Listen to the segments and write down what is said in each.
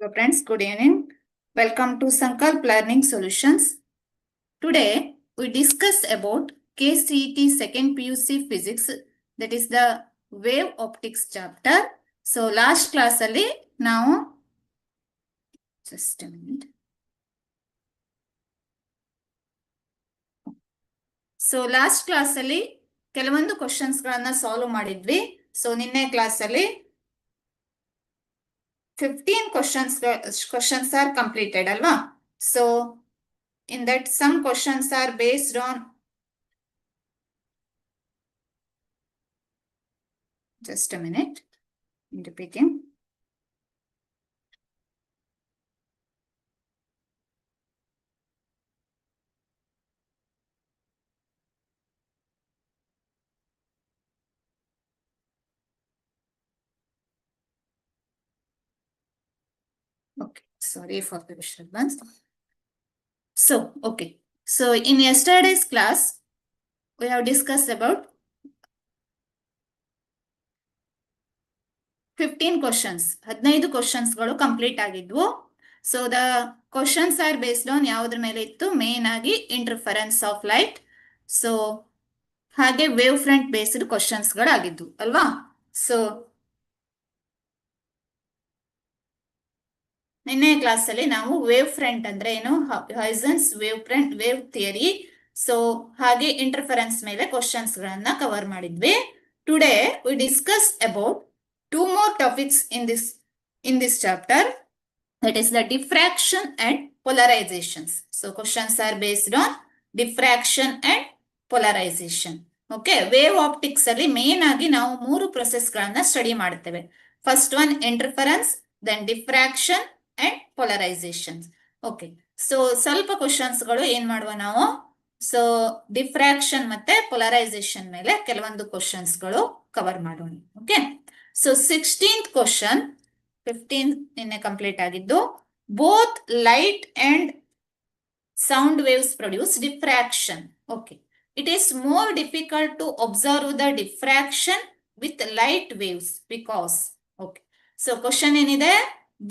Hello friends, good evening. Welcome to Sankalp Learning Solutions. Today we discuss about KCET second PUC physics, that is the wave optics chapter. So last class ಅಲ್ಲಿ ನಾವು just a minute. So last class ಅಲ್ಲಿ ಕೆಲವೊಂದು questions ಗಳನ್ನ solve ಮಾಡಿದ್ವಿ. So ನಿನ್ನೆ class ಅಲ್ಲಿ 15 questions are completed alva. So in that some questions are based on, just a minute, I'm repeating. Okay, sorry for the disturbance. So, okay. So in yesterday's class, we have discussed about 15 questions. 15 questions ಗಳು complete ಆಗಿದ್ವು. So the questions are based on ಯಾವುದ್ರ ಮೇಲೆ ಇತ್ತು? Main ಆಗಿ interference of light. So ಹಾಗೆ wave front based questions ಗಳಾಗಿದ್ವು ಅಲ್ವಾ? So ನಿನ್ನೆ class ಅಲ್ಲಿ ನಾವು ವೇವ್ ಫ್ರಂಟ್ ಅಂದ್ರೆ ಏನು, ಹೈಸನ್ಸ್ ವೇವ್ ಥಿಯರಿ, ಸೊ ಹಾಗೆ ಇಂಟರ್ಫರೆನ್ಸ್ ಮೇಲೆ ಕ್ವಶನ್ಸ್ ಗಳನ್ನ ಕವರ್ ಮಾಡಿದ್ವಿ. Today we discuss about 2 more topics in this chapter, that is the diffraction and polarizations. So questions are based on diffraction and polarization. Okay, wave optics ಅಲ್ಲಿ main ಆಗಿ ನಾವು 3 process ಗಳನ್ನ study ಮಾಡ್ತೇವೆ. First one interference, then diffraction and polarization. Okay, so ಸ್ವಲ್ಪ questions ಗಳು ಏನ್ ಮಾಡುವ ನಾವು, ಸೊ ಡಿಫ್ರಾಕ್ಷನ್ ಮತ್ತೆ ಪೊಲರೈಸೇಷನ್ ಮೇಲೆ ಕೆಲವೊಂದು ಕ್ವಶನ್ಸ್ ಗಳು ಕವರ್ ಮಾಡೋಣ. ಓಕೆ, ಸೊ 16th ಕ್ವಶನ್, 15 ನಿನ್ನೆ ಕಂಪ್ಲೀಟ್ ಆಗಿದ್ದು. Both light and sound waves produce diffraction. Okay, it is more difficult to observe the diffraction with light waves because, okay, so question ಏನಿದೆ,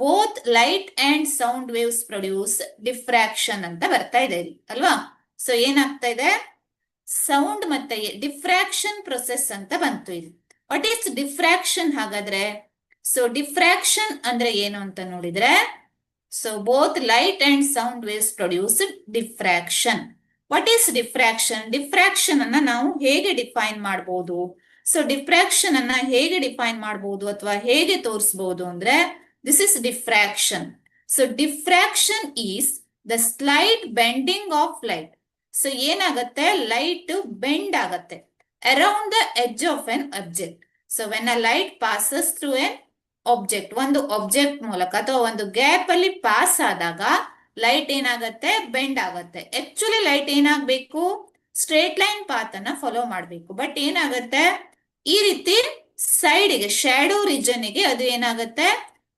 both light and sound waves produce diffraction ಅಂತ ಬರ್ತಾ ಇದೆ ಅಲ್ವಾ? So ಏನಾಗ್ತಾ ಇದೆ, sound ಮತ್ತೆ diffraction process ಅಂತ ಬಂತು ಇಲ್ಲಿ. ವಾಟ್ ಈಸ್ ಡಿಫ್ರಾಕ್ಷನ್ ಹಾಗಾದ್ರೆ? ಸೊ ಡಿಫ್ರಾಕ್ಷನ್ ಅಂದ್ರೆ ಏನು ಅಂತ ನೋಡಿದ್ರೆ, so both light and sound waves produce diffraction. What is diffraction? Diffraction ಅನ್ನ ನಾವು ಹೇಗೆ ಡಿಫೈನ್ ಮಾಡಬಹುದು? ಸೊ ಡಿಫ್ರಾಕ್ಷನ್ ಅನ್ನ ಹೇಗೆ ಡಿಫೈನ್ ಮಾಡಬಹುದು ಅಥವಾ ಹೇಗೆ ತೋರಿಸಬಹುದು ಅಂದ್ರೆ, this is diffraction. So diffraction is the slight bending of light. So ಏನಾಗತ್ತೆ, ಲೈಟ್ ಬೆಂಡ್ ಆಗತ್ತೆ around the edge of an object. So when a light passes through an object, ಒಂದು ಆಬ್ಜೆಕ್ಟ್ ಮೂಲಕ ಅಥವಾ ಒಂದು ಗ್ಯಾಪ್ ಅಲ್ಲಿ ಪಾಸ್ ಆದಾಗ light ಏನಾಗತ್ತೆ, bend ಆಗತ್ತೆ. ಆಕ್ಚುಲಿ ಲೈಟ್ ಏನಾಗಬೇಕು, ಸ್ಟ್ರೇಟ್ ಲೈನ್ ಪಾತ್ ಅನ್ನ ಫಾಲೋ ಮಾಡಬೇಕು. ಬಟ್ ಏನಾಗತ್ತೆ, ಈ ರೀತಿ ಸೈಡ್ಗೆ ಶ್ಯಾಡೋ ರೀಜನ್ ಗೆ ಅದು ಏನಾಗತ್ತೆ,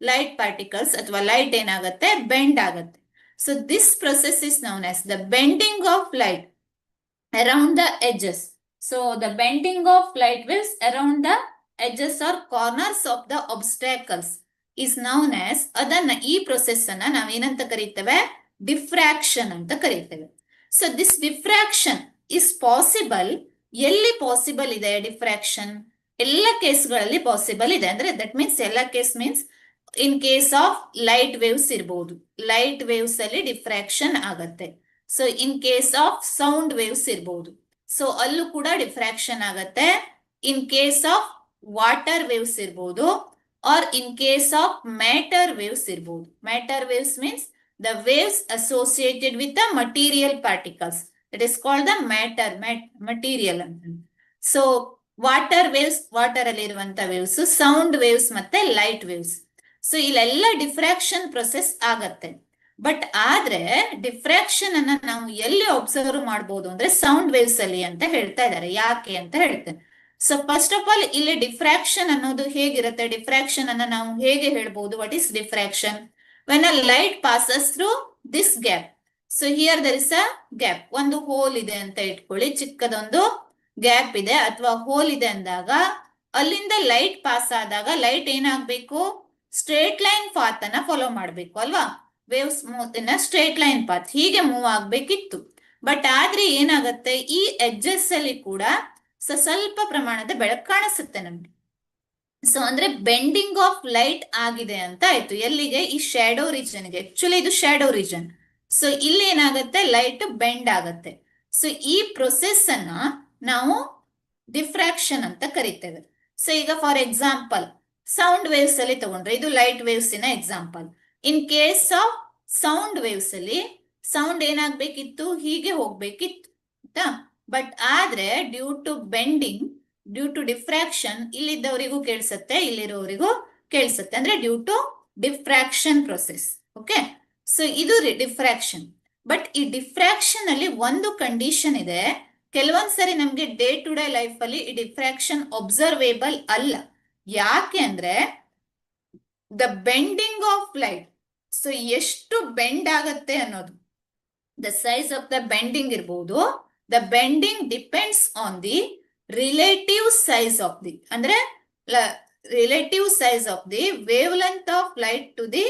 ಲೈಟ್ ಪಾರ್ಟಿಕಲ್ಸ್ ಅಥವಾ ಲೈಟ್ ಏನಾಗತ್ತೆ, ಬೆಂಡ್ ಆಗತ್ತೆ. So this process is known as the bending of light around the edges. So the bending of light waves around the edges or corners of the obstacles is known as, ಅದನ್ನ ಈ process ಅನ್ನ ನಾವೇನಂತ ಕರೀತೇವೆ, diffraction ಅಂತ ಕರೀತೇವೆ. So this diffraction is possible. ಎಲ್ಲಿ possible ಇದೆ diffraction? ಎಲ್ಲ ಕೇಸ್ಗಳಲ್ಲಿ ಪಾಸಿಬಲ್ ಇದೆ. ಅಂದ್ರೆ ದಟ್ ಮೀನ್ಸ್ ಎಲ್ಲ case means in case of light waves ಇರಬಹುದು, ಲೈಟ್ ವೇವ್ಸ್ ಅಲ್ಲಿ ಡಿಫ್ರಾಕ್ಷನ್ ಆಗತ್ತೆ. So in case of sound waves ಇರಬಹುದು, ಸೊ ಅಲ್ಲೂ ಕೂಡ ಡಿಫ್ರಾಕ್ಷನ್ ಆಗತ್ತೆ. In case of water waves ಇರಬಹುದು, or in case of matter waves ಇರಬಹುದು. Matter waves means the waves associated with the material particles, that is called the material. So water waves, water ಅಲ್ಲಿ ಇರುವಂತ waves, sound waves ಮತ್ತೆ light waves. So ಇಲ್ಲೆಲ್ಲ diffraction process ಆಗತ್ತೆ. But ಆದ್ರೆ diffraction ಅನ್ನ ನಾವು ಎಲ್ಲಿ ಅಬ್ಸರ್ವ್ ಮಾಡಬಹುದು ಅಂದ್ರೆ ಸೌಂಡ್ ವೇವ್ಸ್ ಅಲ್ಲಿ ಅಂತ ಹೇಳ್ತಾ ಇದ್ದಾರೆ. ಯಾಕೆ ಅಂತ ಹೇಳ್ತೇನೆ. ಸೊ ಫಸ್ಟ್ ಆಫ್ ಆಲ್ ಇಲ್ಲಿ ಡಿಫ್ರಾಕ್ಷನ್ ಅನ್ನೋದು ಹೇಗಿರುತ್ತೆ, ಡಿಫ್ರಾಕ್ಷನ್ ಅನ್ನ ನಾವು ಹೇಗೆ ಹೇಳ್ಬಹುದು? What is diffraction? When a light passes through this gap. So here there is a gap, ಒಂದು ಹೋಲ್ ಇದೆ ಅಂತ ಇಟ್ಕೊಳ್ಳಿ, ಚಿಕ್ಕದೊಂದು ಗ್ಯಾಪ್ ಇದೆ ಅಥವಾ ಹೋಲ್ ಇದೆ ಅಂದಾಗ ಅಲ್ಲಿಂದ ಲೈಟ್ ಪಾಸ್ ಆದಾಗ ಲೈಟ್ ಏನಾಗ್ಬೇಕು, ಸ್ಟ್ರೇಟ್ ಲೈನ್ ಪಾತ್ ಅನ್ನ ಫಾಲೋ ಮಾಡಬೇಕು ಅಲ್ವಾ. ವೇವ್ಸ್ ಇನ್ ಸ್ಟ್ರೇಟ್ ಲೈನ್ ಪಾತ್ ಹೀಗೆ ಮೂವ್ ಆಗ್ಬೇಕಿತ್ತು. ಬಟ್ ಆದ್ರೆ ಏನಾಗುತ್ತೆ, ಈ ಎಡ್ಜಸ್ ಅಲ್ಲಿ ಕೂಡ ಸ್ವಲ್ಪ ಪ್ರಮಾಣದ ಬೆಳಕು ಕಾಣಿಸುತ್ತೆ ನಮ್ಗೆ. ಸೊ ಅಂದ್ರೆ ಬೆಂಡಿಂಗ್ ಆಫ್ ಲೈಟ್ ಆಗಿದೆ ಅಂತ ಆಯ್ತು. ಎಲ್ಲಿಗೆ? ಈ ಶ್ಯಾಡೋ ರೀಜನ್ಗೆ. ಆಕ್ಚುಲಿ ಇದು ಶ್ಯಾಡೋ ರೀಜನ್. ಸೊ ಇಲ್ಲಿ ಏನಾಗುತ್ತೆ, ಲೈಟ್ ಬೆಂಡ್ ಆಗತ್ತೆ. ಸೊ ಈ ಪ್ರೊಸೆಸ್ ಅನ್ನ ನಾವು ಡಿಫ್ರಾಕ್ಷನ್ ಅಂತ ಕರಿತೇವೆ. ಸೊ ಈಗ ಫಾರ್ ಎಕ್ಸಾಂಪಲ್ ಸೌಂಡ್ ವೇವ್ಸ್ ಅಲ್ಲಿ ತಗೊಂಡ್ರೆ, ಇದು ಲೈಟ್ ವೇವ್ಸ್ ಇನ example. In case of sound waves ಅಲ್ಲಿ ಸೌಂಡ್ ಏನಾಗ್ಬೇಕಿತ್ತು, ಹೀಗೆ ಹೋಗ್ಬೇಕಿತ್ತು ಆಯ್ತಾ. ಬಟ್ ಆದ್ರೆ due to bending, due to diffraction, ಇಲ್ಲಿದ್ದವರಿಗೂ ಕೇಳಿಸುತ್ತೆ, ಇಲ್ಲಿರೋವರಿಗೂ ಕೇಳಿಸುತ್ತೆ. ಅಂದ್ರೆ due to diffraction process. Okay, so ಇದು ಡಿಫ್ರಾಕ್ಷನ್. ಬಟ್ ಈ ಡಿಫ್ರಾಕ್ಷನ್ ಅಲ್ಲಿ ಒಂದು ಕಂಡೀಷನ್ ಇದೆ. ಕೆಲವೊಂದ್ಸರಿ ನಮ್ಗೆ ಡೇ ಟು ಡೇ ಲೈಫ್ ಅಲ್ಲಿ ಈ ಡಿಫ್ರಾಕ್ಷನ್ ಒಬ್ಸರ್ವೇಬಲ್ ಅಲ್ಲ. ಯಾಕೆ ಅಂದ್ರೆ the bending of light, so ಎಷ್ಟು ಬೆಂಡ್ ಆಗತ್ತೆ ಅನ್ನೋದು, the size of the bending ಇರ್ಬೋದು. The bending depends on the relative size of the, ಅಂದ್ರೆ relative size of the wave length of light to the.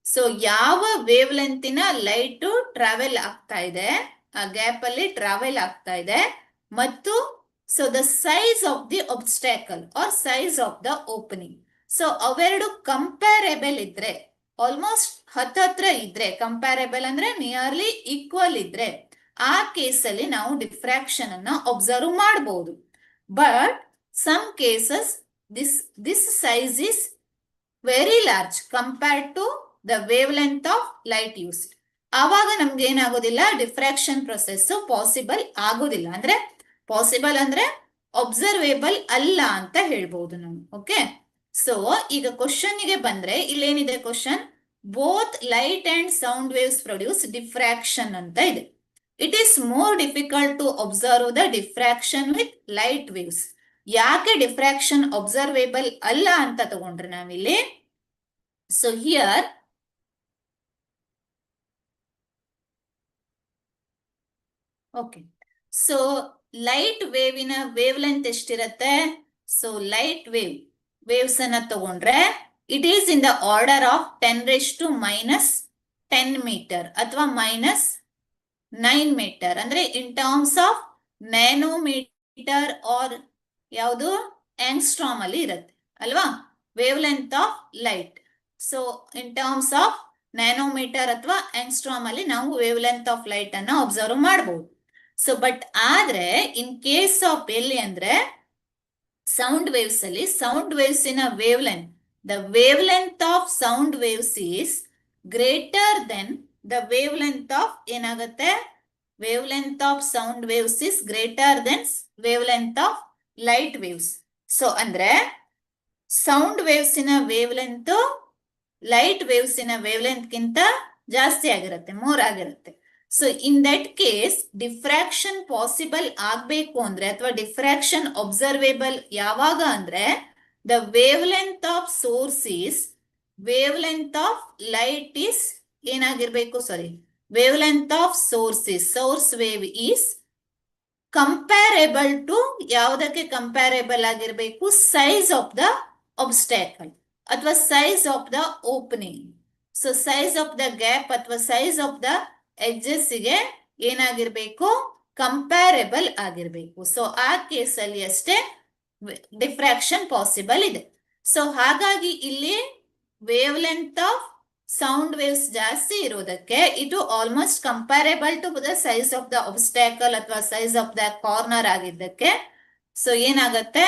So ಯಾವ wave ಲೆಂತಿನ light travel ಆಗ್ತಾ ಇದೆ, ಆ ಗ್ಯಾಪ್ ಅಲ್ಲಿ ಟ್ರಾವೆಲ್ ಆಗ್ತಾ ಇದೆ, ಮತ್ತು so the size of the obstacle or size of the opening. So ಅವೆರಡು ಕಂಪ್ಯಾರೇಬಲ್ ಇದ್ರೆ, ಆಲ್ಮೋಸ್ಟ್ ಹತ್ರ ಇದ್ರೆ, ಕಂಪ್ಯಾರೇಬಲ್ ಅಂದ್ರೆ ನಿಯರ್ಲಿ ಈಕ್ವಲ್ ಇದ್ರೆ, ಆ ಕೇಸಲ್ಲಿ ನಾವು ಡಿಫ್ರಾಕ್ಷನ್ ಅನ್ನ ಒಬ್ಸರ್ವ್ ಮಾಡಬಹುದು. But some cases this size is very large compared to the wave length of light use. ಆವಾಗ ನಮ್ಗೆ ಏನಾಗೋದಿಲ್ಲ, ಡಿಫ್ರಾಕ್ಷನ್ ಪ್ರೊಸೆಸ್ ಪಾಸಿಬಲ್ ಆಗೋದಿಲ್ಲ. ಅಂದ್ರೆ ಪಾಸಿಬಲ್ ಅಂದ್ರೆ ಒಬ್ಸರ್ವೇಬಲ್ ಅಲ್ಲ ಅಂತ ಹೇಳ್ಬಹುದು ನಾವು. ಓಕೆ, ಸೊ ಈಗ ಕ್ವಶನ್ ಗೆ ಬಂದ್ರೆ, ಇಲ್ಲೇನಿದೆ question, both light and sound waves produce diffraction ಅಂತ ಇದೆ. It is more difficult to observe the diffraction with light waves. ಯಾಕೆ ಡಿಫ್ರಾಕ್ಷನ್ ಒಬ್ಸರ್ವೇಬಲ್ ಅಲ್ಲ ಅಂತ ತಗೊಂಡ್ರೆ ನಾವಿಲ್ಲಿ, so here okay, so light ವೇವಿನ ವೇವ್ ಲೆಂತ್ ಎಷ್ಟಿರತ್ತೆ? ಸೊ ಲೈಟ್ ವೇವ್ಸ್ ಅನ್ನ ತಗೊಂಡ್ರೆ it is in the order of 10⁻⁻10 meter ಅಥವಾ -9 ಮೀಟರ್. ಅಂದ್ರೆ in terms of nanometer or ಯಾವುದು ಆಂಗ್ಸ್ಟ್ರಾಮ್ ಅಲ್ಲಿ ಇರುತ್ತೆ ಅಲ್ವಾ, wave length of light. So in terms of nanometer ಅಥವಾ ಆಂಗ್ಸ್ಟ್ರಾಮ್ ಅಲ್ಲಿ ನಾವು ವೇವ್ ಲೆಂತ್ ಆಫ್ ಲೈಟ್ ಅನ್ನ ಅಬ್ಸರ್ವ್ ಮಾಡಬಹುದು. ಸೊ ಬಟ್ ಆದ್ರೆ ಇನ್ ಕೇಸ್ ಆಫ್ ಎಲ್ಲಿ ಅಂದ್ರೆ ಸೌಂಡ್ ವೇವ್ಸ್ ಅಲ್ಲಿ, ಸೌಂಡ್ ವೇವ್ಸ್ ಇನ wavelength, the wave length of sound waves is greater than the wave length of, ಏನಾಗುತ್ತೆ, wave length of sound waves is greater than wave length of light waves. So ಅಂದ್ರೆ sound waves ಇನ wavelength light waves ಇನ wavelength ಗಿಂತ ಜಾಸ್ತಿ ಆಗಿರುತ್ತೆ, more ಆಗಿರುತ್ತೆ. So in that case diffraction possible ಆಗ್ಬೇಕು ಅಂದ್ರೆ, ಅಥವಾ ಡಿಫ್ರಾಕ್ಷನ್ ಒಬ್ಸರ್ವೇಬಲ್ ಯಾವಾಗ ಅಂದ್ರೆ, the wave length of source is, wave length of light is ಏನಾಗಿರ್ಬೇಕು, sorry, wave length of source is, source wave is comparable to, ಯಾವುದಕ್ಕೆ comparable ಆಗಿರ್ಬೇಕು, size of the obstacle ಅಥವಾ size of the opening. So size of the gap ಅಥವಾ size of the edges ಗೆ ಏನಾಗಿರ್ಬೇಕು, ಕಂಪ್ಯಾರೇಬಲ್ ಆಗಿರ್ಬೇಕು. So ಆ ಕೇಸಲ್ಲಿ ಅಷ್ಟೇ ಡಿಫ್ರಾಕ್ಷನ್ ಪಾಸಿಬಲ್ ಇದೆ. ಸೊ ಹಾಗಾಗಿ ಇಲ್ಲಿ wave length of sound waves ಜಾಸ್ತಿ ಇರೋದಕ್ಕೆ ಇದು almost comparable to the size of the obstacle ಅಥವಾ ಸೈಜ್ ಆಫ್ ದ ಕಾರ್ನರ್ ಆಗಿದ್ದಕ್ಕೆ, ಸೊ ಏನಾಗತ್ತೆ,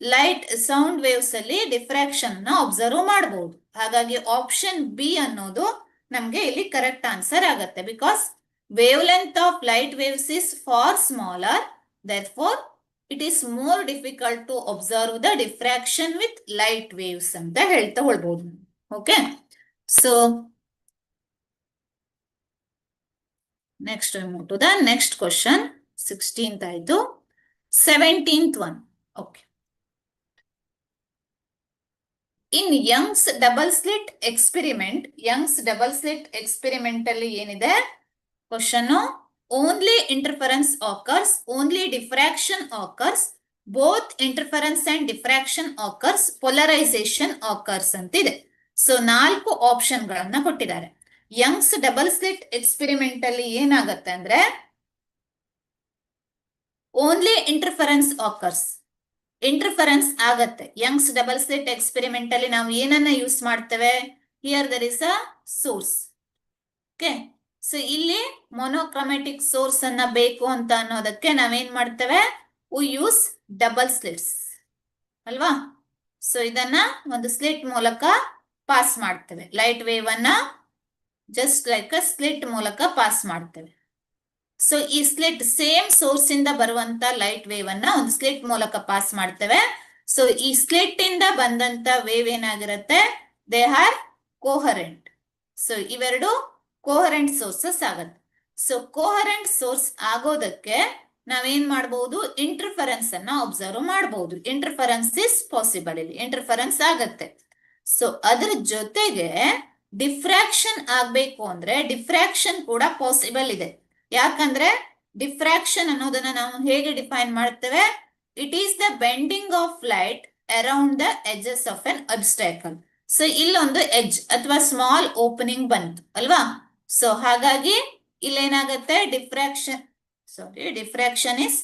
ಲೈಟ್ ಸೌಂಡ್ ವೇವ್ಸ್ ಅಲ್ಲಿ ಡಿಫ್ರಾಕ್ಷನ್ ನ ಅಬ್ಸರ್ವ್ ಮಾಡಬಹುದು. ಹಾಗಾಗಿ ಆಪ್ಷನ್ ಬಿ ಅನ್ನೋದು ನಮ್ಗೆ ಇಲ್ಲಿ ಕರೆಕ್ಟ್ ಆನ್ಸರ್ ಆಗತ್ತೆ. Because wave length of light waves is far smaller, therefore it is more difficult to observe the diffraction with light waves ಅಂತ ಹೇಳ್ತಾ ಹೊಳ್ಬಹುದು. Okay, so next move to the next question. 16th ಆಯ್ತು, 17th one. Okay, in Young's double slit experiment, Young's double slit experiment ಅಲ್ಲಿ ಏನಿದೆ question, only interference occurs, only diffraction occurs both interference and diffraction occurs, polarization occurs ಅಂತಿದೆ. So 4 option ಗಳನ್ನ ಕೊಟ್ಟಿದ್ದಾರೆ. Young's double slit experiment ಅಲ್ಲಿ ಏನಾಗತ್ತೆ ಅಂದ್ರೆ only interference occurs, interference ಆಗತ್ತೆ. Young's double slit experiment ಅಲ್ಲಿ ನಾವು ಏನನ್ನ ಯೂಸ್ ಮಾಡ್ತೇವೆ? Here there is a source. Okay, so ಇಲ್ಲಿ ಮೊನೋಕ್ರೊಮ್ಯಾಟಿಕ್ ಸೋರ್ಸ್ ಅನ್ನ ಬೇಕು ಅಂತ ಅನ್ನೋದಕ್ಕೆ ನಾವೇನ್ ಮಾಡ್ತೇವೆ? ವಿ ಯೂಸ್ ಡಬಲ್ ಸ್ಲಿಟ್ಸ್ ಅಲ್ವಾ? ಸೊ ಇದನ್ನ ಒಂದು ಸ್ಲಿಟ್ ಮೂಲಕ ಪಾಸ್ ಮಾಡ್ತೇವೆ. ಲೈಟ್ ವೇವ್ ಅನ್ನ ಜಸ್ಟ್ ಲೈಕ್ ಅ ಸ್ಲಿಟ್ ಮೂಲಕ ಪಾಸ್ ಮಾಡ್ತೇವೆ. ಸೊ ಈ ಸ್ಲಿಟ್ ಸೇಮ್ ಸೋರ್ಸ್ ಇಂದ ಬರುವಂತ ಲೈಟ್ ವೇವ್ ಅನ್ನ ಒಂದು ಸ್ಲಿಟ್ ಮೂಲಕ ಪಾಸ್ ಮಾಡ್ತೇವೆ. ಸೊ ಈ ಸ್ಲಿಟ್ ಇಂದ ಬಂದಂತ ವೇವ್ ಏನಾಗಿರುತ್ತೆ? They are coherent. ಸೊ ಇವೆರಡು ಕೋಹರೆಂಟ್ ಸೋರ್ಸಸ್ ಆಗತ್ತೆ. ಸೊ ಕೋಹರೆಂಟ್ ಸೋರ್ಸ್ ಆಗೋದಕ್ಕೆ ನಾವೇನ್ ಮಾಡಬಹುದು? ಇಂಟರ್ಫರೆನ್ಸ್ ಅನ್ನ ಅಬ್ಸರ್ವ್ ಮಾಡಬಹುದು. ಇಂಟರ್ಫರೆನ್ಸ್ ಇಸ್ ಪಾಸಿಬಲ್, ಇಲ್ಲಿ ಇಂಟರ್ಫರೆನ್ಸ್ ಆಗತ್ತೆ. ಸೊ ಅದ್ರ ಜೊತೆಗೆ ಡಿಫ್ರಾಕ್ಷನ್ ಆಗ್ಬೇಕು ಅಂದ್ರೆ ಡಿಫ್ರಾಕ್ಷನ್ ಕೂಡ ಪಾಸಿಬಲ್ ಇದೆ. ಯಾಕಂದ್ರೆ ಡಿಫ್ರಾಕ್ಷನ್ ಅನ್ನೋದನ್ನ ನಾವು ಹೇಗೆ ಡಿಫೈನ್ ಮಾಡ್ತೇವೆ? It is the bending of light around the edges of an obstacle. So ಇಲ್ಲೊಂದು ಎಡ್ಜ್ ಅಥವಾ ಸ್ಮಾಲ್ ಓಪನಿಂಗ್ ಬಂತು ಅಲ್ವಾ? ಸೊ ಹಾಗಾಗಿ ಇಲ್ಲೇನಾಗತ್ತೆ? ಡಿಫ್ರಾಕ್ಷನ್ ಇಸ್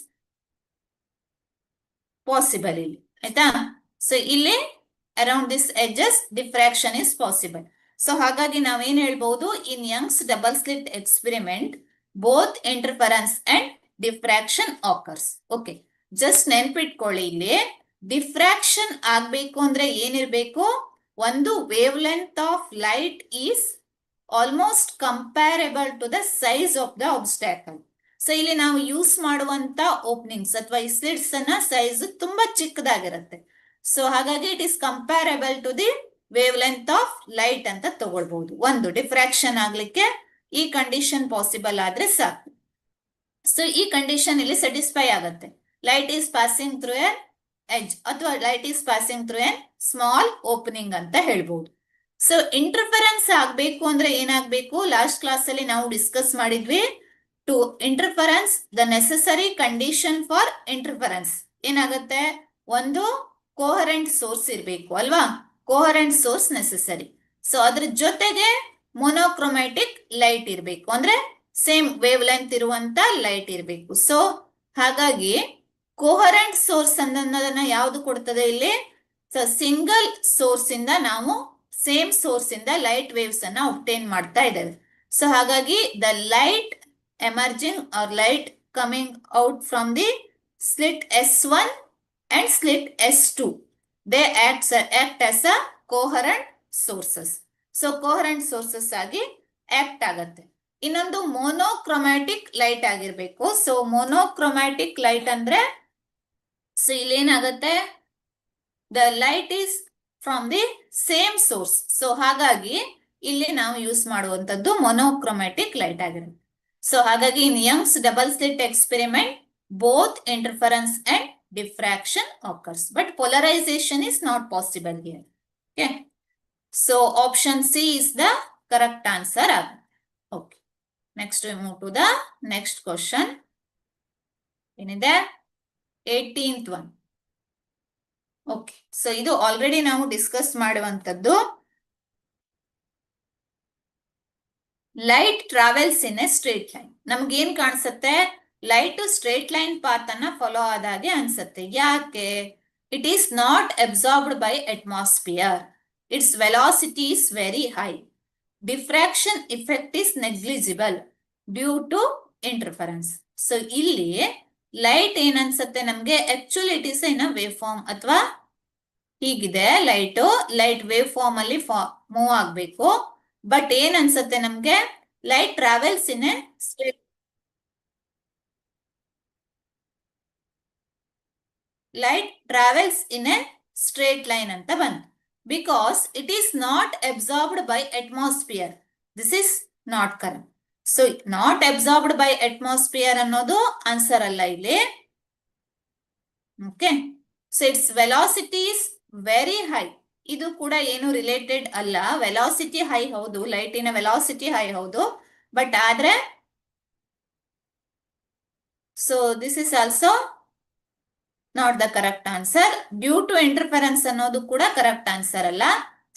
ಪಾಸಿಬಲ್ ಇಲ್ಲಿ, ಆಯ್ತಾ? ಸೊ ಇಲ್ಲಿ around this edges diffraction is possible. So ಹಾಗಾಗಿ ನಾವೇನ್ ಹೇಳ್ಬಹುದು? In Young's double slit experiment both interference and diffraction occurs. Okay, just ನೆನ್ಪಿಟ್ಕೊಳ್ಳಿ, ಇಲ್ಲಿ ಡಿಫ್ರಾಕ್ಷನ್ ಆಗ್ಬೇಕು ಅಂದ್ರೆ ಏನಿರ್ಬೇಕು? ಒಂದು wave length of light is almost comparable to the size of the obstacle. So ಇಲ್ಲಿ ನಾವು ಯೂಸ್ ಮಾಡುವಂತ ಓಪನಿಂಗ್ಸ್ ಅಥವಾ ಈ ಸ್ಲಿಟ್ಸ್ ಅನ್ನ ಸೈಜ್ ತುಂಬಾ ಚಿಕ್ಕದಾಗಿರುತ್ತೆ. ಸೊ ಹಾಗಾಗಿ it is comparable to the wave length of light ಅಂತ ತಗೊಳ್ಬಹುದು. ಒಂದು ಡಿಫ್ರಾಕ್ಷನ್ ಆಗ್ಲಿಕ್ಕೆ ಈ ಕಂಡೀಷನ್ ಪಾಸಿಬಲ್ ಆದ್ರೆ ಸಾಕು. ಸೊ ಈ ಕಂಡೀಷನ್ ಇಲ್ಲಿ ಸ್ಯಾಟಿಸ್ಫೈ ಆಗತ್ತೆ. Light is passing through an edge ಅಥವಾ light is passing through an small opening ಅಂತ ಹೇಳ್ಬಹುದು. ಸೊ ಇಂಟರ್ಫರೆನ್ಸ್ ಆಗ್ಬೇಕು ಅಂದ್ರೆ ಏನಾಗ್ಬೇಕು? ಲಾಸ್ಟ್ ಕ್ಲಾಸ್ ಅಲ್ಲಿ ನಾವು ಡಿಸ್ಕಸ್ ಮಾಡಿದ್ವಿ. To interference the necessary condition for interference ಏನಾಗತ್ತೆ? ಒಂದು ಕೋಹರೆಂಟ್ ಸೋರ್ಸ್ ಇರಬೇಕು ಅಲ್ವಾ? Coherent source necessary. ಸೊ ಅದ್ರ ಜೊತೆಗೆ ಮೊನೋಕ್ರೊಮ್ಯಾಟಿಕ್ ಲೈಟ್ ಇರಬೇಕು, ಅಂದ್ರೆ ಸೇಮ್ ವೇವ್ ಲೆಂತ್ ಇರುವಂತ ಲೈಟ್ ಇರಬೇಕು. ಸೊ ಹಾಗಾಗಿ ಕೋಹರೆಂಟ್ ಸೋರ್ಸ್ ಅನ್ನೋದನ್ನ ಯಾವ್ದು ಕೊಡ್ತದೆ ಇಲ್ಲಿ? ಸೊ ಸಿಂಗಲ್ ಸೋರ್ಸ್ ಇಂದ ನಾವು ಸೇಮ್ ಸೋರ್ಸ್ ಇಂದ ಲೈಟ್ ವೇವ್ಸ್ ಅನ್ನ ಒಬ್ಟೈನ್ ಮಾಡ್ತಾ ಇದ್ದೇವೆ. ಸೊ ಹಾಗಾಗಿ the light emerging or light coming out from the slit S1 and slit S2, they act as a coherent sources. So coherent sources ಆಗಿ act ಆಗತ್ತೆ. ಇನ್ನೊಂದು ಮೋನೋಕ್ರೊಮ್ಯಾಟಿಕ್ ಲೈಟ್ ಆಗಿರ್ಬೇಕು. So ಮೋನೋಕ್ರೊಮ್ಯಾಟಿಕ್ light ಅಂದ್ರೆ so ಇಲ್ಲಿ ಏನಾಗತ್ತೆ? The light is from the same source. So ಹಾಗಾಗಿ ಇಲ್ಲಿ ನಾವು ಯೂಸ್ ಮಾಡುವಂತದ್ದು ಮೊನೋಕ್ರೊಮ್ಯಾಟಿಕ್ ಲೈಟ್ ಆಗಿರುತ್ತೆ. ಸೊ ಹಾಗಾಗಿ ಇನ್ Young's double slit experiment both interference and diffraction occurs, but polarization is not possible here. Okay, so option C is the correct answer. Okay, next we move to the next question. In the 18th one. Okay, so idu already ನಾವು ಡಿಸ್ಕಸ್ ಮಾಡುವಂತದ್ದು. Light travels in a straight line. ನಮ್ಗೆ ಏನ್ ಕಾಣಿಸುತ್ತೆ? Light straight line path ಅನ್ನ follow ಆದಾಗೆ ಅನ್ಸುತ್ತೆ. ಯಾಕೆ? It is not absorbed by atmosphere. Its velocity is very high. Diffraction effect is negligible due to interference. So ಇಲ್ಲಿ ಲೈಟ್ ಏನ್ ಅನ್ಸುತ್ತೆ ನಮ್ಗೆ? Actually it is in a wave form, ಅಥವಾ ಹೀಗಿದೆ ಲೈಟ್ ವೇವ್ ಫಾರ್ಮ್ ಅಲ್ಲಿ ಮೂವ್ ಆಗ್ಬೇಕು. But ಏನ್ ಅನ್ಸುತ್ತೆ ನಮ್ಗೆ? Light travels in a straight light travels in a straight line anta bantu, because it is not absorbed by atmosphere. This is not correct. So not absorbed by atmosphere annodu answer alla illi. Okay, so its velocity is very high. Idu kuda enu related alla. Velocity high haudu, light in a velocity high haudu, but adre so this is also not the correct answer. Due to interference ಅನ್ನೋದು ಕೂಡ correct answer ಅಲ್ಲ.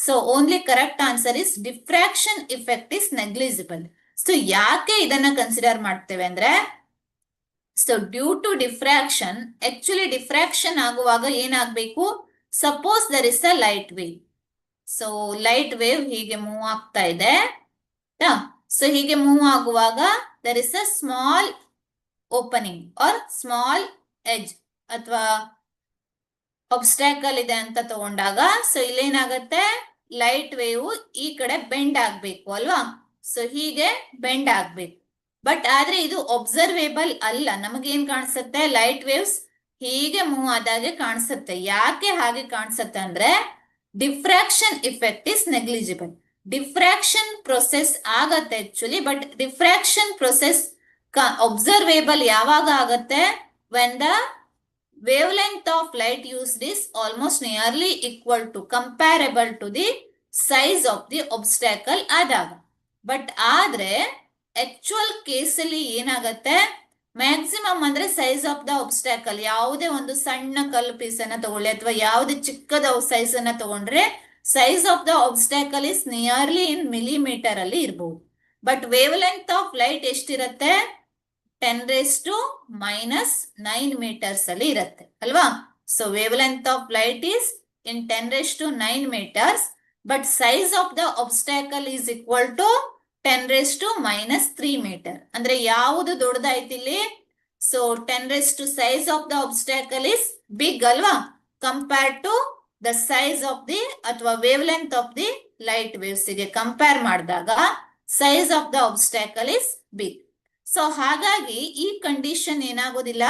So only correct answer is diffraction effect is negligible. So ಯಾಕೆ ಇದನ್ನ consider ಮಾಡ್ತೇವೆ ಅಂದ್ರೆ, so due to diffraction, actually diffraction ಆಗುವಾಗ ಏನಾಗಬೇಕು, suppose there is a light wave. So light wave ಹೀಗೆ ಮೂವ್ ಆಗ್ತಾ ಇದೆ. ಸೊ ಹೀಗೆ ಮೂವ್ ಆಗುವಾಗ there is a small opening or small edge ಅಥವಾ ಒಬ್ಸ್ಟ್ಯಾಕಲ್ ಇದೆ ಅಂತ ತಗೊಂಡಾಗ, ಸೊ ಇಲ್ಲೇನಾಗತ್ತೆ, ಲೈಟ್ ವೇವ್ ಈ ಕಡೆ ಬೆಂಡ್ ಆಗ್ಬೇಕು ಅಲ್ವಾ. ಸೊ ಹೀಗೆ ಬೆಂಡ್ ಆಗ್ಬೇಕು. ಬಟ್ ಆದ್ರೆ ಇದು ಒಬ್ಸರ್ವೇಬಲ್ ಅಲ್ಲ. ನಮಗೇನ್ ಕಾಣಿಸುತ್ತೆ, ಲೈಟ್ ವೇವ್ಸ್ ಹೀಗೆ ಮೂವ್ ಆದಾಗೆ ಕಾಣಿಸುತ್ತೆ. ಯಾಕೆ ಹಾಗೆ ಕಾಣಿಸುತ್ತೆ ಅಂದ್ರೆ, diffraction effect is negligible. Diffraction process ಆಗತ್ತೆ ಆಕ್ಚುಲಿ, ಬಟ್ ಡಿಫ್ರಾಕ್ಷನ್ ಪ್ರೊಸೆಸ್ ಒಬ್ಸರ್ವೇಬಲ್ ಯಾವಾಗ ಆಗತ್ತೆ, when the wavelength of light used is almost nearly equal to, comparable to the size of the obstacle ಆದಾಗ. ಬಟ್ ಆದ್ರೆ ಆಕ್ಚುಯಲ್ ಕೇಸಲ್ಲಿ ಏನಾಗತ್ತೆ, ಮ್ಯಾಕ್ಸಿಮಮ್ ಅಂದ್ರೆ size of the ಒಬ್ಸ್ಟ್ಯಾಕಲ್, ಯಾವುದೇ ಒಂದು ಸಣ್ಣ ಕಲ್ಲು ಪೀಸ್ ಅನ್ನ ತಗೊಳ್ಳಿ ಅಥವಾ ಯಾವುದೇ ಚಿಕ್ಕದ ಸೈಜ್ ಅನ್ನ ತಗೊಂಡ್ರೆ, size of the obstacle is nearly in millimetre ಅಲ್ಲಿ ಇರಬಹುದು. But wave length of light ಎಷ್ಟಿರತ್ತೆ, 10⁻⁹ ಮೀಟರ್ಸ್ ಅಲ್ಲಿ ಇರುತ್ತೆ ಅಲ್ವಾ. So wave length of light is in 10⁻⁹ metres, but size of the obstacle is equal to 10⁻³ metre. ಅಂದ್ರೆ ಯಾವುದು ದೊಡ್ಡದಾಯ್ತು ಇಲ್ಲಿ, so 10 size of the obstacle is big ಅಲ್ವಾ, compared to the size of the ಅಥವಾ wave length of the light waves ಗೆ compare ಮಾಡಿದಾಗ size of the obstacle is big. So ಹಾಗಾಗಿ ಈ ಕಂಡೀಷನ್ ಏನಾಗೋದಿಲ್ಲ,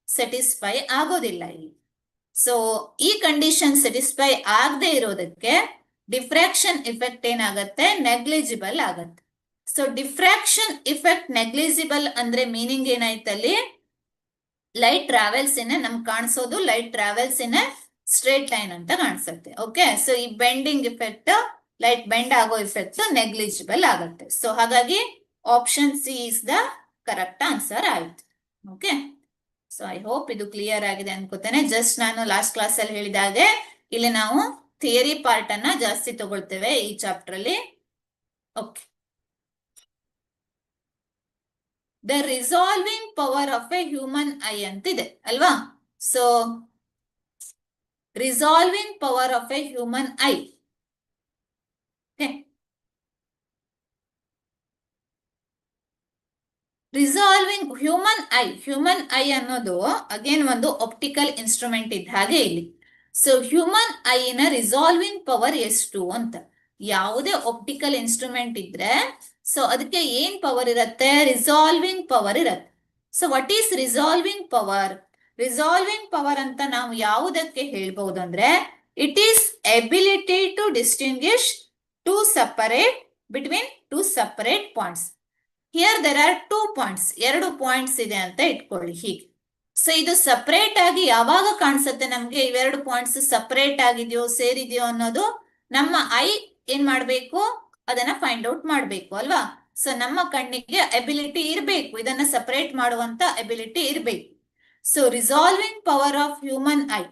ಸ್ಯಾಟಿಸ್ಫೈ ಆಗೋದಿಲ್ಲ ಇಲ್ಲಿ. ಸೊ ಈ ಕಂಡೀಷನ್ ಸ್ಯಾಟಿಸ್ಫೈ ಆಗದೆ ಇರೋದಕ್ಕೆ ಡಿಫ್ರಾಕ್ಷನ್ ಇಫೆಕ್ಟ್ ಏನಾಗತ್ತೆ, ನೆಗ್ಲಿಜಿಬಲ್ ಆಗತ್ತೆ. ಸೊ ಡಿಫ್ರಾಕ್ಷನ್ ಇಫೆಕ್ಟ್ ನೆಗ್ಲಿಜಿಬಲ್ ಅಂದ್ರೆ ಮೀನಿಂಗ್ ಏನಾಯ್ತಲ್ಲಿ, ಲೈಟ್ ಟ್ರಾವೆಲ್ಸ್ ಇನ್, ನಮ್ಗೆ ಕಾಣಿಸೋದು light travels in straight line ಅಂತ ಕಾಣಿಸುತ್ತೆ. ಓಕೆ, ಸೊ ಈ ಬೆಂಡಿಂಗ್ ಇಫೆಕ್ಟ್, ಲೈಟ್ ಬೆಂಡ್ ಆಗೋ ಇಫೆಕ್ಟ್ ನೆಗ್ಲಿಜಿಬಲ್ ಆಗುತ್ತೆ. ಸೊ ಹಾಗಾಗಿ option C is the correct answer ಆಯ್ತು. ಓಕೆ, ಸೊ ಐ ಹೋಪ್ ಇದು ಕ್ಲಿಯರ್ ಆಗಿದೆ ಅನ್ಕೋತೇನೆ. ಜಸ್ಟ್ ನಾನು ಲಾಸ್ಟ್ ಕ್ಲಾಸ್ ಅಲ್ಲಿ ಹೇಳಿದಾಗೆ ಇಲ್ಲಿ ನಾವು ಥಿಯರಿ ಪಾರ್ಟ್ ಅನ್ನ ಜಾಸ್ತಿ ತಗೊಳ್ತೇವೆ ಈ ಚಾಪ್ಟರ್ ಅಲ್ಲಿ. Okay, the resolving power of A human I ಅಂತಿದೆ ಅಲ್ವಾ. So resolving power of A human I. Resolving human I ಅನ್ನೋದು ಅಗೇನ್ ಒಂದು ಆಪ್ಟಿಕಲ್ ಇನ್ಸ್ಟ್ರೂಮೆಂಟ್ ಇದ್ದ ಹಾಗೆ ಇಲ್ಲಿ. ಸೊ ಹ್ಯೂಮನ್ ಐನ ರಿಸಾಲ್ವಿಂಗ್ ಪವರ್ ಎಷ್ಟು ಅಂತ, ಯಾವುದೇ ಆಪ್ಟಿಕಲ್ ಇನ್ಸ್ಟ್ರೂಮೆಂಟ್ ಇದ್ರೆ ಸೊ ಅದಕ್ಕೆ ಏನ್ ಪವರ್ ಇರುತ್ತೆ, ರಿಸಾಲ್ವಿಂಗ್ ಪವರ್ ಇರುತ್ತೆ. So what is resolving power? Resolving power ಅಂತ ನಾವು ಯಾವುದಕ್ಕೆ ಹೇಳ್ಬಹುದು ಅಂದ್ರೆ, it is ability to distinguish to separate between two separate points. Here there are 2 points, 2 points ಇದೆ ಅಂತ ಇಟ್ಕೊಳ್ಳಿ ಹೀಗೆ. ಸೊ ಇದು ಸಪರೇಟ್ ಆಗಿ ಯಾವಾಗ ಕಾಣಿಸುತ್ತೆ ನಮ್ಗೆ, ಇವೆರಡು ಪಾಯಿಂಟ್ಸ್ ಸಪರೇಟ್ ಆಗಿದೆಯೋ ಸೇರಿದೆಯೋ ಅನ್ನೋದು ನಮ್ಮ ಐ ಏನ್ ಮಾಡ್ಬೇಕು, ಅದನ್ನ ಫೈಂಡ್ ಔಟ್ ಮಾಡ್ಬೇಕು ಅಲ್ವಾ. ಸೊ ನಮ್ಮ ಕಣ್ಣಿಗೆ ಎಬಿಲಿಟಿ ಇರಬೇಕು, ಇದನ್ನ ಸಪರೇಟ್ ಮಾಡುವಂತ ಎಬಿಲಿಟಿ ಇರಬೇಕು. So resolving power of human I.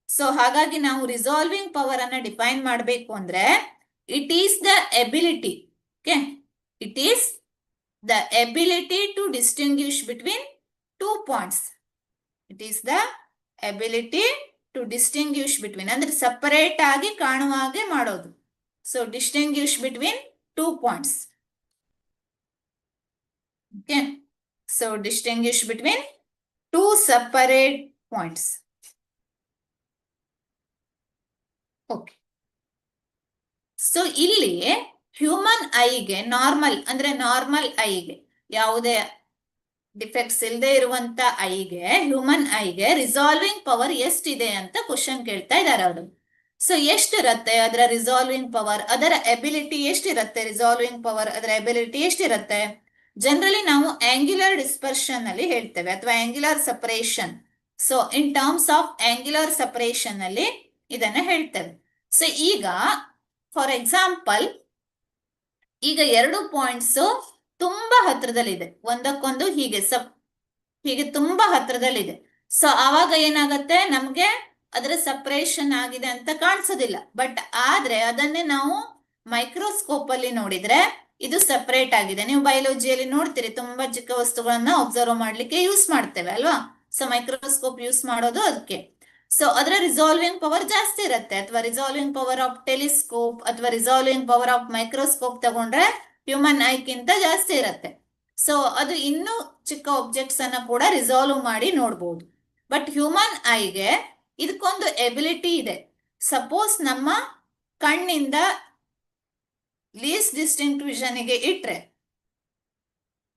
So ಹಾಗಾಗಿ ನಾವು ರಿಸಾಲ್ವಿಂಗ್ ಪವರ್ ಅನ್ನ ಡಿಫೈನ್ ಮಾಡಬೇಕು ಅಂದ್ರೆ, it is the ability, okay, it is the ability to distinguish between 2 points. It is the ability to distinguish between, ಅಂದ್ರೆ separate ಆಗಿ ಕಾಣುವ ಹಾಗೆ ಮಾಡೋದು. So distinguish between 2 points. Okay, so distinguish between 2 separate points. Okay, so ಇಲ್ಲಿ human ಐಗೆ normal ಅಂದ್ರೆ normal ಐಗೆ ಯಾವುದೇ defects ಇಲ್ಲದೆ ಇರುವಂತ ಐಗೆ, ಹ್ಯೂಮನ್ ಐಗೆ ರಿಸಾಲ್ವಿಂಗ್ ಪವರ್ ಎಷ್ಟಿದೆ ಅಂತ ಕ್ವಶನ್ ಕೇಳ್ತಾ ಇದ್ದಾರೆ ಅವರು. ಸೊ ಎಷ್ಟಿರತ್ತೆ ಅದರ ರಿಸಾಲ್ವಿಂಗ್ ಪವರ್, ಅದರ ಎಬಿಲಿಟಿ ಎಷ್ಟಿರತ್ತೆ, ರಿಸಾಲ್ವಿಂಗ್ ಪವರ್ ಅದರ ಎಬಿಲಿಟಿ ಎಷ್ಟಿರತ್ತೆ? ಜನರಲಿ ನಾವು ಆಂಗ್ಯುಲರ್ ಡಿಸ್ಪರ್ಷನ್ ಅಲ್ಲಿ ಹೇಳ್ತೇವೆ ಅಥವಾ angular separation. So in terms of angular separation ಅಲ್ಲಿ ಇದನ್ನ ಹೇಳ್ತೇವೆ. ಸೊ ಈಗ ಫಾರ್ ಎಕ್ಸಾಂಪಲ್, ಈಗ 2 ಪಾಯಿಂಟ್ಸ್ ತುಂಬಾ ಹತ್ರದಲ್ಲಿದೆ, ಒಂದಕ್ಕೊಂದು ಹೀಗೆ ಹೀಗೆ ತುಂಬಾ ಹತ್ರದಲ್ಲಿದೆ. ಸೊ ಆವಾಗ ಏನಾಗತ್ತೆ, ನಮ್ಗೆ ಅದರ ಸಪರೇಷನ್ ಆಗಿದೆ ಅಂತ ಕಾಣಿಸೋದಿಲ್ಲ. ಬಟ್ ಆದ್ರೆ ಅದನ್ನೇ ನಾವು ಮೈಕ್ರೋಸ್ಕೋಪ್ ಅಲ್ಲಿ ನೋಡಿದ್ರೆ ಇದು ಸಪರೇಟ್ ಆಗಿದೆ. ನೀವು ಬಯಾಲಜಿಯಲ್ಲಿ ನೋಡ್ತೀರಿ, ತುಂಬಾ ಚಿಕ್ಕ ವಸ್ತುಗಳನ್ನ ಒಬ್ಸರ್ವ್ ಮಾಡ್ಲಿಕ್ಕೆ ಯೂಸ್ ಮಾಡ್ತೇವೆ ಅಲ್ವಾ. ಸೊ ಮೈಕ್ರೋಸ್ಕೋಪ್ ಯೂಸ್ ಮಾಡೋದು ಅದಕ್ಕೆ. ಸೊ ಅದರ ರಿಸಾಲ್ವಿಂಗ್ ಪವರ್ ಜಾಸ್ತಿ ಇರುತ್ತೆ, ಅಥವಾ ರಿಸಾಲ್ವಿಂಗ್ ಪವರ್ ಆಫ್ ಟೆಲಿಸ್ಕೋಪ್ ಅಥವಾ ರಿಸಾಲ್ವಿಂಗ್ ಪವರ್ ಆಫ್ ಮೈಕ್ರೋಸ್ಕೋಪ್ ತಗೊಂಡ್ರೆ ಹ್ಯೂಮನ್ ಐಕ್ಕಿಂತ ಜಾಸ್ತಿ ಇರುತ್ತೆ. ಸೊ ಅದು ಇನ್ನೂ ಚಿಕ್ಕ ಆಬ್ಜೆಕ್ಟ್ಸ್ ಅನ್ನ ಕೂಡ ರಿಸಾಲ್ವ್ ಮಾಡಿ ನೋಡ್ಬೋದು. ಬಟ್ ಹ್ಯೂಮನ್ ಐಗೆ ಇದಕ್ಕೊಂದು ಎಬಿಲಿಟಿ ಇದೆ. ಸಪೋಸ್ ನಮ್ಮ ಕಣ್ಣಿಂದ ಲೀಸ್ಟ್ ಡಿಸ್ಟಿಂಕ್ಟ್ ವಿಷನ್ಗೆ ಇಟ್ರೆ,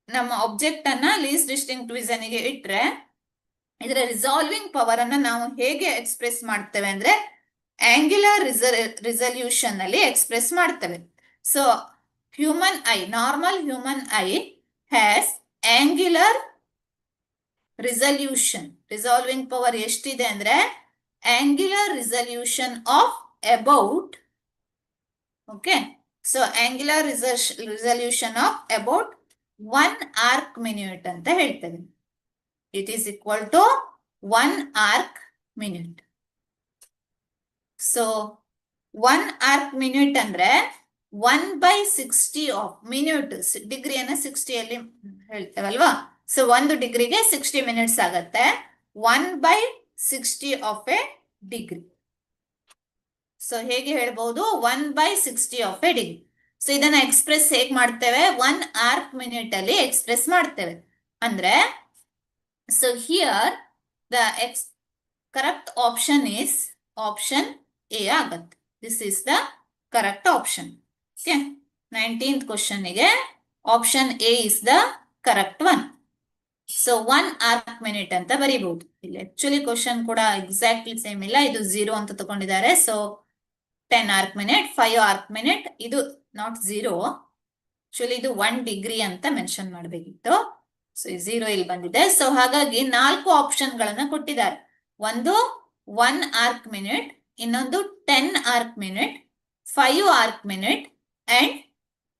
ನಮ್ಮ ಆಬ್ಜೆಕ್ಟ್ ಅನ್ನ ಲೀಸ್ಟ್ ಡಿಸ್ಟಿಂಕ್ಟ್ ವಿಷನ್ಗೆ ಇಟ್ರೆ ಇದರ ರಿಸಾಲ್ವಿಂಗ್ ಪವರ್ ಅನ್ನ ನಾವು ಹೇಗೆ ಎಕ್ಸ್ಪ್ರೆಸ್ ಮಾಡ್ತೇವೆ ಅಂದ್ರೆ ಆಂಗ್ಯುಲರ್ ರಿಸಲ್ಯೂಷನ್ ಅಲ್ಲಿ ಎಕ್ಸ್ಪ್ರೆಸ್ ಮಾಡ್ತೇವೆ. So human eye, normal human eye has angular resolution. Resolving power ಎಷ್ಟಿದೆ ಅಂದ್ರೆ angular resolution of about, okay, so angular resolution of about 1 arc minute ಅಂತ ಹೇಳ್ತೇವೆ. It is equal to 1 arc minute. So 1 arc minute ಅಂದ್ರೆ 1/60 of minute. ಡಿಗ್ರಿಯನ್ನ 60 ಅಲ್ಲಿ ಹೇಳ್ತೇವಲ್ವಾ. So 1 ಡಿಗ್ರಿಗೆ 60 minutes ಆಗತ್ತೆ. 1/60 of a degree. So ಹೇಗೆ ಹೇಳ್ಬಹುದು, 1/60 ಆಫ್ ಎ ಡಿಗ್ರಿ. ಸೊ ಇದನ್ನ express ಹೇಗ್ ಮಾಡ್ತೇವೆ, 1 ಆರ್ಕ್ ಮಿನಿಟ್ ಅಲ್ಲಿ ಎಕ್ಸ್ಪ್ರೆಸ್ ಮಾಡ್ತೇವೆ. ಅಂದ್ರೆ so here the correct option is option A ಆಗತ್ತೆ. This is the correct option. Okay, 19th question ಗೆ option A is the correct one. So 1 arc minute ಅಂತ ಬರೀಬಹುದು. ಇಲ್ಲಿ ಆಕ್ಚುಲಿ ಕ್ವಶನ್ ಕೂಡ ಎಕ್ಸಾಕ್ಟ್ಲಿ ಸೇಮ್ ಇಲ್ಲ, ಇದು 0 ಅಂತ ತಗೊಂಡಿದ್ದಾರೆ. ಸೊ 10 ಆರ್ಕ್ ಮಿನಿಟ್, 5 ಆರ್ಕ್ ಮಿನಿಟ್, ಇದು ನಾಟ್ 0, ಆಕ್ಚುಲಿ ಇದು 1 ಡಿಗ್ರಿ ಅಂತ ಮೆನ್ಷನ್ ಮಾಡಬೇಕಿತ್ತು. ಸೊ 0 ಇಲ್ಲಿ ಬಂದಿದೆ. ಸೊ ಹಾಗಾಗಿ 4 ಆಪ್ಷನ್ ಗಳನ್ನ ಕೊಟ್ಟಿದ್ದಾರೆ. ಒಂದು 1 ಆರ್ಕ್ ಮಿನಿಟ್, ಇನ್ನೊಂದು 10 arc minute, 5 arc minute, and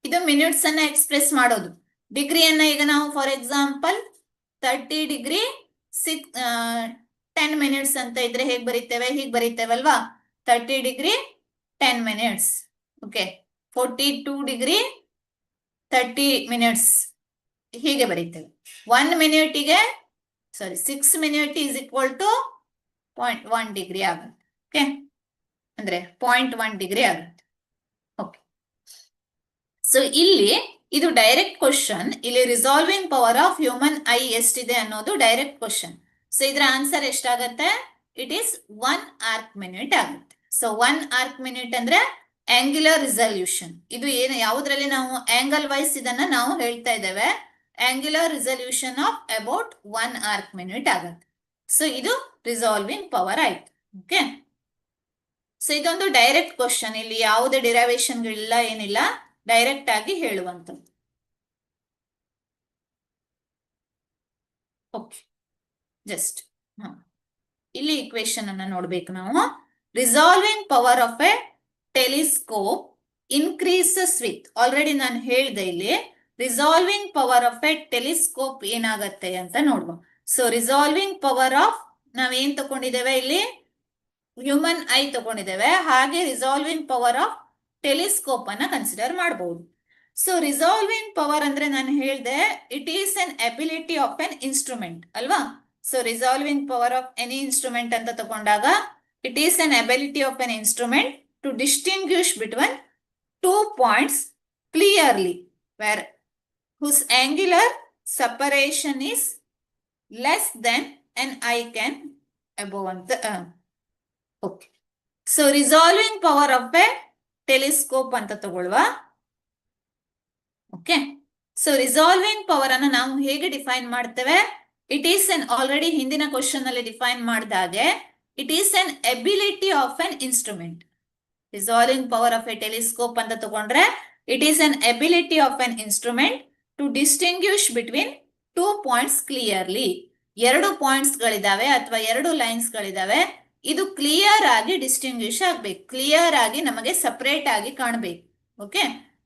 ಇದು ಮಿನಿಟ್ಸ್ ಅನ್ನ ಎಕ್ಸ್ಪ್ರೆಸ್ ಮಾಡೋದು. ಡಿಗ್ರಿಯನ್ನ ಈಗ ನಾವು ಫಾರ್ ಎಕ್ಸಾಂಪಲ್ 30 ಡಿಗ್ರಿ 10 ಮಿನಿಟ್ಸ್ ಅಂತ ಇದ್ರೆ ಹೇಗೆ ಬರೀತೇವೆ, ಹೀಗೆ ಬರೀತೇವಲ್ವಾ. 30 degree 10 minutes, okay. 42 degree 30 minutes ಹೀಗೆ ಬರೀತೇವೆ. 1 ಮಿನಿಟಿಗೆ 6 minute is equal to 0.1 degree ಆಗುತ್ತೆ. ಓಕೆ, ಅಂದ್ರೆ 0.1 ಡಿಗ್ರಿ ಆಗುತ್ತೆ. ಓಕೆ, ಸೊ ಇಲ್ಲಿ ಇದು ಡೈರೆಕ್ಟ್ ಕ್ವಶನ್. ಇಲ್ಲಿ resolving power of human eye ಎಷ್ಟಿದೆ ಅನ್ನೋದು ಡೈರೆಕ್ಟ್ ಕ್ವಶನ್. ಸೊ ಇದರ ಆನ್ಸರ್ ಎಷ್ಟಾಗತ್ತೆ, ಇಟ್ ಈಸ್ 1 ಆರ್ಕ್ ಮಿನಿಟ್ ಆಗುತ್ತೆ. ಸೊ 1 ಆರ್ಕ್ ಮಿನಿಟ್ ಅಂದ್ರೆ ಆಂಗ್ಯುಲರ್ ರಿಸಲ್ಯೂಷನ್. ಇದು ಏನು, ಯಾವುದ್ರಲ್ಲಿ ನಾವು ಆಂಗಲ್ ವೈಸ್ ಇದನ್ನ ನಾವು ಹೇಳ್ತಾ ಇದ್ದೇವೆ. Angular resolution of about 1 arc minute ಆಗುತ್ತೆ. ಸೊ ಇದು ರಿಸಾಲ್ವಿಂಗ್ ಪವರ್ ಆಯ್ತು. ಓಕೆ, ಸೊ ಇದೊಂದು ಡೈರೆಕ್ಟ್ ಕ್ವಶನ್. ಇಲ್ಲಿ ಯಾವುದೇ ಡಿರೈವೇಶನ್ಗಳಿಲ್ಲ, ಏನಿಲ್ಲ, ಡೈರೆಕ್ಟ್ ಆಗಿ ಹೇಳುವಂಥದ್ದು. ಓಕೆ, ಜಸ್ಟ್ ಇಲ್ಲಿ ಇಕ್ವೇಶನ್ ಅನ್ನ ನೋಡ್ಬೇಕು ನಾವು. Resolving power of a telescope increases with, already ನಾನು ಹೇಳಿದೆ ಇಲ್ಲಿ resolving power of a telescope ಏನಾಗತ್ತೆ ಅಂತ ನೋಡುವ. ಸೊ ರಿಸಾಲ್ವಿಂಗ್ ಪವರ್ ಆಫ್ ನಾವೇನ್ ತಗೊಂಡಿದ್ದೇವೆ ಇಲ್ಲಿ, ಹ್ಯೂಮನ್ ಐ ತಗೊಂಡಿದ್ದೇವೆ. ಹಾಗೆ ರಿಸಾಲ್ವಿಂಗ್ ಪವರ್ ಆಫ್ ಟೆಲಿಸ್ಕೋಪ್ ಅನ್ನ ಕನ್ಸಿಡರ್ ಮಾಡಬಹುದು. ಸೊ ರಿಸಾಲ್ವಿಂಗ್ ಪವರ್ ಅಂದ್ರೆ ನಾನು ಹೇಳಿದೆ, it is an ability of an instrument ಅಲ್ವಾ. So resolving power of any instrument ಅಂತ ತಗೊಂಡಾಗ it is an ability of an instrument to distinguish between 2 points clearly, where whose angular separation is less than an eye can above the okay. So resolving power of a telescope ಅಂತ ತಗೊಳ್ಳುವ. Okay, so resolving power ಅನ್ನು ನಾವು ಹೇಗೆ define ಮಾಡ್ತೇವೆ, it is an, already ಹಿಂದಿನ question ಅಲ್ಲಿ define ಮಾಡಿದಾಗೆ, it is an ability of an instrument. Resolving power of a telescope ಅಂತ ತಗೊಂಡ್ರೆ it is an ability of an instrument to distinguish between 2 points clearly. 2 points ಗಳಿದಾವೆ ಅಥವಾ 2 lines ಗಳಿದಾವೆ, ಇದು clear ಆಗಿ ಡಿಸ್ಟಿಂಗ್ವಿಶ್ ಆಗ್ಬೇಕು, ಕ್ಲಿಯರ್ ಆಗಿ ನಮಗೆ ಸಪರೇಟ್ ಆಗಿ ಕಾಣಬೇಕು. ಓಕೆ,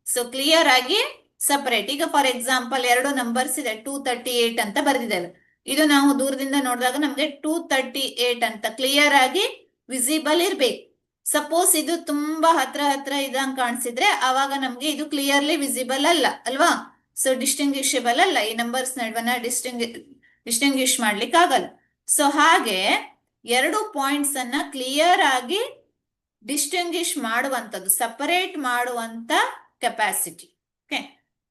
ಸೊ ಕ್ಲಿಯರ್ ಆಗಿ ಸಪರೇಟ್. ಈಗ ಫಾರ್ ಎಕ್ಸಾಂಪಲ್ 2 ನಂಬರ್ಸ್ ಇದೆ, 238 ಅಂತ ಬರೆದಿದ್ದೇವೆ. ಇದು ನಾವು ದೂರದಿಂದ ನೋಡಿದಾಗ ನಮ್ಗೆ 238 ಅಂತ ಕ್ಲಿಯರ್ ಆಗಿ ವಿಸಿಬಲ್ ಇರ್ಬೇಕು. ಸಪೋಸ್ ಇದು ತುಂಬಾ ಹತ್ರ ಇದಂಗ್ ಕಾಣಿಸಿದ್ರೆ ಅವಾಗ ನಮ್ಗೆ ಇದು ಕ್ಲಿಯರ್ಲಿ ವಿಸಿಬಲ್ ಅಲ್ಲ ಅಲ್ವಾ? ಸೊ ಡಿಸ್ಟಿಂಗ್ವಿಷಬಲ್ ಅಲ್ಲ, ಈ ನಂಬರ್ಸ್ ನಡುವನ್ನ ಡಿಸ್ಟಿಂಗ್ವಿಶ್ ಮಾಡ್ಲಿಕ್ಕೆ ಆಗಲ್ಲ. ಸೊ ಹಾಗೆ 2 ಪಾಯಿಂಟ್ಸ್ ಅನ್ನ ಕ್ಲಿಯರ್ ಆಗಿ ಡಿಸ್ಟಿಂಗ್ವಿಶ್ ಮಾಡುವಂಥದ್ದು, ಸಪರೇಟ್ ಮಾಡುವಂತ capacity. Okay,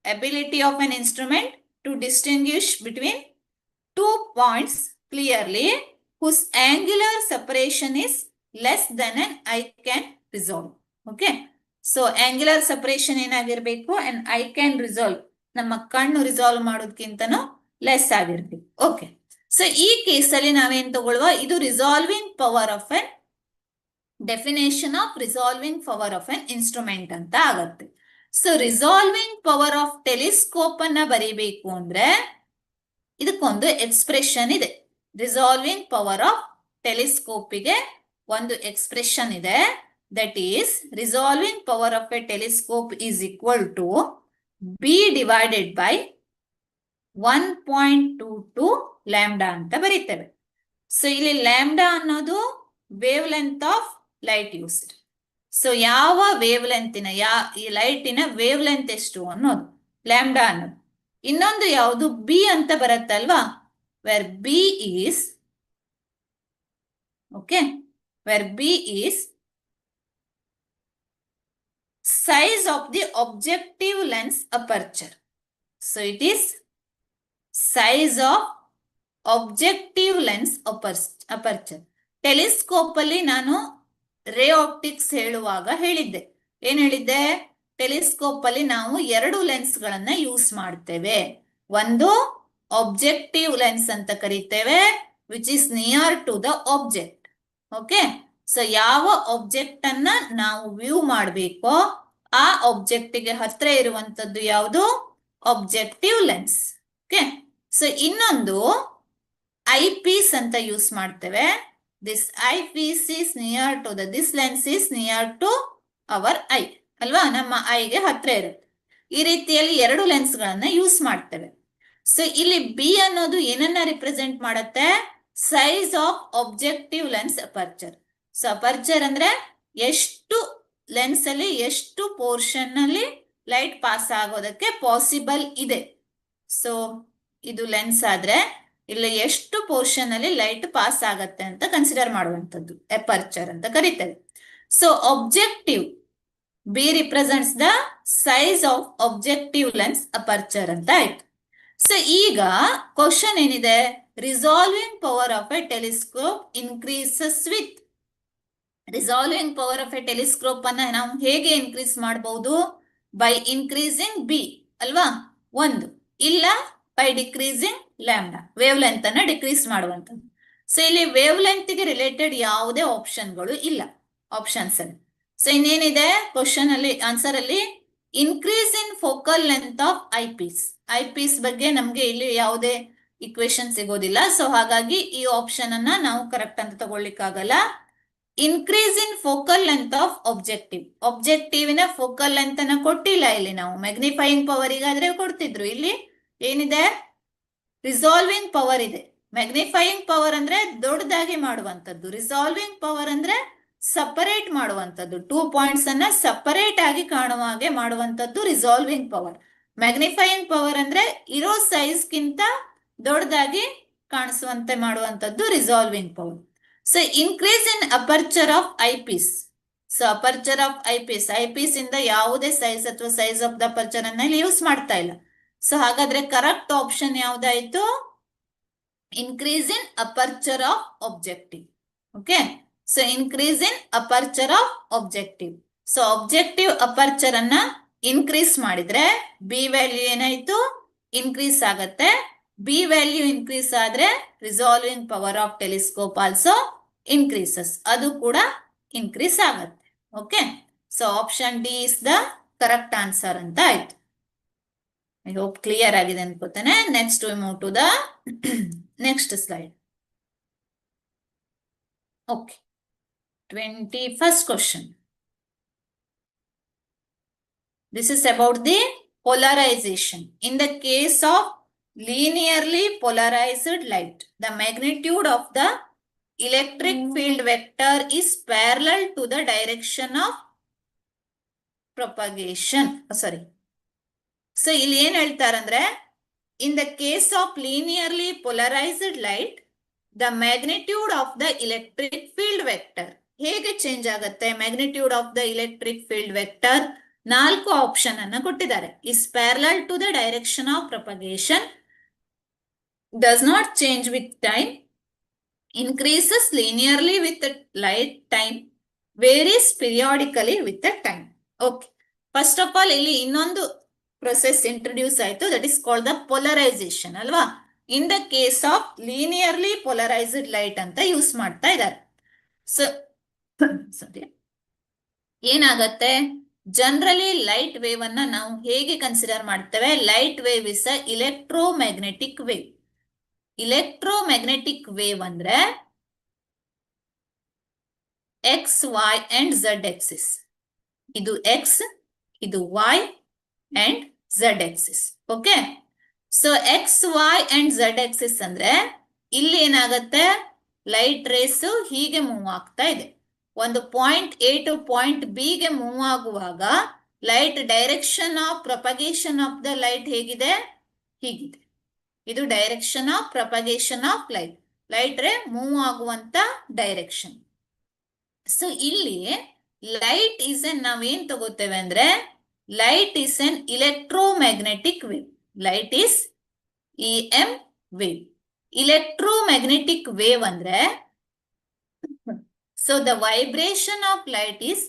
ability of an instrument to distinguish between 2 points clearly whose angular separation is less than an eye can resolve. Okay, so angular separation ಏನಾಗಿರ್ಬೇಕು, and eye can resolve, ನಮ್ಮ ಕಣ್ಣು resolve ಮಾಡೋದಕ್ಕಿಂತನೂ less ಆಗಿರ್ಬೇಕು. Okay, so ಈ ಕೇಸಲ್ಲಿ ನಾವೇನ್ ತಗೊಳ್ಳುವ, ಇದು resolving power of N definition of resolving power of an instrument ಅಂತ ಆಗತ್ತೆ. So resolving power of telescope ಅನ್ನ ಬರೀಬೇಕು ಅಂದ್ರೆ ಇದಕ್ಕೊಂದು ಎಕ್ಸ್ಪ್ರೆಷನ್ ಇದೆ. ರಿಸಾಲ್ವಿಂಗ್ ಪವರ್ ಆಫ್ ಟೆಲಿಸ್ಕೋಪಿಗೆ ಒಂದು ಎಕ್ಸ್ಪ್ರೆಷನ್ ಇದೆ. That is resolving power of a telescope is equal to B divided by 1.22 lambda ಅಂತ ಬರೀತೇವೆ. ಸೊ ಇಲ್ಲಿ ಲ್ಯಾಂಬ್ಡಾ ಅನ್ನೋದು wave length of light used. So ಯಾವ ವೇವ್ ಲೆಂತಿನ ಈ ಲೈಟಿನ ವೇವ್ ಲೆಂತ್ ಎಷ್ಟು ಅನ್ನೋದು ಲ್ಯಾಂಬ್ಡಾ ಅನ್ನೋದು. ಇನ್ನೊಂದು ಯಾವುದು ಬಿ ಅಂತ ಬರುತ್ತಲ್ವಾ, where B is size of the objective lens aperture. So it is size of objective lens aperture. Telescope ಅಲ್ಲಿ ನಾನು ರೇ ಆಪ್ಟಿಕ್ಸ್ ಹೇಳುವಾಗ ಹೇಳಿದ್ದೆ, ಏನ್ ಹೇಳಿದ್ದೆ, ಟೆಲಿಸ್ಕೋಪ್ ಅಲ್ಲಿ ನಾವು 2 ಲೆನ್ಸ್ ಗಳನ್ನ ಯೂಸ್ ಮಾಡ್ತೇವೆ. ಒಂದು ಆಬ್ಜೆಕ್ಟಿವ್ ಲೆನ್ಸ್ ಅಂತ ಕರೀತೇವೆ, which is near to the object. Okay, so ಯಾವ ಆಬ್ಜೆಕ್ಟ್ ಅನ್ನ ನಾವು ವ್ಯೂ ಮಾಡಬೇಕೋ ಆ ಆಬ್ಜೆಕ್ಟ್ ಗೆ ಹತ್ರ ಇರುವಂತದ್ದು ಯಾವುದು, ಆಬ್ಜೆಕ್ಟಿವ್ ಲೆನ್ಸ್. ಓಕೆ, ಸೊ ಇನ್ನೊಂದು ಐ ಪೀಸ್ ಅಂತ ಯೂಸ್ ಮಾಡ್ತೇವೆ. This eyepiece is near to this lens is near to our eye ಅಲ್ವಾ, ನಮ್ಮ ಐಗೆ ಹತ್ರ ಇರುತ್ತೆ. ಈ ರೀತಿಯಲ್ಲಿ 2 ಲೆನ್ಸ್ ಗಳನ್ನ ಯೂಸ್ ಮಾಡ್ತೇವೆ. ಸೊ ಇಲ್ಲಿ ಬಿ ಅನ್ನೋದು ಏನನ್ನ ರಿಪ್ರೆಸೆಂಟ್ ಮಾಡುತ್ತೆ, size of objective lens aperture. So aperture ಅಂದ್ರೆ ಎಷ್ಟು ಲೆನ್ಸ್ ಅಲ್ಲಿ ಎಷ್ಟು ಪೋರ್ಷನ್ ಅಲ್ಲಿ ಲೈಟ್ ಪಾಸ್ ಆಗೋದಕ್ಕೆ ಪಾಸಿಬಲ್ ಇದೆ. ಸೊ ಇದು ಲೆನ್ಸ್ ಆದ್ರೆ ಇಲ್ಲಿ ಎಷ್ಟು ಪೋರ್ಷನ್ ಅಲ್ಲಿ ಲೈಟ್ ಪಾಸ್ ಆಗತ್ತೆ ಅಂತ ಕನ್ಸಿಡರ್ ಮಾಡುವಂತದ್ದು ಅಪರ್ಚರ್ ಅಂತ ಕರೀತೇವೆ. So objective B represents the size of objective lens aperture ಅಂತ ಆಯ್ತು. ಸೊ ಈಗ ಕ್ವಶನ್ ಏನಿದೆ, resolving power of a telescope increases with. Resolving power of a telescope ಅನ್ನ ನಾವು ಹೇಗೆ ಇನ್ಕ್ರೀಸ್ ಮಾಡಬಹುದು, ಬೈ ಇನ್ಕ್ರೀಸಿಂಗ್ ಬಿ ಅಲ್ವಾ, ಒಂದು, ಇಲ್ಲ by decreasing lambda, wave length ಅನ್ನ ಡಿಕ್ರೀಸ್ ಮಾಡುವಂಥದ್ದು. ಸೊ ಇಲ್ಲಿ ವೇವ್ ಲೆಂತ್ ಗೆ ರಿಲೇಟೆಡ್ ಯಾವುದೇ ಆಪ್ಷನ್ಗಳು ಇಲ್ಲ ಆಪ್ಷನ್ಸ್ ಅಲ್ಲಿ. ಸೊ ಇನ್ನೇನಿದೆ ಕ್ವಶನ್ ಅಲ್ಲಿ, ಆನ್ಸರ್ ಅಲ್ಲಿ, increase in focal length of eyepiece ಬಗ್ಗೆ ನಮ್ಗೆ ಇಲ್ಲಿ ಯಾವುದೇ ಇಕ್ವೇಶನ್ ಸಿಗೋದಿಲ್ಲ. ಸೊ ಹಾಗಾಗಿ ಈ ಆಪ್ಷನ್ ಅನ್ನ ನಾವು ಕರೆಕ್ಟ್ ಅಂತ ತಗೊಳ್ಳಿಕ್ಕಾಗಲ್ಲ. Increase in focal length of objective ನ ಫೋಕಲ್ ಲೆಂತ್ ಅನ್ನ ಕೊಟ್ಟಿಲ್ಲ ಇಲ್ಲಿ. ನಾವು ಮ್ಯಾಗ್ನಿಫೈಯಿಂಗ್ ಪವರ್ ಈಗಾದ್ರೆ ಕೊಡ್ತಿದ್ರು, ಇಲ್ಲಿ ಏನಿದೆ, ರಿಸಾಲ್ವಿಂಗ್ ಪವರ್ ಇದೆ. ಮ್ಯಾಗ್ನಿಫೈಯಿಂಗ್ ಪವರ್ ಅಂದ್ರೆ ದೊಡ್ಡದಾಗಿ ಮಾಡುವಂತದ್ದು, ರಿಸಾಲ್ವಿಂಗ್ ಪವರ್ ಅಂದ್ರೆ ಸಪರೇಟ್ ಮಾಡುವಂತದ್ದು, 2 ಪಾಯಿಂಟ್ಸ್ ಅನ್ನ ಸಪರೇಟ್ ಆಗಿ ಕಾಣುವ ಹಾಗೆ ಮಾಡುವಂತದ್ದು ರಿಸಾಲ್ವಿಂಗ್ ಪವರ್. ಮ್ಯಾಗ್ನಿಫೈಯಿಂಗ್ ಪವರ್ ಅಂದ್ರೆ ಇರೋ ಸೈಜ್ ಗಿಂತ ದೊಡ್ಡದಾಗಿ ಕಾಣಿಸುವಂತೆ ಮಾಡುವಂತದ್ದು resolving power. So increase in aperture of eyepiece. So aperture of eyepiece ಇಂದ ಯಾವುದೇ ಸೈಜ್ ಅಥವಾ ಸೈಜ್ ಆಫ್ ದ ಅಪರ್ಚರ್ ಅನ್ನ ಇಲ್ಲಿ ಯೂಸ್ ಮಾಡ್ತಾ ಇಲ್ಲ. ಸೊ ಹಾಗಾದ್ರೆ ಕರೆಕ್ಟ್ ಆಪ್ಷನ್ ಯಾವ್ದಾಯ್ತು, increase in aperture of objective. Okay, so increase in aperture of objective. So objective aperture ಅನ್ನ ಇನ್ಕ್ರೀಸ್ ಮಾಡಿದ್ರೆ ಬಿ ವ್ಯಾಲ್ಯೂ ಏನಾಯ್ತು, ಇನ್ಕ್ರೀಸ್ ಆಗತ್ತೆ. ಬಿ ವ್ಯಾಲ್ಯೂ ಇನ್ಕ್ರೀಸ್ ಆದ್ರೆ resolving power of telescope also increases, ಅದು ಕೂಡ increase ಆಗತ್ತೆ. Okay, so option D is the correct answer ಅಂತ ಆಯ್ತು. ಐ ಹೋಪ್ ಕ್ಲಿಯರ್ ಆಗಿದೆ ಅನ್ಕೋತೇನೆ. Next we move to the next slide. Okay, 21st question. This is about the polarization. In the case of linearly polarized light, the magnitude of the electric field vector is parallel to the direction of propagation. Sorry. So ಇಲ್ಲಿ ಏನ್ ಹೇಳ್ತಾರಂದ್ರೆ, in the case of linearly polarized light, the magnitude of the electric field vector ಹೇಗೆ change ಆಗುತ್ತೆ? Magnitude of the electric field vector 4 option ಅನ್ನ ಕೊಟ್ಟಿದ್ದಾರೆ. is parallel to the direction of propagation, does not change with time, increases linearly with the light time, varies periodically with the time. Okay. First of all, ಇಲ್ಲಿ ಇನ್ನೊಂದು process introduce ಆಯ್ತು, that is called the polarization ಅಲ್ವಾ? In the case of linearly polarized light ಅಂತ use ಮಾಡ್ತಾ ಇದ್ದಾರೆ. So sorry, ಏನಾಗತ್ತೆ, generally light wave ಅನ್ನ ನಾವು ಹೇಗೆ ಕನ್ಸಿಡರ್ ಮಾಡ್ತೇವೆ? Light wave is a electromagnetic wave. Electromagnetic wave ಅಂದ್ರೆ X, Y and Z axis. ಇದು ಎಕ್ಸ್, ಇದು Y and Z axis. Okay, so X, Y and Z axis ಅಂದ್ರೆ ಇಲ್ಲಿ ಏನಾಗತ್ತೆ, ಲೈಟ್ ರೇಸ್ ಹೀಗೆ ಮೂವ್ ಆಗ್ತಾ ಇದೆ. ಒಂದು point A to point B ಗೆ ಮೂವ್ ಆಗುವಾಗ light direction of propagation of the light ಹೇಗಿದೆ? ಹೀಗಿದೆ. ಇದು direction of propagation of light, light ray move ಆಗುವಂತ ಡೈರೆಕ್ಷನ್. ಸೊ ಇಲ್ಲಿ ಲೈಟ್ ಈಸ್ ಎನ್, ನಾವೇನ್ ತಗೋತೇವೆ ಅಂದ್ರೆ, light is an electromagnetic wave. Light is EM wave. Electromagnetic wave ಅಂದ್ರೆ, so the vibration of light is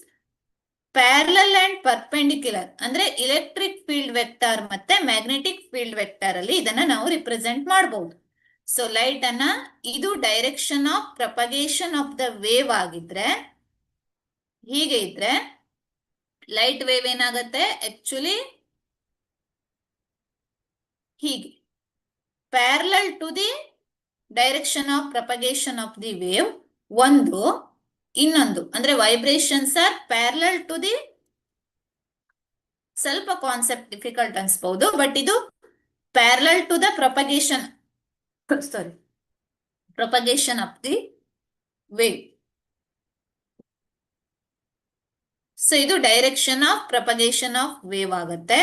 parallel and perpendicular. ಅಂದ್ರೆ electric field vector ಮತ್ತೆ magnetic field vector ಅಲ್ಲಿ ಇದನ್ನ ನಾವು ರಿಪ್ರೆಸೆಂಟ್ ಮಾಡಬಹುದು. ಸೊ ಲೈಟ್ ಅನ್ನ, ಇದು direction of propagation of the wave ಆಗಿದ್ರೆ, ಹೀಗೆ ಇದ್ರೆ ಲೈಟ್ ವೇವ್ ಏನಾಗತ್ತೆ, ಆಕ್ಚುಲಿ ಹೀಗೆ parallel to the direction of propagation of the wave. ಒಂದು, ಇನ್ನೊಂದು ಅಂದ್ರೆ vibrations are parallel to the, ಸ್ವಲ್ಪ ಕಾನ್ಸೆಪ್ಟ್ ಡಿಫಿಕಲ್ಟ್ ಅನ್ಸ್ಬಹುದು, ಬಟ್ ಇದು parallel to the propagation, sorry, propagation of the wave. So ಇದು direction of propagation of wave ಆಗುತ್ತೆ.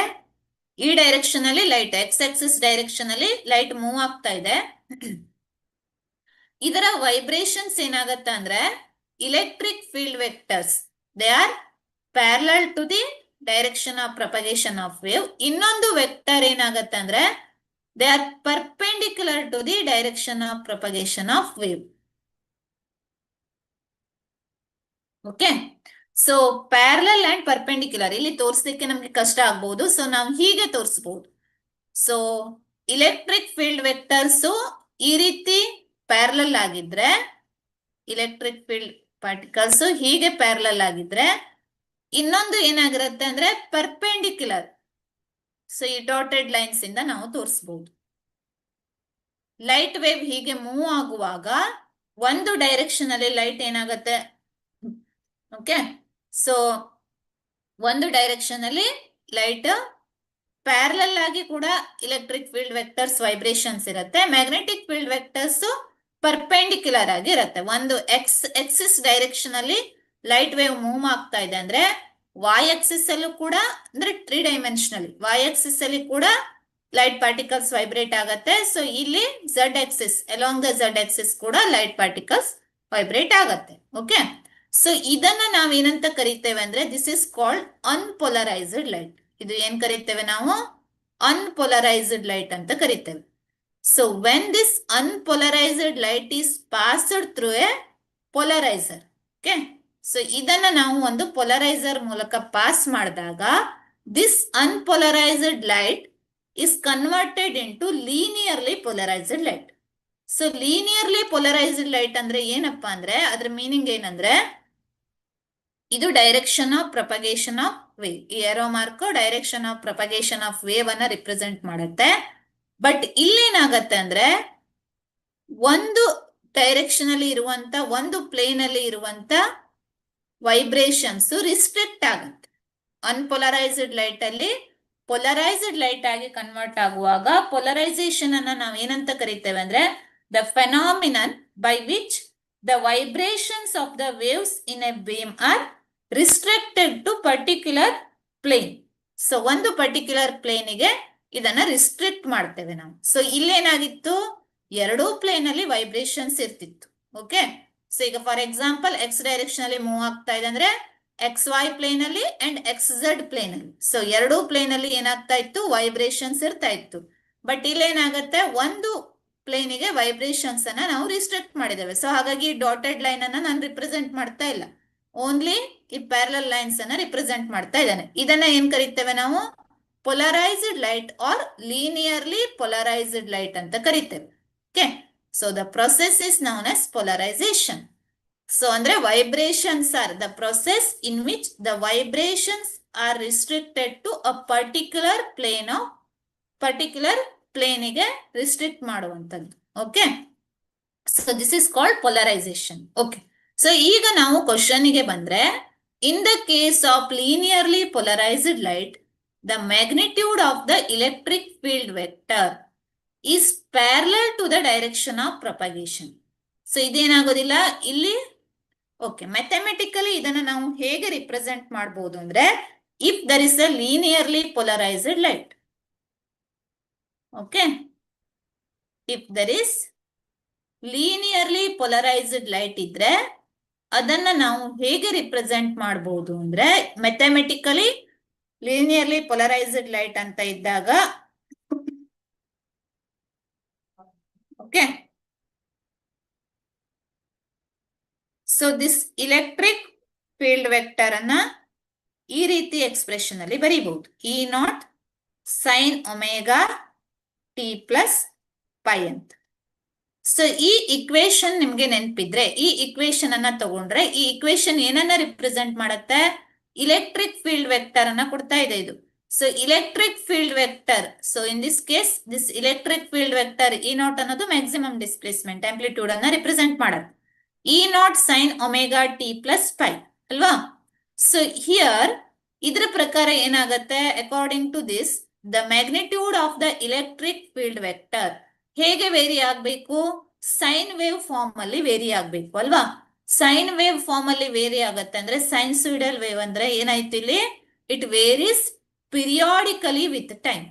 ಈ direction ಅಲ್ಲಿ ಲೈಟ್, ಎಕ್ಸ್ ಆಕ್ಸಿಸ್ ಡೈರೆಕ್ಷನ್ ಅಲ್ಲಿ ಲೈಟ್ ಮೂವ್ ಆಗ್ತಾ ಇದೆ. ಇದರ ವೈಬ್ರೇಷನ್ಸ್ ಏನಾಗತ್ತೆ ಅಂದ್ರೆ, electric field vectors, they are parallel to the direction of propagation of wave. ಇನ್ನೊಂದು ವೆಕ್ಟರ್ ಏನಾಗತ್ತೆ ಅಂದ್ರೆ, they are perpendicular to the direction of propagation of wave. Okay, so parallel and perpendicular ಇಲ್ಲಿ ತೋರಿಸಲಿಕ್ಕೆ ನಮ್ಗೆ ಕಷ್ಟ ಆಗ್ಬಹುದು, ಸೊ ನಾವು ಹೀಗೆ ತೋರಿಸಬಹುದು. ಸೊ ಇಲೆಕ್ಟ್ರಿಕ್ ಫೀಲ್ಡ್ ವೆಕ್ಟರ್ಸ್ ಈ ರೀತಿ ಪ್ಯಾರಲಲ್ ಆಗಿದ್ರೆ, ಇಲೆಕ್ಟ್ರಿಕ್ ಫೀಲ್ಡ್ ಪಾರ್ಟಿಕಲ್ಸ್ ಹೀಗೆ ಪ್ಯಾರಲಲ್ ಆಗಿದ್ರೆ, ಇನ್ನೊಂದು ಏನಾಗಿರುತ್ತೆ ಅಂದ್ರೆ ಪರ್ಪೆಂಡಿಕ್ಯುಲರ್. ಸೊ ಈ ಡಾಟೆಡ್ ಲೈನ್ಸ್ ಇಂದ ನಾವು ತೋರಿಸಬಹುದು. ಲೈಟ್ ವೇವ್ ಹೀಗೆ ಮೂವ್ ಆಗುವಾಗ ಒಂದು ಡೈರೆಕ್ಷನ್ ಅಲ್ಲಿ ಲೈಟ್ ಏನಾಗುತ್ತೆ, ಓಕೆ, ಸೊ ಒಂದು ಡೈರೆಕ್ಷನ್ ಅಲ್ಲಿ ಲೈಟ್ ಪ್ಯಾರಲಲ್ ಆಗಿ ಕೂಡ ಇಲೆಕ್ಟ್ರಿಕ್ ಫೀಲ್ಡ್ ವೆಕ್ಟರ್ಸ್ ವೈಬ್ರೇಷನ್ಸ್ ಇರುತ್ತೆ. ಮ್ಯಾಗ್ನೆಟಿಕ್ ಫೀಲ್ಡ್ ವೆಕ್ಟರ್ಸ್ ಪರ್ಪೆಂಡಿಕ್ಯುಲರ್ ಆಗಿ ಇರುತ್ತೆ. ಒಂದು ಎಕ್ಸಿಸ್ ಡೈರೆಕ್ಷನ್ ಅಲ್ಲಿ ಲೈಟ್ ವೇವ್ ಮೂವ್ ಆಗ್ತಾ ಇದೆ ಅಂದ್ರೆ, ವೈ ಎಕ್ಸಿಸ್ ಅಲ್ಲೂ ಕೂಡ, ಅಂದ್ರೆ 3 ಡೈಮೆನ್ಷನಲಿ ವೈ ಎಕ್ಸಿಸ್ ಅಲ್ಲಿ ಕೂಡ ಲೈಟ್ ಪಾರ್ಟಿಕಲ್ಸ್ ವೈಬ್ರೇಟ್ ಆಗತ್ತೆ. ಸೊ ಇಲ್ಲಿ Z Axis, along the Z Axis ಕೂಡ ಲೈಟ್ ಪಾರ್ಟಿಕಲ್ಸ್ ವೈಬ್ರೇಟ್ ಆಗತ್ತೆ. ಓಕೆ, ಸೊ ಇದನ್ನ ನಾವೇನಂತ ಕರಿತೇವೆ ಅಂದ್ರೆ, this is called unpolarised light. ಇದು ಏನ್ ಕರಿತೇವೆ ನಾವು? ಅನ್ಪೋಲರೈಸ್ಡ್ ಲೈಟ್ ಅಂತ ಕರಿತೇವೆ. So when this unpolarised light is passed through A polariser. Okay, so ಇದನ್ನ ನಾವು ಒಂದು ಪೋಲರೈಸರ್ ಮೂಲಕ ಪಾಸ್ ಮಾಡಿದಾಗ, this unpolarised light is converted into linearly polarised light. So linearly polarised light ಅಂದ್ರೆ ಏನಪ್ಪಾ ಅಂದ್ರೆ, ಅದ್ರ ಮೀನಿಂಗ್ ಏನಂದ್ರೆ, ಇದು direction of propagation of wave. ಈ arrow mark direction of propagation of wave ಅನ್ನ ರಿಪ್ರೆಸೆಂಟ್ ಮಾಡುತ್ತೆ. ಬಟ್ ಇಲ್ಲೇನಾಗತ್ತೆ ಅಂದ್ರೆ, ಒಂದು ಡೈರೆಕ್ಷನ್ ಅಲ್ಲಿ ಇರುವಂತ, ಒಂದು ಪ್ಲೇನ್ ಅಲ್ಲಿ ಇರುವಂತ ವೈಬ್ರೇಷನ್ಸ್ ರಿಸ್ಟ್ರಿಕ್ಟ್ ಆಗುತ್ತೆ. ಅನ್ಪೋಲರೈಸ್ಡ್ ಲೈಟ್ ಅಲ್ಲಿ ಪೊಲರೈಸ್ಡ್ ಲೈಟ್ ಆಗಿ ಕನ್ವರ್ಟ್ ಆಗುವಾಗ ಪೊಲರೈಸೇಷನ್ ಅನ್ನ ನಾವು ಏನಂತ ಕರಿತೇವೆ ಅಂದ್ರೆ the phenomenon by which the vibrations of the waves in a beam are restricted to particular plane. So ಒಂದು ಪರ್ಟಿಕ್ಯುಲರ್ ಪ್ಲೇನಿಗೆ ಇದನ್ನ ರಿಸ್ಟ್ರಿಕ್ಟ್ ಮಾಡ್ತೇವೆ ನಾವು. ಸೊ ಇಲ್ಲೇನಾಗಿತ್ತು, ಎರಡೂ ಪ್ಲೇನ್ ಅಲ್ಲಿ ವೈಬ್ರೇಷನ್ಸ್ ಇರ್ತಿತ್ತು. ಓಕೆ, ಸೊ ಈಗ ಫಾರ್ ಎಕ್ಸಾಂಪಲ್ ಎಕ್ಸ್ ಡೈರೆಕ್ಷನ್ ಅಲ್ಲಿ ಮೂವ್ ಆಗ್ತಾ ಇದೆ ಅಂದ್ರೆ ಎಕ್ಸ್ ವೈ ಪ್ಲೇನ್ ಅಲ್ಲಿ ಅಂಡ್ ಎಕ್ಸ್ ಝೆಡ್ ಪ್ಲೇನ್ ಅಲ್ಲಿ. ಸೊ ಎರಡೂ ಪ್ಲೇನ್ ಅಲ್ಲಿ ಏನಾಗ್ತಾ ಇತ್ತು, ವೈಬ್ರೇಷನ್ಸ್ ಇರ್ತಾ ಇತ್ತು. ಬಟ್ ಇಲ್ಲೇನಾಗತ್ತೆ, ಒಂದು ಪ್ಲೇನಿಗೆ ವೈಬ್ರೇಷನ್ಸ್ ಅನ್ನ ನಾವು ರಿಸ್ಟ್ರಿಕ್ಟ್ ಮಾಡಿದ್ದೇವೆ. ಸೊ ಹಾಗಾಗಿ ಡಾಟೆಡ್ ಲೈನ್ ಅನ್ನ ನಾನು ರಿಪ್ರೆಸೆಂಟ್ ಮಾಡ್ತಾ ಇಲ್ಲ, ಓನ್ಲಿ ಈ ಪ್ಯಾರಲಲ್ ಲೈನ್ಸ್ ಅನ್ನ ರಿಪ್ರೆಸೆಂಟ್ ಮಾಡ್ತಾ ಇದ್ದಾನೆ. ಇದನ್ನ ಏನ್ ಕರಿತೇವೆ ನಾವು, polarised light or linearly polarised light ಅಂತ ಕರಿತೇವೆ. Okay, so the process is known as polarisation. So ಅಂದ್ರೆ vibrations are the process in which the vibrations are restricted to a particular plane of particular ಪ್ಲೇನಿಗೆ restrict ಮಾಡುವಂಥದ್ದು. Okay, so this is called polarisation. Okay, so ಈಗ ನಾವು ಕ್ವಶನ್ಗೆ ಬಂದ್ರೆ, in the case of linearly polarised light the magnitude of the electric field vector is parallel to the direction of propagation. So ಇದೇನಾಗೋದಿಲ್ಲ ಇಲ್ಲಿ. Okay, mathematically ಇದನ್ನ ನಾವು ಹೇಗೆ represent ಮಾಡಬಹುದು ಅಂದ್ರೆ, if there is a linearly polarised light. Okay, if there is linearly polarised light ಇದ್ರೆ ಅದನ್ನ ನಾವು ಹೇಗೆ ರಿಪ್ರೆಸೆಂಟ್ ಮಾಡಬಹುದು ಅಂದ್ರೆ, ಮ್ಯಾಥಮೆಟಿಕಲಿ ಲೀನಿಯರ್ಲಿ ಪೊಲರೈಸ್ಡ್ ಲೈಟ್ ಅಂತ ಇದ್ದಾಗ, okay, so this electric field vector ಅನ್ನ ಈ ರೀತಿ ಎಕ್ಸ್ಪ್ರೆಷನ್ ಅಲ್ಲಿ ಬರೀಬಹುದು, E naught sine omega T plus pi ಅಂತ. ಸೊ ಈ ಇಕ್ವೇಶನ್ ನಿಮ್ಗೆ ನೆನಪಿದ್ರೆ, ಈ ಇಕ್ವೇಶನ್ ಅನ್ನ ತಗೊಂಡ್ರೆ, ಈ ಇಕ್ವೇಶನ್ ಏನನ್ನ ರಿಪ್ರೆಸೆಂಟ್ ಮಾಡುತ್ತೆ, ಇಲೆಕ್ಟ್ರಿಕ್ ಫೀಲ್ಡ್ ವೆಕ್ಟರ್ ಅನ್ನ ಕೊಡ್ತಾ ಇದೆ ಇದು. So electric field vector, so in this case this electric field vector E naught ಅನ್ನೋದು ಮ್ಯಾಕ್ಸಿಮಮ್ ಡಿಸ್ಪ್ಲೇಸ್ಮೆಂಟ್ ಆಂಪ್ಲಿಟ್ಯೂಡ್ ಅನ್ನ ರಿಪ್ರೆಸೆಂಟ್ ಮಾಡುತ್ತೆ, E naught sine omega T plus pi ಅಲ್ವಾ. ಸೊ ಹಿಯರ್ ಇದ್ರ ಪ್ರಕಾರ ಏನಾಗತ್ತೆ, according to this the magnitude of the electric field vector ಹೇಗೆ vary ಆಗ್ಬೇಕು, sine wave form ಅಲ್ಲಿ ವೇರಿ ಆಗ್ಬೇಕು ಅಲ್ವಾ. ಸೈನ್ ವೇವ್ ಫಾರ್ಮ್ ಅಲ್ಲಿ ವೇರಿ ಆಗತ್ತೆ ಅಂದ್ರೆ, ಸೈನ್ಸೂಯಿಡಲ್ ವೇವ್ ಅಂದ್ರೆ ಏನಾಯ್ತು ಇಲ್ಲಿ, it varies periodically with time.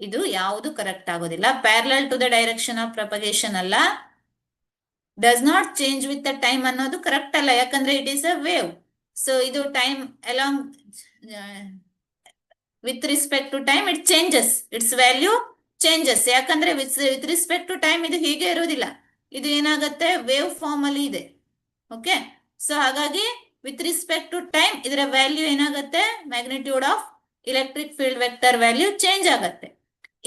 ಇದು ಯಾವುದು ಕರೆಕ್ಟ್ ಆಗೋದಿಲ್ಲ, parallel to the direction of propagation ಅಲ್ಲ, does not change with the time ಅನ್ನೋದು ಕರೆಕ್ಟ್ ಅಲ್ಲ, ಯಾಕಂದ್ರೆ it is a wave. So ಇದು time along with respect to time it changes, its value changes. ಯಾಕಂದ್ರೆ with respect to time ಇದು ಹೀಗೆ ಇರೋದಿಲ್ಲ, ಇದು ಏನಾಗುತ್ತೆ ವೇವ್ ಫಾರ್ಮ್ ಅಲ್ಲಿ ಇದೆ. ಓಕೆ, ಸೊ ಹಾಗಾಗಿ ವಿತ್ ರಿಸ್ಪೆಕ್ಟ್ ಟು ಟೈಮ್ ಇದರ ವ್ಯಾಲ್ಯೂ ಏನಾಗುತ್ತೆ, magnitude of electric field vector value change ಆಗತ್ತೆ.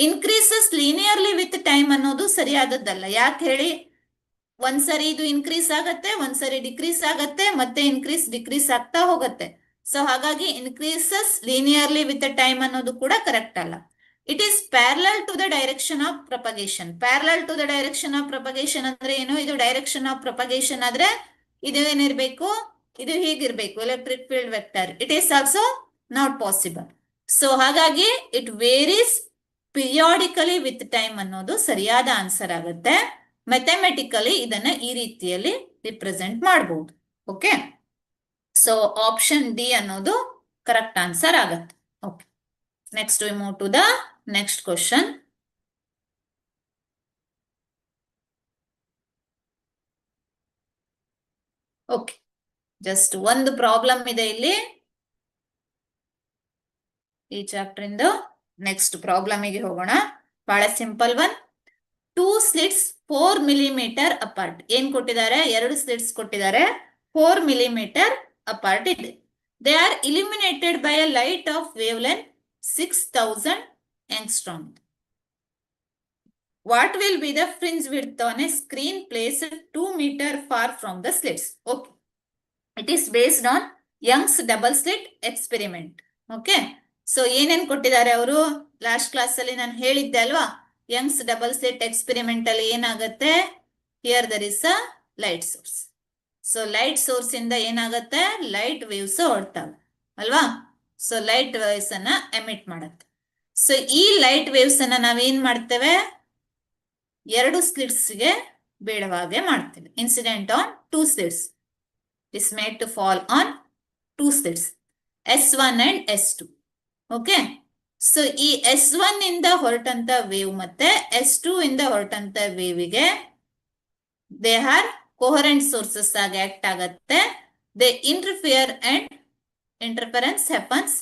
ಇನ್ಕ್ರೀಸಸ್ ಲೀನಿಯರ್ಲಿ ವಿತ್ ಟೈಮ್ ಅನ್ನೋದು ಸರಿಯಾದದ್ದಲ್ಲ. ಯಾಕೆ ಹೇಳಿ, ಒಂದ್ಸರಿ ಇದು ಇನ್ಕ್ರೀಸ್ ಆಗತ್ತೆ, ಒಂದ್ಸರಿ ಡಿಕ್ರೀಸ್ ಆಗತ್ತೆ, ಮತ್ತೆ ಇನ್ಕ್ರೀಸ್ ಡಿಕ್ರೀಸ್ ಆಗ್ತಾ ಹೋಗುತ್ತೆ. ಸೊ ಹಾಗಾಗಿ ಇನ್ಕ್ರೀಸಸ್ ಲೀನಿಯರ್ಲಿ ವಿತ್ ಟೈಮ್ ಅನ್ನೋದು ಕೂಡ ಕರೆಕ್ಟ್ ಅಲ್ಲ. It is parallel to the direction of propagation. Parallel to the direction of propagation ಅಂದ್ರೆ ಏನು, ಇದು ಡೈರೆಕ್ಷನ್ ಆಫ್ ಪ್ರೊಪಗೇಷನ್ ಆದ್ರೆ ಇದು ಏನಿರ್ಬೇಕು, ಇದು ಹೀಗಿರ್ಬೇಕು electric field vector. It is also not possible. So ಹಾಗಾಗಿ it varies periodically with time ಅನ್ನೋದು ಸರಿಯಾದ ಆನ್ಸರ್ ಆಗುತ್ತೆ. ಮ್ಯಾಥಮೆಟಿಕಲಿ ಇದನ್ನ ಈ ರೀತಿಯಲ್ಲಿ ರಿಪ್ರೆಸೆಂಟ್ ಮಾಡಬಹುದು. ಓಕೆ, ಸೊ ಆಪ್ಷನ್ ಡಿ ಅನ್ನೋದು ಕರೆಕ್ಟ್ ಆನ್ಸರ್ ಆಗತ್ತೆ. Okay, next we move to the next question. Okay, just ಒಂದು ಪ್ರಾಬ್ಲಮ್ ಇದೆ ಇಲ್ಲಿ ಈ ಚಾಪ್ಟರ್ ಇಂದ. ನೆಕ್ಸ್ಟ್ ಪ್ರಾಬ್ಲಮ್ ಗೆ ಹೋಗೋಣ. ಬಹಳ simple one. 2 slits 4 millimetre apart. ಏನ್ ಕೊಟ್ಟಿದ್ದಾರೆ, 2 ಸ್ಲಿಟ್ಸ್ ಕೊಟ್ಟಿದ್ದಾರೆ, 4 ಮಿಲಿಮೀಟರ್ ಅಪಾರ್ಟ್ ಇದೆ. They are illuminated by a light of wavelength 6000 angstrom. What will be the fringe width on a screen placed 2 meter far from the slits? Okay, it is based on Young's double slit experiment. Okay, so ಏನೇನ್ ಕೊಟ್ಟಿದ್ದಾರೆ ಅವರು, last class ಅಲ್ಲಿ ನಾನು ಹೇಳಿದ್ದೆ ಅಲ್ವಾ, Young's double slit experiment ಅಲ್ಲಿ ಏನಾಗುತ್ತೆ, here there is a light source. So light source ಇಂದ ಏನಾಗುತ್ತೆ, ಲೈಟ್ ವೇವ್ಸ್ ಹೊರಡ್ತಾವೆ ಅಲ್ವಾ. ಸೊ ಲೈಟ್ ವೇವ್ಸ್ ಅನ್ನ ಎಮಿಟ್ ಮಾಡುತ್ತೆ. ಸೊ ಈ ಲೈಟ್ ವೇವ್ಸ್ ಅನ್ನ ನಾವೇನ್ ಮಾಡ್ತೇವೆ, ಎರಡು ಸ್ಲಿಟ್ಸ್ ಗೆ ಬೀಳುವಾಗೆ ಮಾಡ್ತೇವೆ. Incident on two slits is made to fall on two slits, S1 and S2. Okay, so ಈ S1 ಇಂದ ಹೊರಟಂತ ವೇವ್ ಮತ್ತೆ S2 ಇಂದ ಹೊರಟಂತ ವೇವಿಗೆ ದೇ ಆರ್ ಕೋಹರೆಂಟ್ ಸೋರ್ಸಸ್ ಆಗಿ ಆಕ್ಟ್ ಆಗತ್ತೆ. They interfere and interference happens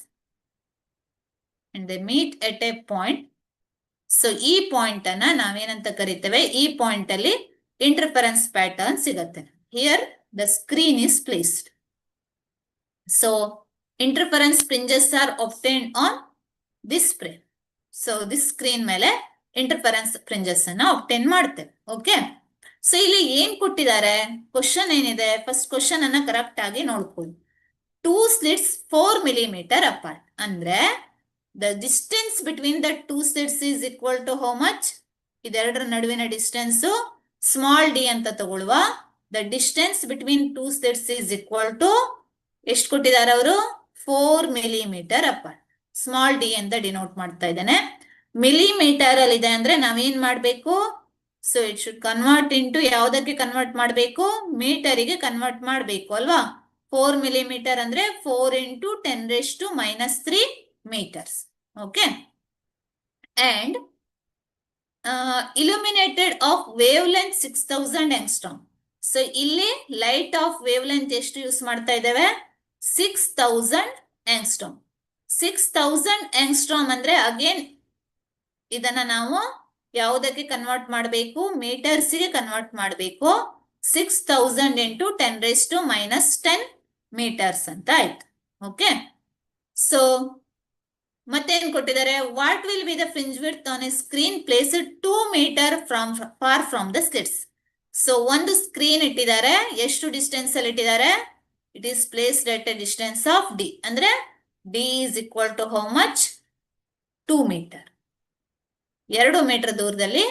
and they meet at a point. So ಈ point ಅನ್ನ ನಾವೇನಂತ ಕರಿತೇವೆ, ಈ ಪಾಯಿಂಟ್ ಅಲ್ಲಿ ಇಂಟರ್ಫರೆನ್ಸ್ ಪ್ಯಾಟರ್ನ್ ಸಿಗತ್ತೆ. Here the screen is placed. So interference fringes are obtained on this frame. So this screen ಮೇಲೆ interference fringes ಅನ್ನ obtain ಮಾಡ್ತೇವೆ. ಓಕೆ, ಸೊ ಇಲ್ಲಿ ಏನ್ ಕೊಟ್ಟಿದ್ದಾರೆ, ಕ್ವಶನ್ ಏನಿದೆ, ಫಸ್ಟ್ ಕ್ವಶನ್ ಅನ್ನ ಕರೆಕ್ಟ್ ಆಗಿ ನೋಡ್ಕೊಳ್ಳಿ. 2 slits 4 millimeter apart. ಅಂದ್ರೆ the distance between the 2 slits is equal to how much? ಇದೆರಡರ ನಡುವಿನ ಡಿಸ್ಟೆನ್ಸ್ ಸ್ಮಾಲ್ ಡಿ ಅಂತ ತಗೊಳ್ಳುವ. The distance between two slits is equal to ಎಷ್ಟು ಕೊಟ್ಟಿದ್ದಾರೆ ಅವರು, 4 millimeter apart. ಸ್ಮಾಲ್ ಡಿ ಅಂತ ಡಿನೋಟ್ ಮಾಡ್ತಾ ಇದ್ದೇನೆ. ಮಿಲಿಮೀಟರ್ ಅಲ್ಲಿ ಇದೆ ಅಂದ್ರೆ ನಾವೇನ್ ಮಾಡ್ಬೇಕು, so it should convert into ಯಾವುದಕ್ಕೆ ಕನ್ವರ್ಟ್ ಮಾಡಬೇಕು, ಮೀಟರಿಗೆ ಕನ್ವರ್ಟ್ ಮಾಡಬೇಕು ಅಲ್ವಾ. 4 millimeter ಅಂದ್ರೆ 4 into 10⁻³ meters. Okay, and illuminated of wavelength 6000 angstrom. So ಇಲ್ಲಿ ಲೈಟ್ ಆಫ್ ವೇವ್ ಲೆಂತ್ ಎಷ್ಟು ಯೂಸ್ ಮಾಡ್ತಾ ಇದ್ದೇವೆ, 6000 angstrom. 6000 angstrom ಅಂದ್ರೆ ಅಗೇನ್ ಇದನ್ನ ನಾವು ಯಾವುದಕ್ಕೆ ಕನ್ವರ್ಟ್ ಮಾಡಬೇಕು, ಮೀಟರ್ಸ್ಗೆ ಕನ್ವರ್ಟ್ ಮಾಡಬೇಕು. 6000 into 10⁻⁻10 meters ಅಂತ ಆಯ್ತು. ಓಕೆ, ಸೊ ಮತ್ತೇನ್ ಕೊಟ್ಟಿದ್ದಾರೆ, what will be the fringe width on a screen placed 2 meter far from the slits. So ಒಂದು ಸ್ಕ್ರೀನ್ ಇಟ್ಟಿದ್ದಾರೆ, ಎಷ್ಟು ಡಿಸ್ಟೆನ್ಸ್ ಅಲ್ಲಿ ಇಟ್ಟಿದ್ದಾರೆ, it is placed at a distance of D. ಅಂದ್ರೆ D is equal to how much, 2 meter. 2 meter ದೂರದಲ್ಲಿ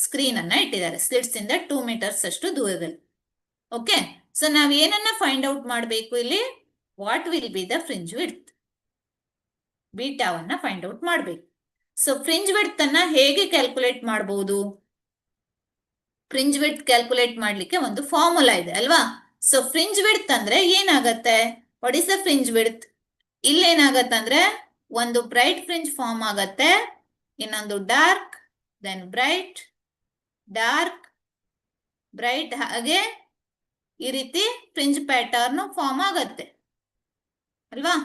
screen ಅನ್ನ ಇಟ್ಟಿದ್ದಾರೆ, slits ಇಂದ 2 meters ಅಷ್ಟು ದೂರದಲ್ಲಿ. ಓಕೆ, ಸೊ ನಾವ್ ಏನನ್ನ ಫೈಂಡ್ ಔಟ್ ಮಾಡಬೇಕು ಇಲ್ಲಿ, what will be the fringe width, ಬೀಟಾವನ್ನ ಫೈಂಡ್ ಔಟ್ ಮಾಡಬೇಕು. ಸೊ ಫ್ರಿಂಜ್ ವಿಡ್ತ್ ಅನ್ನ ಹೇಗೆ ಕ್ಯಾಲ್ಕುಲೇಟ್ ಮಾಡಬಹುದು, ಫ್ರಿಂಜ್ ವಿಡ್ತ್ ಕ್ಯಾಲ್ಕುಲೇಟ್ ಮಾಡ್ಲಿಕ್ಕೆ ಒಂದು ಫಾರ್ಮುಲಾ ಇದೆ ಅಲ್ವಾ. ಸೊ ಫ್ರಿಂಜ್ ವಿಡ್ತ್ ಅಂದ್ರೆ ಏನಾಗತ್ತೆ, what is the fringe width, ಇಲ್ಲೇನಾಗತ್ತಂದ್ರೆ ಒಂದು ಬ್ರೈಟ್ ಫ್ರಿಂಜ್ ಫಾರ್ಮ್ ಆಗತ್ತೆ, ಇನ್ನೊಂದು dark, then bright, dark, bright, ಹಾಗೆ ಈ ರೀತಿ ಫ್ರಿಂಜ್ ಪ್ಯಾಟರ್ನ್ ಫಾರ್ಮ್ ಆಗತ್ತೆ ಅಲ್ವಾ.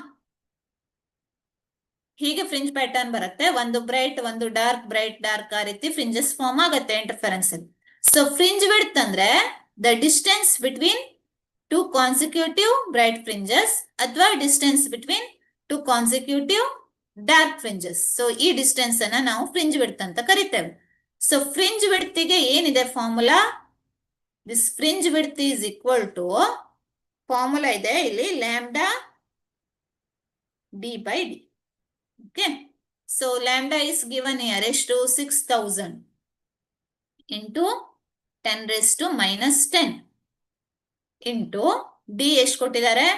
ಹೀಗೆ ಫ್ರಿಂಜ್ ಪ್ಯಾಟರ್ನ್ ಬರುತ್ತೆ, ಒಂದು ಬ್ರೈಟ್, ಒಂದು ಡಾರ್ಕ್, ಬ್ರೈಟ್, ಡಾರ್ಕ್, ಆ ರೀತಿ ಫ್ರಿಂಜಸ್ ಫಾರ್ಮ್ ಆಗುತ್ತೆ ಇಂಟರ್ಫರೆನ್ಸ್ ಅಲ್ಲಿ. ಸೊ ಫ್ರಿಂಜ್ ವಿಡ್ತ್ ಅಂದ್ರೆ the distance between 2 consecutive bright fringes ಅಥವಾ distance between 2 consecutive dark fringes. So ಈ ಡಿಸ್ಟೆನ್ಸ್ ಅನ್ನ ನಾವು ಫ್ರಿಂಜ್ ವಿಡ್ತ್ ಅಂತ ಕರಿತೇವೆ. ಸೊ ಫ್ರಿಂಜ್ ವಿಡ್ತ್ ಗೆ ಏನಿದೆ formula, this fringe width is equal to, formula ಇದೆ ಇಲ್ಲಿ, lambda D by D. Okay, so lambda is given here ಎಷ್ಟು, 6000 into 10⁻⁻10 ಇಂಟು ಡಿ ಎಷ್ಟು ಕೊಟ್ಟಿದ್ದಾರೆ,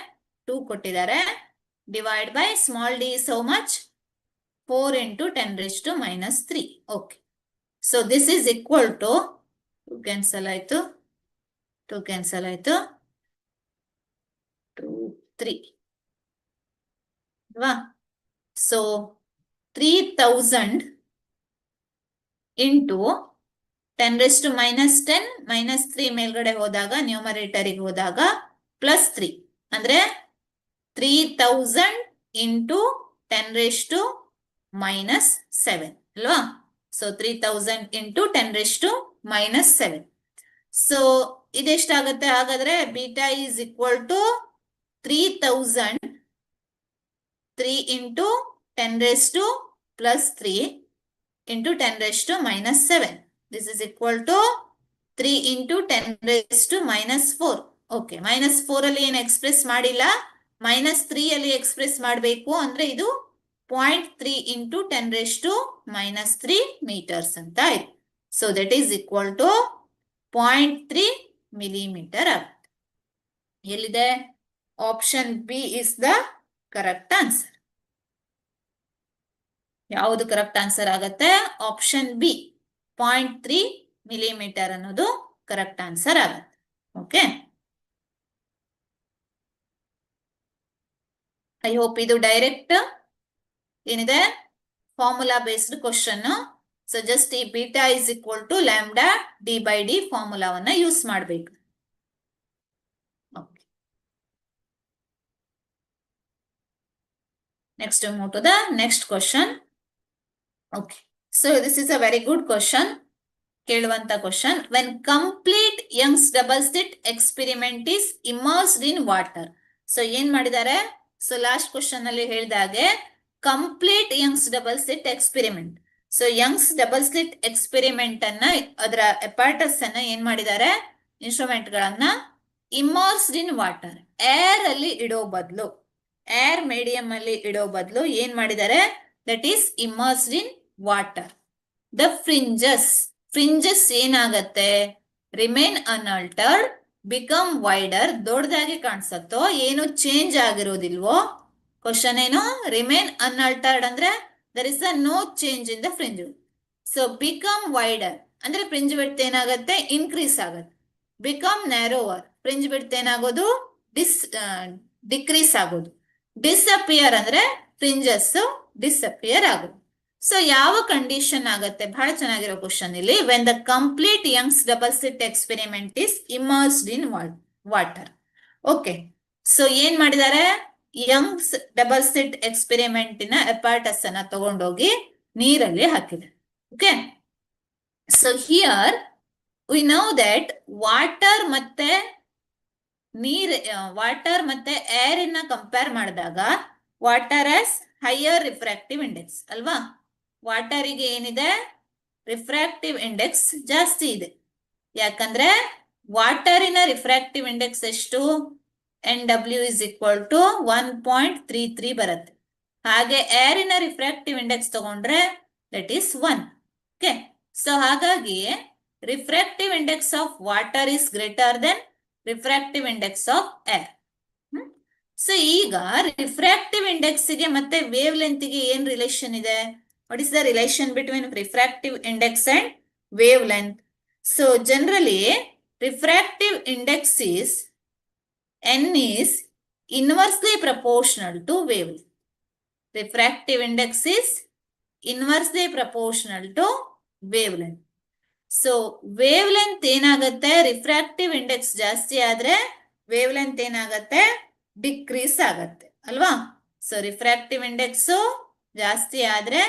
2 ಕೊಟ್ಟಿದ್ದಾರೆ, divide by small d is how much, 4 into 10⁻⁻3. Okay, so this is equal to 2 cancel ಆಯ್ತು, 2 cancel ಆಯ್ತು, 2 3 ಅಲ್ವಾ. So 3000 into 10⁻⁻10 -3 ಮೇಲ್ಗಡೆ ಹೋದಾಗ ನ್ಯೂಮರೇಟರಿಗೆ ಹೋದಾಗ +3 ಅಂದ್ರೆ 3000 ಇಂಟು 10⁻⁻7 ಅಲ್ವಾ. So 3000 into 10⁻⁻7. ಸೊ ಇದೆಷ್ಟಾಗುತ್ತೆ ಹಾಗಾದ್ರೆ, beta is equal to 3000 3 into 10⁻+3 into 10⁻⁻7. This is equal to 3 into 10⁻⁻4. Okay, -4 ಅಲ್ಲಿ ಏನು ಎಕ್ಸ್ಪ್ರೆಸ್ ಮಾಡಿಲ್ಲ, -3 ಅಲ್ಲಿ ಎಕ್ಸ್ಪ್ರೆಸ್ ಮಾಡಬೇಕು ಅಂದ್ರೆ ಇದು 0.3 into 10⁻⁻3 meters ಅಂತ ಆಯ್ತು. So that is equal to 0.3 millimeter ಆಗುತ್ತೆ. ಎಲ್ಲಿದೆ, option B is the correct answer. ಯಾವುದು ಕರೆಕ್ಟ್ ಆನ್ಸರ್ ಆಗತ್ತೆ? ಆಪ್ಷನ್ ಬಿ 0.3 ಮಿಲಿಮೀಟರ್ ಅನ್ನೋದು ಕರೆಕ್ಟ್ ಆನ್ಸರ್ ಆಗತ್ತೆ. ಓಕೆ, ಐ ಹೋಪ್ ಇದು ಡೈರೆಕ್ಟ್ ಏನಿದೆ formula based question. So just ಈ beta is equal to lambda D by D ಫಾರ್ಮುಲಾವನ್ನ ಯೂಸ್ ಮಾಡಬೇಕು. Next we move to the next question. Okay, so this is a very good question. ಕೇಳುವಂತ question. When complete Young's double slit experiment is immersed in water. So ಏನ್ ಮಾಡಿದ್ದಾರೆ? So last question ಅಲ್ಲಿ ಹೇಳಿದಾಗೆ complete Young's double slit experiment. So Young's double slit experiment ಅನ್ನ ಅದರ ಅಪಾರ್ಟಸ್ ಅನ್ನ ಏನ್ ಮಾಡಿದ್ದಾರೆ? ಇನ್ಸ್ಟ್ರೂಮೆಂಟ್ ಗಳನ್ನ ಇಮರ್ಸ್ಡ್ ಇನ್ ವಾಟರ್, ಏರ್ ಅಲ್ಲಿ ಇಡೋ ಬದಲು, ಏರ್ ಮೀಡಿಯಂ ಅಲ್ಲಿ ಇಡೋ ಬದಲು ಏನ್ ಮಾಡಿದ್ದಾರೆ? That is immersed in water. The fringes ಏನಾಗತ್ತೆ? Remain unaltered, become wider. ದೊಡ್ಡದಾಗಿ ಕಾಣಿಸತ್ತೋ? ಏನು ಚೇಂಜ್ ಆಗಿರೋದಿಲ್ವೋ? ಕ್ವಶನ್ ಏನು? ರಿಮೇನ್ ಅನ್ಆಲ್ಟರ್ಡ್ ಅಂದ್ರೆ there is a no change in the fringe. So become wider ಅಂದ್ರೆ ಫ್ರಿಂಜ್ ವಿಡ್ತ್ ಏನಾಗತ್ತೆ? ಇನ್ಕ್ರೀಸ್ ಆಗತ್ತೆ. ಬಿಕಮ್ ನ್ಯಾರೋವರ್, ಫ್ರಿಂಜ್ ವಿಡ್ತ್ ಏನಾಗೋದು? ಡಿಕ್ರೀಸ್ ಆಗೋದು. ಡಿಸ್ಅಪಿಯರ್ ಅಂದ್ರೆ ಫ್ರಿಂಜಸ್ ಡಿಸ್ಅಪಿಯರ್ ಆಗೋದು. ಸೊ ಯಾವ ಕಂಡೀಷನ್ ಆಗತ್ತೆ? ಬಹಳ ಚೆನ್ನಾಗಿರೋ ಕ್ವಶನ್ ಇಲ್ಲಿ. When the complete Young's double slit experiment is immersed in water. Okay, so ಏನ್ ಮಾಡಿದ್ದಾರೆ? ಯಂಗ್ಸ್ ಡಬಲ್ ಸ್ಲಿಟ್ ಎಕ್ಸ್ಪೆರಿಮೆಂಟಿನ ಅಪಾರ್ಟಸ್ ಅನ್ನ ತಗೊಂಡೋಗಿ ನೀರಲ್ಲಿ ಹಾಕಿದೆ. Okay, so here V know that water ಮತ್ತೆ ಏರ್ ಇನ್ನ ಕಂಪೇರ್ ಮಾಡಿದಾಗ water as higher refractive index ಅಲ್ವಾ? ವಾಟರಿಗೆ ಏನಿದೆ? ರಿಫ್ರಾಕ್ಟಿವ್ ಇಂಡೆಕ್ಸ್ ಜಾಸ್ತಿ ಇದೆ. ಯಾಕಂದ್ರೆ ವಾಟರಿನ ರಿಫ್ರಾಕ್ಟಿವ್ ಇಂಡೆಕ್ಸ್ ಎಷ್ಟು? NW is equal to 1.33 ಬರುತ್ತೆ. ಹಾಗೆ ಏರಿನ ರಿಫ್ರಾಕ್ಟಿವ್ ಇಂಡೆಕ್ಸ್ ತಗೊಂಡ್ರೆ ದಟ್ ಈಸ್ 1. ಓಕೆ, ಸೊ ಹಾಗಾಗಿ refractive index of water is greater then refractive index of air. So ಈಗ ರಿಫ್ರಾಕ್ಟಿವ್ ಇಂಡೆಕ್ಸ್ ಗೆ ಮತ್ತೆ ವೇವ್ ಲೆಂತ್ ಗೆ ಏನ್ ರಿಲೇಷನ್ ಇದೆ? What is the relation between refractive index and wave length? So generally refractive index is N is inversely proportional to wavelength. Refractive index is inversely proportional to wavelength. So wavelength ಏನಾಗುತ್ತೆ? Refractive index ಜಾಸ್ತಿ ಆದ್ರೆ wavelength ಏನಾಗತ್ತೆ? Decrease ಆಗತ್ತೆ ಅಲ್ವಾ? So refractive index ಜಾಸ್ತಿ ಆದ್ರೆ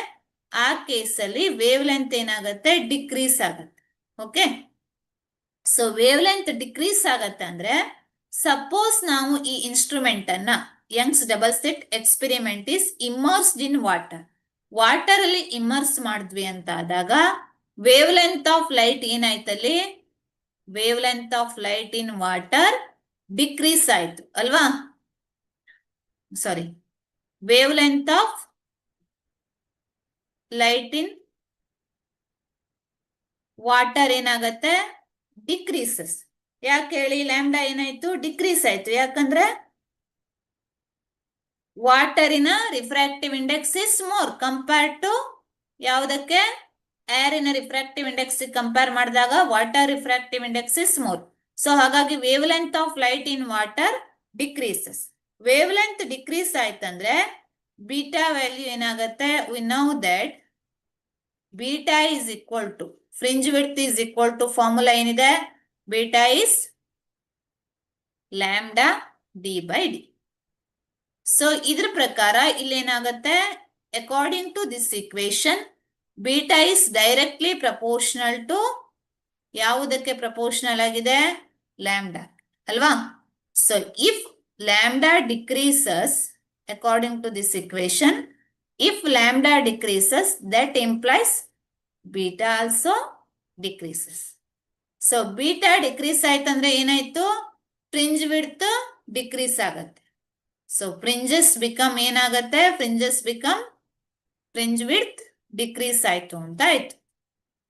ಆ ಕೇಸಲ್ಲಿ ವೇವ್ಲೆಂತ್ ಏನಾಗತ್ತೆ? ಡಿಕ್ರೀಸ್ ಆಗತ್ತೆ. ಓಕೆ, ಸೊ ವೇವ್ಲೆಂತ್ ಡಿಕ್ರೀಸ್ ಆಗತ್ತೆ ಅಂದ್ರೆ ಸಪೋಸ್ ನಾವು ಈ ಇನ್ಸ್ಟ್ರೂಮೆಂಟ್ ಅನ್ನ Young's double slit experiment is immersed in water ಅಲ್ಲಿ ಇಮರ್ಸ್ ಮಾಡಿದ್ವಿ ಅಂತ ಆದಾಗ ವೇವ್ ಲೆಂತ್ ಆಫ್ ಲೈಟ್ ಏನಾಯ್ತಲ್ಲಿ? Wave length of light in water decrease ಆಯ್ತು ಅಲ್ವಾ? Sorry, wave length of light in water ಏನಾಗತ್ತೆ? ಡಿಕ್ರೀಸಸ್. ಯಾಕೆ ಹೇಳಿ? ಲ್ಯಾಂಬ್ಡಾ ಏನಾಯ್ತು? ಡಿಕ್ರೀಸ್ ಆಯ್ತು. ಯಾಕಂದ್ರೆ ವಾಟರಿನ refractive index is more compare to ಯಾವುದಕ್ಕೆ? ಏರಿನ ರಿಫ್ರಾಕ್ಟಿವ್ ಇಂಡೆಕ್ಸ್ ಕಂಪೇರ್ ಮಾಡಿದಾಗ water refractive index is more. So ಹಾಗಾಗಿ wave length of light in water decreases. Wave length decrease ಆಯ್ತಂದ್ರೆ ಬೀಟಾ ವ್ಯಾಲ್ಯೂ ಏನಾಗತ್ತೆ? We know that beta is equal to fringe width is equal to formula ಏನಿದೆ? Beta is lambda D by D. So ಇದ್ರ ಪ್ರಕಾರ ಇಲ್ಲೇನಾಗತ್ತೆ? According to this equation beta is directly proportional to ಯಾವುದಕ್ಕೆ proportional ಆಗಿದೆ? Lambda ಅಲ್ವಾ? So if lambda decreases according to this equation, if lambda decreases that implies beta also decreases. So beta decrease ಆಯ್ತಂದ್ರೆ ಏನಾಯ್ತು? Fringe width decrease ಆಗತ್ತೆ. So fringes become ಏನಾಗತ್ತೆ? Fringe width decrease ಆಯ್ತು ಅಂತ ಆಯ್ತು.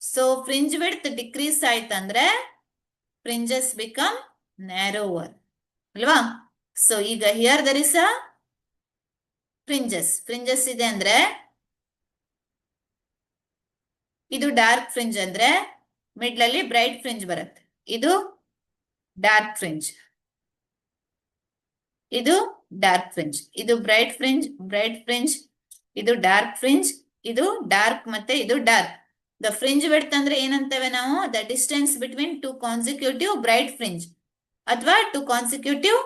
ಸೊ ಫ್ರಿಂಜ್ ವಿಡ್ತ್ ಡಿಕ್ರೀಸ್ ಆಯ್ತಂದ್ರೆ fringes become narrower ಅಲ್ವಾ? So ಈಗ here there is a fringes ಇದೆ ಅಂದ್ರೆ ಇದು ಡಾರ್ಕ್ ಫ್ರಿಂಜ್ ಅಂದ್ರೆ ಮಿಡ್ಲ್ ಅಲ್ಲಿ ಬ್ರೈಟ್ ಫ್ರಿಂಜ್ ಬರುತ್ತೆ. ಇದು ಡಾರ್ಕ್ ಫ್ರಿಂಜ್, ಇದು ಡಾರ್ಕ್ ಫ್ರಿಂಜ್, ಇದು ಬ್ರೈಟ್ ಫ್ರಿಂಜ್, ಇದು ಡಾರ್ಕ್ ಫ್ರಿಂಜ್, ಇದು ಡಾರ್ಕ್ ಮತ್ತೆ ಇದು ಡಾರ್ಕ್. ದ ಫ್ರಿಂಜ್ ವಿಡ್ತ್ ಅಂದ್ರೆ ಏನಂತೇವೆ ನಾವು? The distance between two consecutive bright fringe ಅಥವಾ two consecutive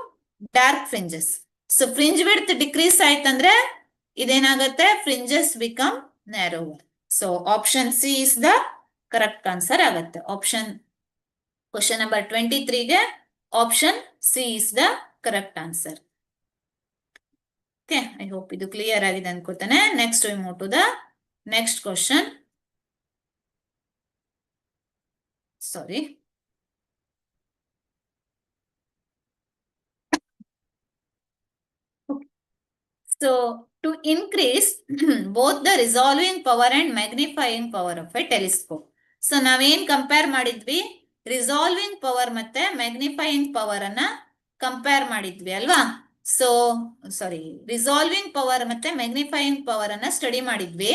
dark fringes. So fringe width decrease ಆಯ್ತಂದ್ರೆ ಇದೇನಾಗುತ್ತೆ? Fringes become narrower. So option C is the correct answer ಆಗುತ್ತೆ. ಆಪ್ಷನ್ ಕ್ವಶನ್ ನಂಬರ್ 23ಗೆ option C is the correct answer. Okay, I hope ಇದು clear ಆಗಿದೆ ಅನ್ಕೋತಾನೆ. Next we move to the next question. Sorry, so to increase both the resolving power and magnifying power of a telescope. So ನಾವೇನ್ compare ಮಾಡಿದ್ವಿ? Resolving power ಮತ್ತೆ magnifying power ಅನ್ನ compare ಮಾಡಿದ್ವಿ ಅಲ್ವಾ? So sorry, resolving power ಮತ್ತೆ magnifying power ಅನ್ನ study ಮಾಡಿದ್ವಿ.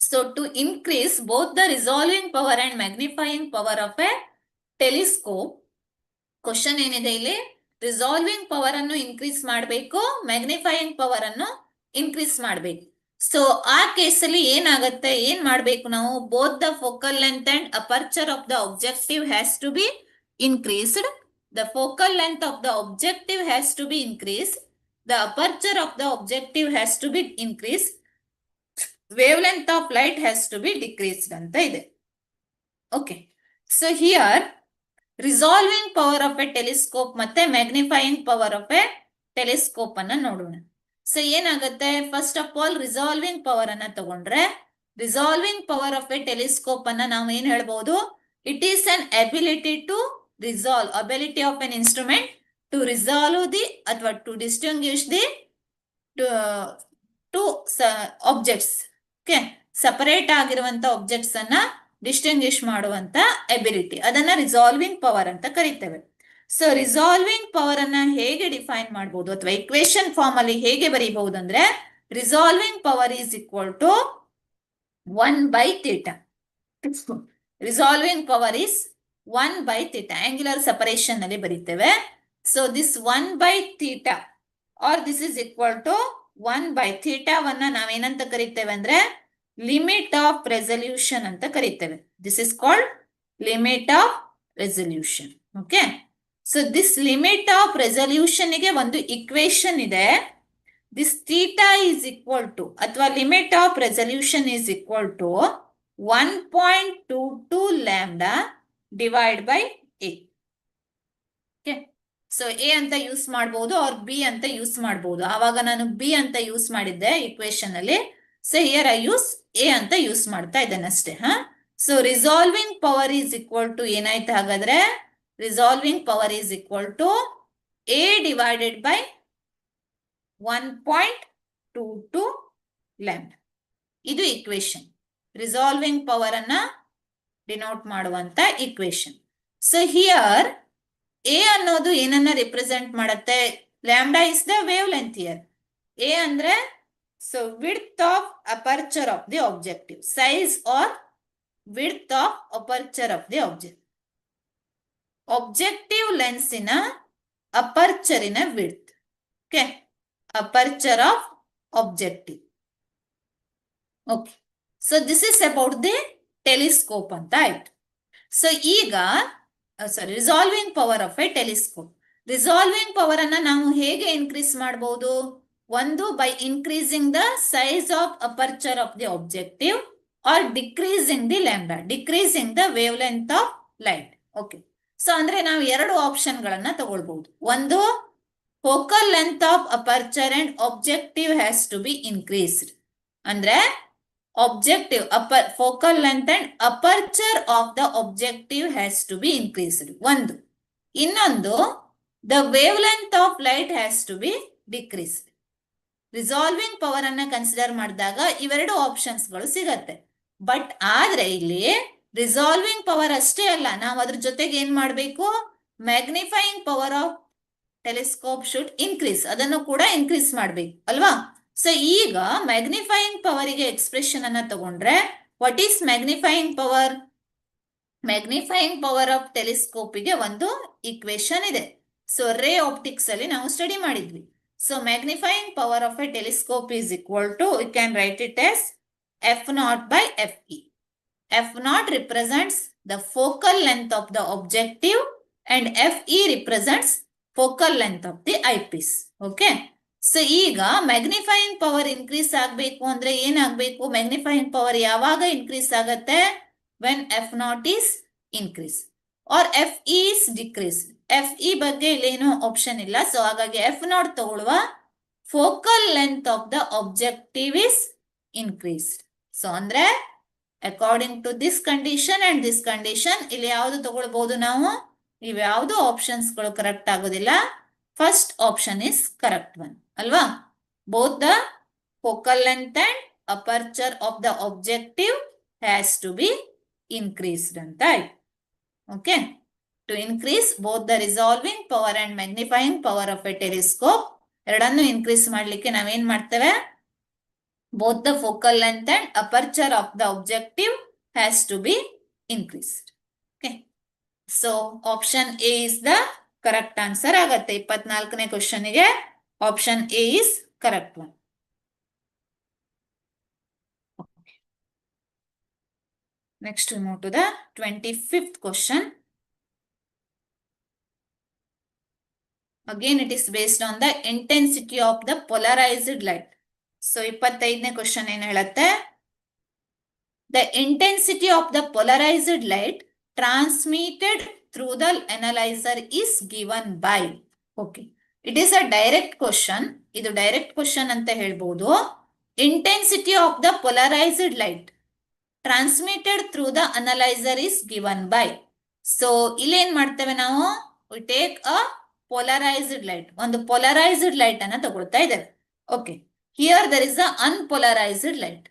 So to increase both the resolving power and magnifying power of a telescope, question ಏನಿದೆ ಇಲ್ಲಿ? ರಿಸಾಲ್ವಿಂಗ್ ಪವರ್ ಅನ್ನು ಇನ್ಕ್ರೀಸ್ ಮಾಡಬೇಕು, ಮ್ಯಾಗ್ನಿಫೈಯಿಂಗ್ ಪವರ್ ಅನ್ನು ಇನ್ಕ್ರೀಸ್ ಮಾಡಬೇಕು. ಸೊ ಆ ಕೇಸಲ್ಲಿ ಏನಾಗುತ್ತೆ? ಏನ್ ಮಾಡಬೇಕು ನಾವು? Both the focal length and aperture of the objective has to be increased. The focal length of the objective has to be increase. The aperture of the objective has to be increase. Wave length of light has to be decreased ಅಂತ ಇದೆ. Okay, so here resolving power of a telescope ಮತ್ತೆ magnifying power of a telescope ಅನ್ನ ನೋಡೋಣ. So ಏನಾಗುತ್ತೆ? First of all resolving power ಅನ್ನ ತಗೊಂಡ್ರೆ, resolving power of a telescope ಅನ್ನ ನಾವು ಏನ್ ಹೇಳ್ಬಹುದು? It is an ability to resolve, ability of an instrument to resolve the ಅಥವಾ to distinguish the two objects. Okay, separate ಆಗಿರುವಂತ objects ಅನ್ನ distinguish ಮಾಡುವಂತ ಎಬಿಲಿಟಿ, ಅದನ್ನ ರಿಸಾಲ್ವಿಂಗ್ ಪವರ್ ಅಂತ ಕರಿತೇವೆ. ಸೊ ರಿಸಾಲ್ವಿಂಗ್ ಪವರ್ ಅನ್ನ ಹೇಗೆ ಡಿಫೈನ್ ಮಾಡಬಹುದು ಅಥವಾ ಇಕ್ವೇಶನ್ ಫಾರ್ಮ್ ಅಲ್ಲಿ ಹೇಗೆ ಬರೀಬಹುದು ಅಂದ್ರೆ, resolving power is equal to 1/θ. Resolving power is 1/θ. Angular separation ಅಲ್ಲಿ ಬರೀತೇವೆ. So this 1/θ or this is equal to 1/θ ವನ್ನ ನಾವೇನಂತ ಕರಿತೇವೆ ಅಂದ್ರೆ ಲಿಮಿಟ್ ಆಫ್ ರೆಸಲ್ಯೂಷನ್ ಅಂತ ಕರಿತೇವೆ. This is called limit of resolution. Okay, so this limit of resolution ಗೆ ಒಂದು ಇಕ್ವೇಶನ್ ಇದೆ. This theta is equal to ಅಥವಾ limit of resolution is equal to 1.22 lambda divide by A. Okay, so A ಅಂತ use ಮಾಡಬಹುದು or B ಅಂತ use ಮಾಡಬಹುದು. ಆವಾಗ ನಾನು ಬಿ ಅಂತ ಯೂಸ್ ಮಾಡಿದ್ದೆ ಇಕ್ವೇಶನ್ ಅಲ್ಲಿ. So here I use A ಅಂತ ಯೂಸ್ ಮಾಡ್ತಾ ಇದ್ದೇನೆ ಅಷ್ಟೇ. So resolving power is equal to ಏನಾಯ್ತು ಹಾಗಾದ್ರೆ? Resolving power is equal to A divided by 1.22 lambda. ಇದು ಇಕ್ವೇಶನ್, ರಿಸಾಲ್ವಿಂಗ್ ಪವರ್ ಅನ್ನ ಡಿನೋಟ್ ಮಾಡುವಂತ ಇಕ್ವೇಶನ್. ಸೊ ಹಿಯರ್ ಎ ಅನ್ನೋದು ಏನನ್ನ ರಿಪ್ರೆಸೆಂಟ್ ಮಾಡುತ್ತೆ? Lambda is the wave length here. A ಅಂದ್ರೆ so width of aperture of the objective, size or width of aperture of the object. Objective lens in a aperture in a width. Okay, aperture of objective. Okay, so this is about the telescope anta ಆಯ್ತು. So ಈಗ sorry, resolving power of a telescope. Resolving power ಅನ್ನ ನಾವು ಹೇಗೆ increase ಮಾಡಬಹುದು? ಒಂದು, by increasing the size of aperture of the objective or decreasing the lambda, decreasing the wavelength of light. Okay, so ಅಂದ್ರೆ ನಾವು ಎರಡು ಆಪ್ಷನ್ ಗಳನ್ನ ತಗೊಳ್ಬಹುದು. ಒಂದು, focal length of aperture and objective has to be increased. ಅಂದ್ರೆ objective focal length and aperture of the objective has to be increased ಒಂದು. ಇನ್ನೊಂದು, the wave length of light has to be decreased. Resolving power ಅನ್ನ consider ಮಾಡಿದಾಗ ಇವೆರಡು options ಗಳು ಸಿಗತ್ತೆ. But ಆದ್ರೆ ಇಲ್ಲಿ ರಿಸಾಲ್ವಿಂಗ್ ಪವರ್ ಅಷ್ಟೇ ಅಲ್ಲ, ನಾವು ಅದ್ರ ಜೊತೆಗೆ ಏನ್ ಮಾಡ್ಬೇಕು? Magnifying power of telescope should increase, ಅದನ್ನು ಕೂಡ ಇನ್ಕ್ರೀಸ್ ಮಾಡ್ಬೇಕು ಅಲ್ವಾ. ಸೊ ಈಗ ಮ್ಯಾಗ್ನಿಫೈಯಿಂಗ್ ಪವರಿಗೆ ಎಕ್ಸ್ಪ್ರೆಷನ್ ಅನ್ನ ತಗೊಂಡ್ರೆ, what is magnifying power? Magnifying power of ಟೆಲಿಸ್ಕೋಪಿಗೆ ಒಂದು ಇಕ್ವೇಶನ್ ಇದೆ. ಸೊ ರೇ ಆಪ್ಟಿಕ್ಸ್ ಅಲ್ಲಿ ನಾವು ಸ್ಟಡಿ ಮಾಡಿದ್ವಿ. So magnifying power of a telescope is equal to, we can write it as F0 by Fe. F0 represents the focal length of the objective and Fe represents focal length of the eyepiece. Okay. So ಈಗ magnifying power increase ಆಗಬೇಕು ಅಂದ್ರೆ ಏನಾಗಬೇಕು? Magnifying power ಯಾವಾಗ increase ಆಗತ್ತೆ? When F0 is increase or Fe is decrease. Fe ಬಗ್ಗೆ ಇಲ್ಲೇನೋ option ಇಲ್ಲ, so ಹಾಗಾಗಿ F0 ತಗೊಳ್ಳುವ. Focal length of the objective is increased. So ಅಂದ್ರೆ according to this condition and this condition, ಇಲ್ಲಿ ಯಾವ್ದು ತಗೊಳ್ಬಹುದು ನಾವು? ಇವ್ಯಾವುದು ಆಪ್ಷನ್ಸ್ ಗಳು ಕರೆಕ್ಟ್ ಆಗೋದಿಲ್ಲ. First option is correct one ಅಲ್ವಾ. Both the focal length and aperture of the objective has to be increased ಅಂತ ಆಯ್ತು. Okay. To increase both the resolving power and magnifying power of a telescope, ಎರಡನ್ನು increase ಮಾಡ್ಲಿಕ್ಕೆ ನಾವೇನ್ ಮಾಡ್ತೇವೆ? both the focal length and aperture of the objective has to be increased. Okay. So option A is the correct answer ಆಗತ್ತೆ. 24ನೇ question ಗೆ option A is correct one. Okay. Next we move to the 25th question. Again it is based on the intensity of the polarized light. So 25ನೇ question ಏನ್ ಹೇಳುತ್ತೆ? The intensity of the polarized light transmitted through the analyzer is given by. Okay, it is a direct question. ಇದು direct question ಅಂತ ಹೇಳ್ಬೋದು. Intensity of the polarized light transmitted through the analyzer is given by. So ಇಲ್ಲೇನ್ ಮಾಡ್ತೇವೆ ನಾವು? We take a polarized light, ಒಂದು polarized light ಅನ್ನ ತಗೊಳ್ತಾ ಇದ್ದೇವೆ. Okay, here there is a unpolarized light.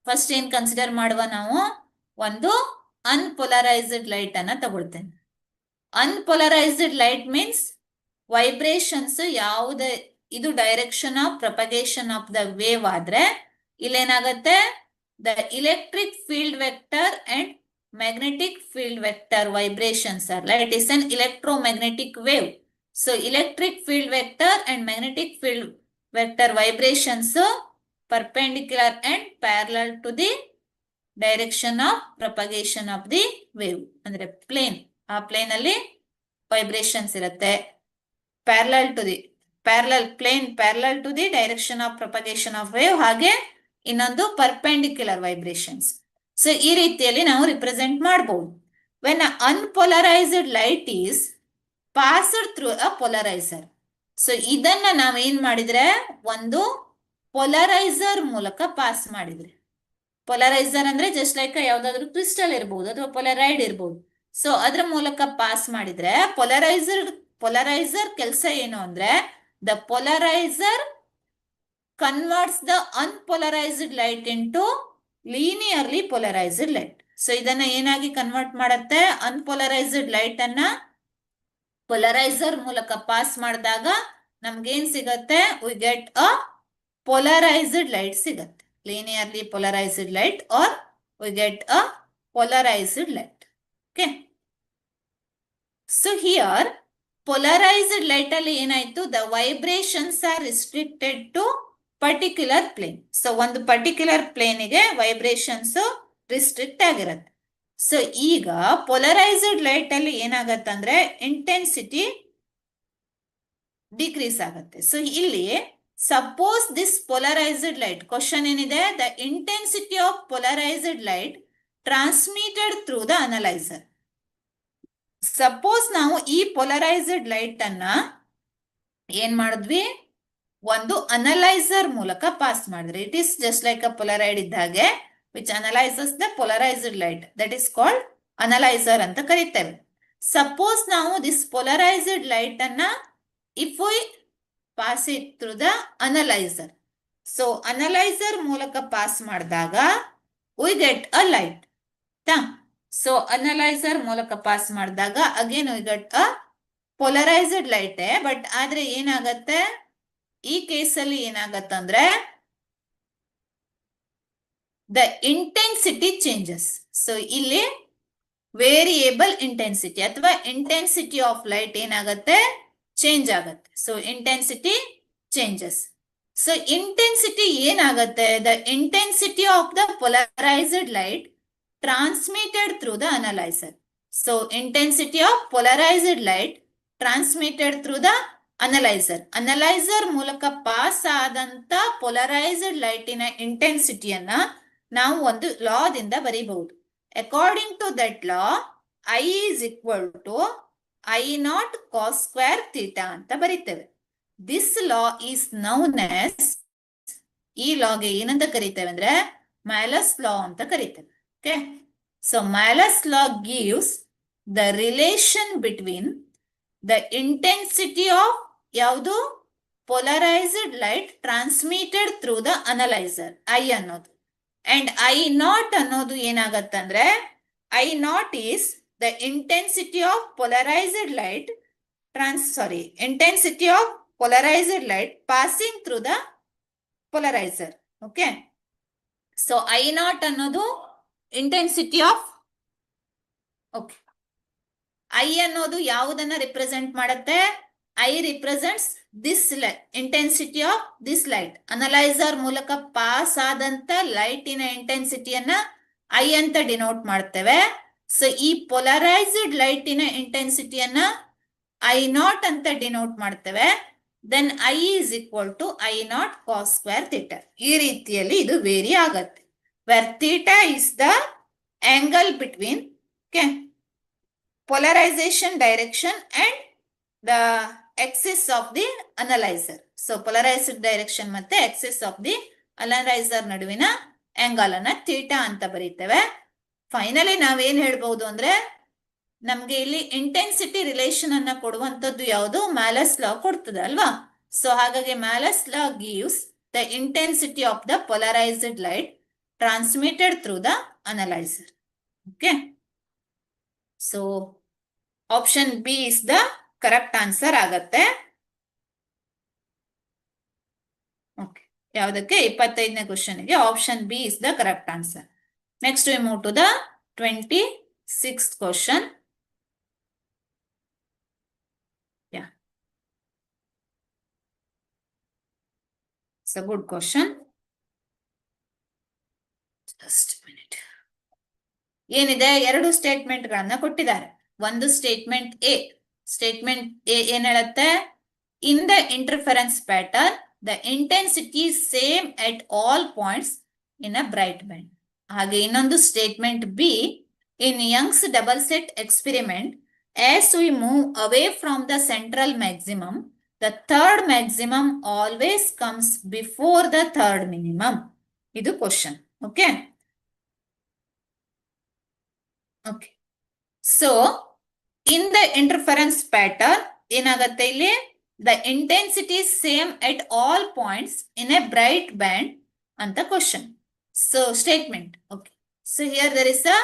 First ಏನ್ ಕನ್ಸಿಡರ್ ಮಾಡುವ ನಾವು? ಒಂದು ಅನ್ಪೊಲರೈಸ್ಡ್ ಲೈಟ್ ಅನ್ನ ತಗೊಳ್ತೇನೆ. ಅನ್ಪೊಲರೈಸ್ಡ್ ಲೈಟ್ ಮೀನ್ಸ್ ವೈಬ್ರೇಷನ್ಸ್ ಯಾವುದೇ, ಇದು direction of propagation of the wave ಆದ್ರೆ ಇಲ್ಲೇನಾಗತ್ತೆ? The electric field vector and magnetic field vector vibrations or light is an electromagnetic wave. So electric field vector and magnetic field vector vibrations perpendicular and parallel to the direction of propagation of the wave. ಅಂದ್ರೆ plane, ಆ plane ಅಲ್ಲಿ ವೈಬ್ರೇಷನ್ಸ್ ಇರುತ್ತೆ. Parallel to the parallel to the direction of propagation of wave, ಹಾಗೆ ಇನ್ನೊಂದು perpendicular vibrations. So ಈ ರೀತಿಯಲ್ಲಿ ನಾವು ರಿಪ್ರೆಸೆಂಟ್ ಮಾಡಬಹುದು. When unpolarized light is passed through a polarizer. So ಇದನ್ನ ನಾವೇನ್ ಮಾಡಿದ್ರೆ, ಒಂದು ಪೊಲರೈಸರ್ ಮೂಲಕ ಪಾಸ್ ಮಾಡಿದ್ರೆ, ಪೊಲರೈಸರ್ ಅಂದ್ರೆ ಜಸ್ಟ್ ಲೈಕ್ ಯಾವ್ದಾದ್ರು ಕ್ರಿಸ್ಟಲ್ ಇರ್ಬೋದು ಅಥವಾ ಪೊಲರೈಡ್ ಇರ್ಬೋದು. ಸೊ ಅದ್ರ ಮೂಲಕ ಪಾಸ್ ಮಾಡಿದ್ರೆ ಪೊಲರೈಸರ್ ಕೆಲಸ ಏನು ಅಂದ್ರೆ, the polarizer converts the unpolarized light into linearly polarised light. So ಇದನ್ನ ಏನಾಗಿ ಕನ್ವರ್ಟ್ ಮಾಡುತ್ತೆ? ಅನ್ಪೊಲರೈಸ್ಡ್ ಲೈಟ್ ಅನ್ನ ಪೊಲರೈಸರ್ ಮೂಲಕ ಪಾಸ್ ಮಾಡಿದಾಗ ನಮ್ಗೇನ್ ಸಿಗತ್ತೆ? We get a polarized light ಸಿಗತ್ತೆ. Linearly polarised light or we get a polarized light. Okay, so here polarized light ಅಲ್ಲಿ ಏನಾಯ್ತು? The vibrations are restricted to particular plane. So ಒಂದು particular ಪ್ಲೇನಿಗೆ ವೈಬ್ರೇಷನ್ಸ್ ರಿಸ್ಟ್ರಿಕ್ಟ್ ಆಗಿರುತ್ತೆ. So ಈಗ polarized light ಅಲ್ಲಿ ಏನಾಗತ್ತಂದ್ರೆ intensity decrease ಆಗುತ್ತೆ. So ಇಲ್ಲಿ suppose this polarized light, question ಏನಿದೆ? The intensity of polarized light transmitted through the analyzer. Suppose ನಾವು ಈ ಪೊಲರೈಸ್ಡ್ ಲೈಟ್ ಅನ್ನ ಏನ್ ಮಾಡಿದ್ವಿ? ಒಂದು ಅನಲೈಸರ್ ಮೂಲಕ ಪಾಸ್ ಮಾಡಿದ್ರೆ, it is just like a polaroid ಇದ್ದಾಗೆ which analyzes the polarized light, that is called analyzer ಅಂತ ಕರೀತೇವೆ. ಸಪೋಸ್ ನಾವು this polarized light ಅನ್ನ if we pass it through the analyzer, so analyzer ಮೂಲಕ ಪಾಸ್ ಮಾಡಿದಾಗ we get a light. So analyzer ಮೂಲಕ pass ಮಾಡಿದಾಗ again we get a polarized ಲೈಟೇ, but ಆದ್ರೆ ಏನಾಗತ್ತೆ ಈ ಕೇಸಲ್ಲಿ ಏನಾಗತ್ತಂದ್ರೆ ದ ಇಂಟೆನ್ಸಿಟಿ ಚೇಂಜಸ್. ಸೊ ಇಲ್ಲಿ ವೇರಿಯೇಬಲ್ ಇಂಟೆನ್ಸಿಟಿ ಅಥವಾ ಇಂಟೆನ್ಸಿಟಿ ಆಫ್ ಲೈಟ್ ಏನಾಗತ್ತೆ ಚೇಂಜ್ ಆಗತ್ತೆ. So intensity changes. So intensity ಏನಾಗತ್ತೆ, the intensity of the polarized light transmitted through the analyzer. So intensity of polarized light transmitted through the analyzer. Analyzer ಮೂಲಕ pass ಆದಂತ polarised ಲೈಟಿನ ಇಂಟೆನ್ಸಿಟಿಯನ್ನ ನಾವು ಒಂದು ಲಾದಿಂದ ಬರೀಬಹುದು. According to that law I is equal to I0 cos square theta ಅಂತ ಬರೀತೇವೆ. This law is known as, ಈ ಲಾಗೆ ಏನಂತ ಕರೀತೇವೆ ಅಂದ್ರೆ ಮ್ಯಾಲಸ್ ಲಾ ಅಂತ ಕರೀತೇವೆ. Okay, so Malus law gives the relation between the intensity of ಯಾವುದು polarized light transmitted through the analyzer I ಅನ್ನೋದು, ಅಂಡ್ I0 ಅನ್ನೋದು ಏನಾಗತ್ತಂದ್ರೆ I0 is the intensity of polarized light intensity of polarized light passing through the polarizer. Okay, so I0 ಅನ್ನೋದು intensity of I ಅನ್ನೋದು ಯಾವುದನ್ನ represent ಮಾಡುತ್ತೆ, I represents this light, intensity of this light. Analyser ಮೂಲಕ pass ಆದಂತ ಲೈಟಿನ ಇಂಟೆನ್ಸಿಟಿಯನ್ನ I ಅಂತ denote ಮಾಡ್ತೇವೆ. ಸೊ ಈ ಪೊಲರೈಸ್ಡ್ ಲೈಟಿನ ಇಂಟೆನ್ಸಿಟಿಯನ್ನ I0 ಅಂತ ಡಿನೋಟ್ ಮಾಡ್ತೇವೆ. Then I is equal to I0 cos square theta. ಈ ರೀತಿಯಲ್ಲಿ ಇದು ವೇರಿ ಆಗತ್ತೆ, where theta is the angle between polarization direction and the axis of the analyzer. So polarized direction ಮತ್ತೆ axis of the analyzer ನಡುವಿನ angle ಅನ್ನ theta ಅಂತ ಬರೀತೇವೆ. Finally ನಾವೇನ್ ಹೇಳ್ಬಹುದು ಅಂದ್ರೆ ನಮ್ಗೆ ಇಲ್ಲಿ ಇಂಟೆನ್ಸಿಟಿ ರಿಲೇಷನ್ ಅನ್ನ ಕೊಡುವಂತದ್ದು ಯಾವುದು, ಮ್ಯಾಲಸ್ ಲಾ ಕೊಡ್ತದೆ ಅಲ್ವಾ. ಸೊ ಹಾಗಾಗಿ Malus law gives the intensity of the polarized light transmitted through the analyzer. Okay, so option B is the correct answer ಆಗತ್ತೆ. ಓಕೆ, ಯಾವುದಕ್ಕೆ 25ನೇ ಕ್ವಶನ್ಗೆ option B is the correct answer. Next we move to the 26th question. Yeah, it's a good question. Just a minute. ಏನಿದೆ, ಎರಡು statement ಗಳನ್ನ ಕೊಟ್ಟಿದ್ದಾರೆ. ಒಂದು statement A. Statement A ಏನ್ ಹೇಳುತ್ತೆ, ಇನ್ the interference pattern the intensity same at all points in a bright band. ಹಾಗೆ ಇನ್ನೊಂದು statement B, in Young's double set experiment as we move away from the central maximum, the third maximum always comes before the third minimum. ಇದು question. Okay okay, so in the interference pattern ಏನಾಗತ್ತೆ ಇಲ್ಲಿ, the intensity same at all points in a bright band ಅಂತ question. So statement. Okay, so here there is a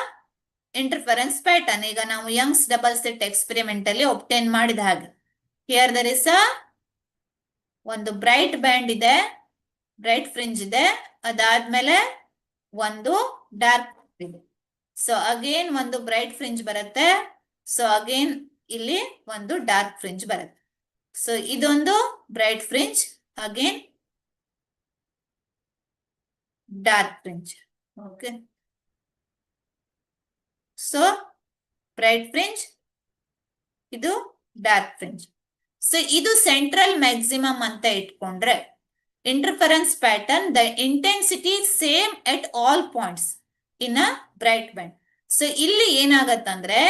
interference pattern. ಈಗ ನಾವು Young's double set experiment ಅಲ್ಲಿ obtain ಮಾಡಿದ ಹಾಗೆ here there is a ಒಂದು bright band ಇದೆ, bright fringe ಇದೆ, ಅದಾದ್ಮೇಲೆ ಒಂದು ಡಾರ್ಕ್ ಇದೆ. ಸೊ ಅಗೇನ್ ಒಂದು ಬ್ರೈಟ್ ಫ್ರಿಂಜ್ ಬರುತ್ತೆ, ಸೊ ಅಗೇನ್ ಇಲ್ಲಿ ಒಂದು ಡಾರ್ಕ್ ಫ್ರಿಂಜ್ ಬರುತ್ತೆ. ಸೊ ಇದೊಂದು bright fringe, again dark fringe. Okay, so bright fringe, ಇದು ಡಾರ್ಕ್ ಫ್ರಿಂಜ್. ಸೊ ಇದು ಸೆಂಟ್ರಲ್ ಮ್ಯಾಕ್ಸಿಮಮ್ ಅಂತ ಇಟ್ಕೊಂಡ್ರೆ interference pattern the intensity same at all points in a bright band. So ಇಲ್ಲಿ ಏನಾಗತ್ತಂದ್ರೆ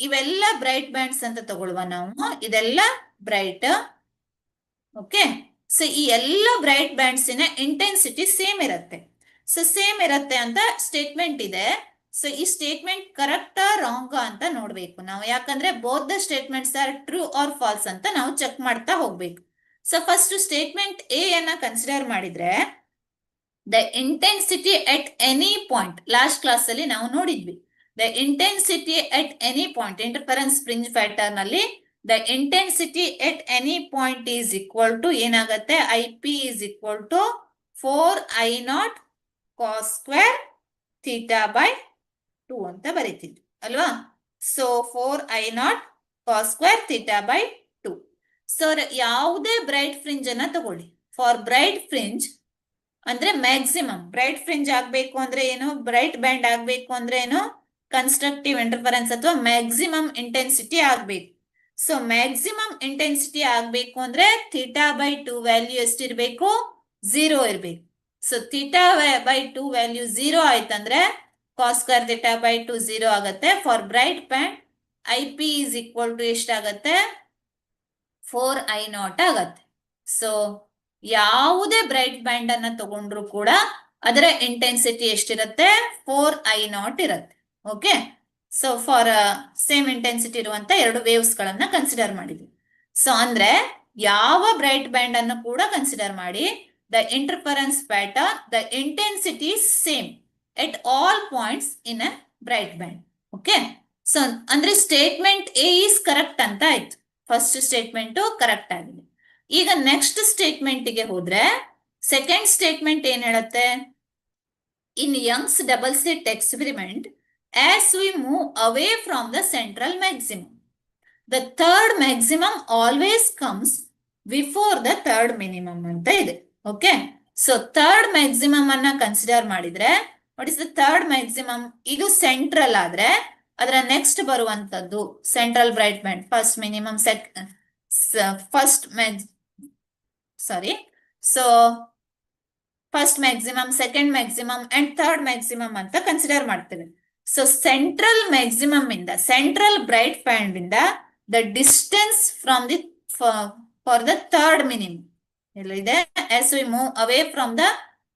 ಇವೆಲ್ಲ ಬ್ರೈಟ್ ಬ್ಯಾಂಡ್ಸ್ ಅಂತ ತಗೊಳ್ಳುವ ನಾವು, ಇದೆಲ್ಲ ಬ್ರೈಟ್. ಓಕೆ, ಸೊ ಈ ಎಲ್ಲ ಬ್ರೈಟ್ ಬ್ಯಾಂಡ್ಸಿನ ಇಂಟೆನ್ಸಿಟಿ ಸೇಮ್ ಇರುತ್ತೆ. ಸೊ ಸೇಮ್ ಇರುತ್ತೆ ಅಂತ ಸ್ಟೇಟ್ಮೆಂಟ್ ಇದೆ. ಸೊ ಈ ಸ್ಟೇಟ್ಮೆಂಟ್ ಕರೆಕ್ಟಾ ರಾಂಗ್ ಅಂತ ನೋಡ್ಬೇಕು ನಾವು, ಯಾಕಂದ್ರೆ both the statements are true or false ಅಂತ ನಾವು ಚೆಕ್ ಮಾಡ್ತಾ ಹೋಗ್ಬೇಕು. ಸೊ ಫಸ್ಟ್ ಸ್ಟೇಟ್ಮೆಂಟ್ ಎ ಅನ್ನ ಕನ್ಸಿಡರ್ ಮಾಡಿದ್ರೆ the intensity at any point, last class ಅಲ್ಲಿ ನಾವು ನೋಡಿದ್ವಿ the intensity at any point interference fringe pattern ಅಲ್ಲಿ the intensity at any point is equal to ಏನಾಗತ್ತೆ, I P is equal to 4I0 cos square theta by 2 ಅಂತ ಬರೀತಿದ್ವಿ ಅಲ್ವಾ. So 4I0 cos square theta by 2. So ಯಾವುದೇ bright fringe ಅನ್ನ ತಗೊಳ್ಳಿ. For bright fringe ಅಂದ್ರೆ maximum bright fringe ಆಗ್ಬೇಕು ಅಂದ್ರೆ ಏನು, ಬ್ರೈಟ್ ಬ್ಯಾಂಡ್ ಆಗ್ಬೇಕು ಅಂದ್ರೆ ಏನು, ಕನ್ಸ್ಟ್ರಕ್ಟಿವ್ ಇಂಟರ್ಫರೆನ್ಸ್ ಅಥವಾ ಮ್ಯಾಕ್ಸಿಮಮ್ ಇಂಟೆನ್ಸಿಟಿ ಆಗ್ಬೇಕು. ಸೊ ಮ್ಯಾಕ್ಸಿಮಮ್ ಇಂಟೆನ್ಸಿಟಿ ಆಗ್ಬೇಕು ಅಂದ್ರೆ ಥೀಟಾ ಬೈ 2 ವ್ಯಾಲ್ಯೂ ಎಷ್ಟಿರ್ಬೇಕು, 0 ಇರ್ಬೇಕು. ಸೊ ಥೀಟಾ ಬೈ 2 ವ್ಯಾಲ್ಯೂ 0 ಆಯ್ತಂದ್ರೆ ಕಾಸ್ ಸ್ಕ್ವೇರ್ ಥೀಟಾ ಬೈ 2 0 ಆಗತ್ತೆ. For bright band I P is equal to ಎಷ್ಟಾಗತ್ತೆ, 4I0 ಆಗತ್ತೆ. ಸೊ ಯಾವುದೇ ಬ್ರೈಟ್ ಬ್ಯಾಂಡ್ ಅನ್ನ ತಗೊಂಡ್ರು ಕೂಡ ಅದರ ಇಂಟೆನ್ಸಿಟಿ ಎಷ್ಟಿರುತ್ತೆ, 4I0 ಇರುತ್ತೆ. Okay. So for same intensity ಇರುವಂತ ಎರಡು ವೇವ್ಸ್ ಗಳನ್ನ ಕನ್ಸಿಡರ್ ಮಾಡಿದ್ವಿ. ಸೊ ಅಂದ್ರೆ ಯಾವ ಬ್ರೈಟ್ ಬ್ಯಾಂಡ್ ಅನ್ನು ಕೂಡ ಕನ್ಸಿಡರ್ ಮಾಡಿ, the interference pattern, the intensity same at all points in a bright band. Okay. So ಅಂದ್ರೆ ಸ್ಟೇಟ್ಮೆಂಟ್ ಎ ಈಸ್ ಕರೆಕ್ಟ್ ಅಂತ ಆಯ್ತು. ಫಸ್ಟ್ ಸ್ಟೇಟ್ಮೆಂಟ್ ಕರೆಕ್ಟ್ ಆಗಿದೆ. ಈಗ ನೆಕ್ಸ್ಟ್ ಸ್ಟೇಟ್ಮೆಂಟ್ ಗೆ ಹೋದ್ರೆ ಸೆಕೆಂಡ್ ಸ್ಟೇಟ್ಮೆಂಟ್ ಏನ್ ಹೇಳುತ್ತೆ, ಇನ್ Young's double slit experiment as we move away from the central maximum, the third maximum always comes before the third minimum ಅಂತ ಇದೆ. ಓಕೆ. ಸೊ ಥರ್ಡ್ ಮ್ಯಾಕ್ಸಿಮಮ್ ಅನ್ನ consider ಮಾಡಿದ್ರೆ, what is the third maximum, ಇದು central ಆದ್ರೆ ಅದರ next ಬರುವಂತದ್ದು central bright band, first minimum, first maximum, second maximum and third maximum ಅಂತ consider ಮಾಡ್ತೇವೆ. ಸೊ ಸೆಂಟ್ರಲ್ ಮ್ಯಾಕ್ಸಿಮಮ್ ಇಂದ, ಸೆಂಟ್ರಲ್ ಬ್ರೈಟ್ ಬ್ಯಾಂಡ್ ಇಂದ the distance from the for the third minimum ಎಲ್ಲಿದೆ, as we move away from the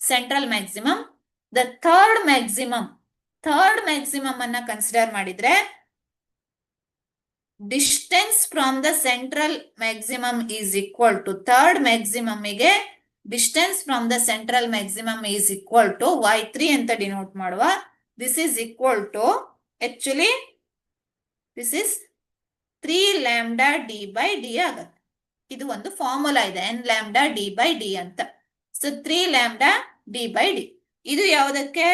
central maximum, the third maximum ಅನ್ನ consider ಮಾಡಿದ್ರೆ distance from the central maximum is equal to, third maximum ಗೆ distance from the central maximum is equal to y3 ಅಂತ denote ಮಾಡುವ. This is equal to, actually this is 3 lambda D by D ಆಗತ್ತೆ. ಇದು ಒಂದು formula ಇದೆ, n lambda D by D ಅಂತ. So 3 lambda D by D. ಇದು ಯಾವುದಕ್ಕೆ,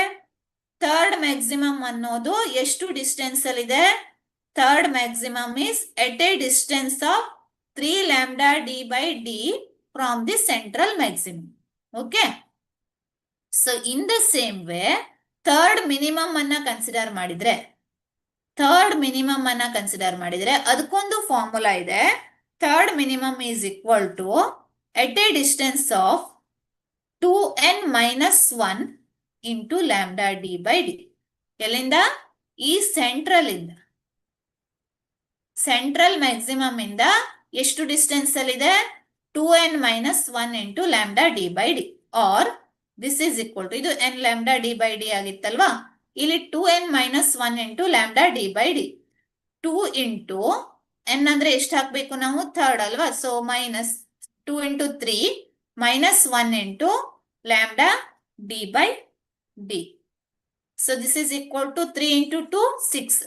third maximum ಅನ್ನೋದು ಎಷ್ಟು ಡಿಸ್ಟೆನ್ಸ್ ಅಲ್ಲಿ ಇದೆ, third maximum is at a distance of 3 lambda D by D from the central maximum. Okay. So in the same way third minimum ಅನ್ನ consider ಮಾಡಿದ್ರೆ, ಅದಕ್ಕೊಂದು formula ಇದೆ. Third minimum is equal to at a distance of 2n-1 into lambda D by D. ಎಲ್ಲಿಂದ, ಈ central ಇಂದ, central maximum ಇಂದ ಎಷ್ಟು distance ಅಲ್ಲಿ ಇದೆ, 2n-1 into lambda D by D. Or this is equal to, ಇದು n lambda D by D ಆಗಿತ್ತಲ್ವಾ, ಇಲ್ಲಿ 2n-1 into lambda D by D. 2 into n ಅಂದ್ರೆ ಎಷ್ಟು ಹಾಕ್ಬೇಕು ನಾವು, ಥರ್ಡ್ ಅಲ್ವಾ. So minus 2 into 3 minus 1 into lambda D by D. So this is equal to 3 into 2 6,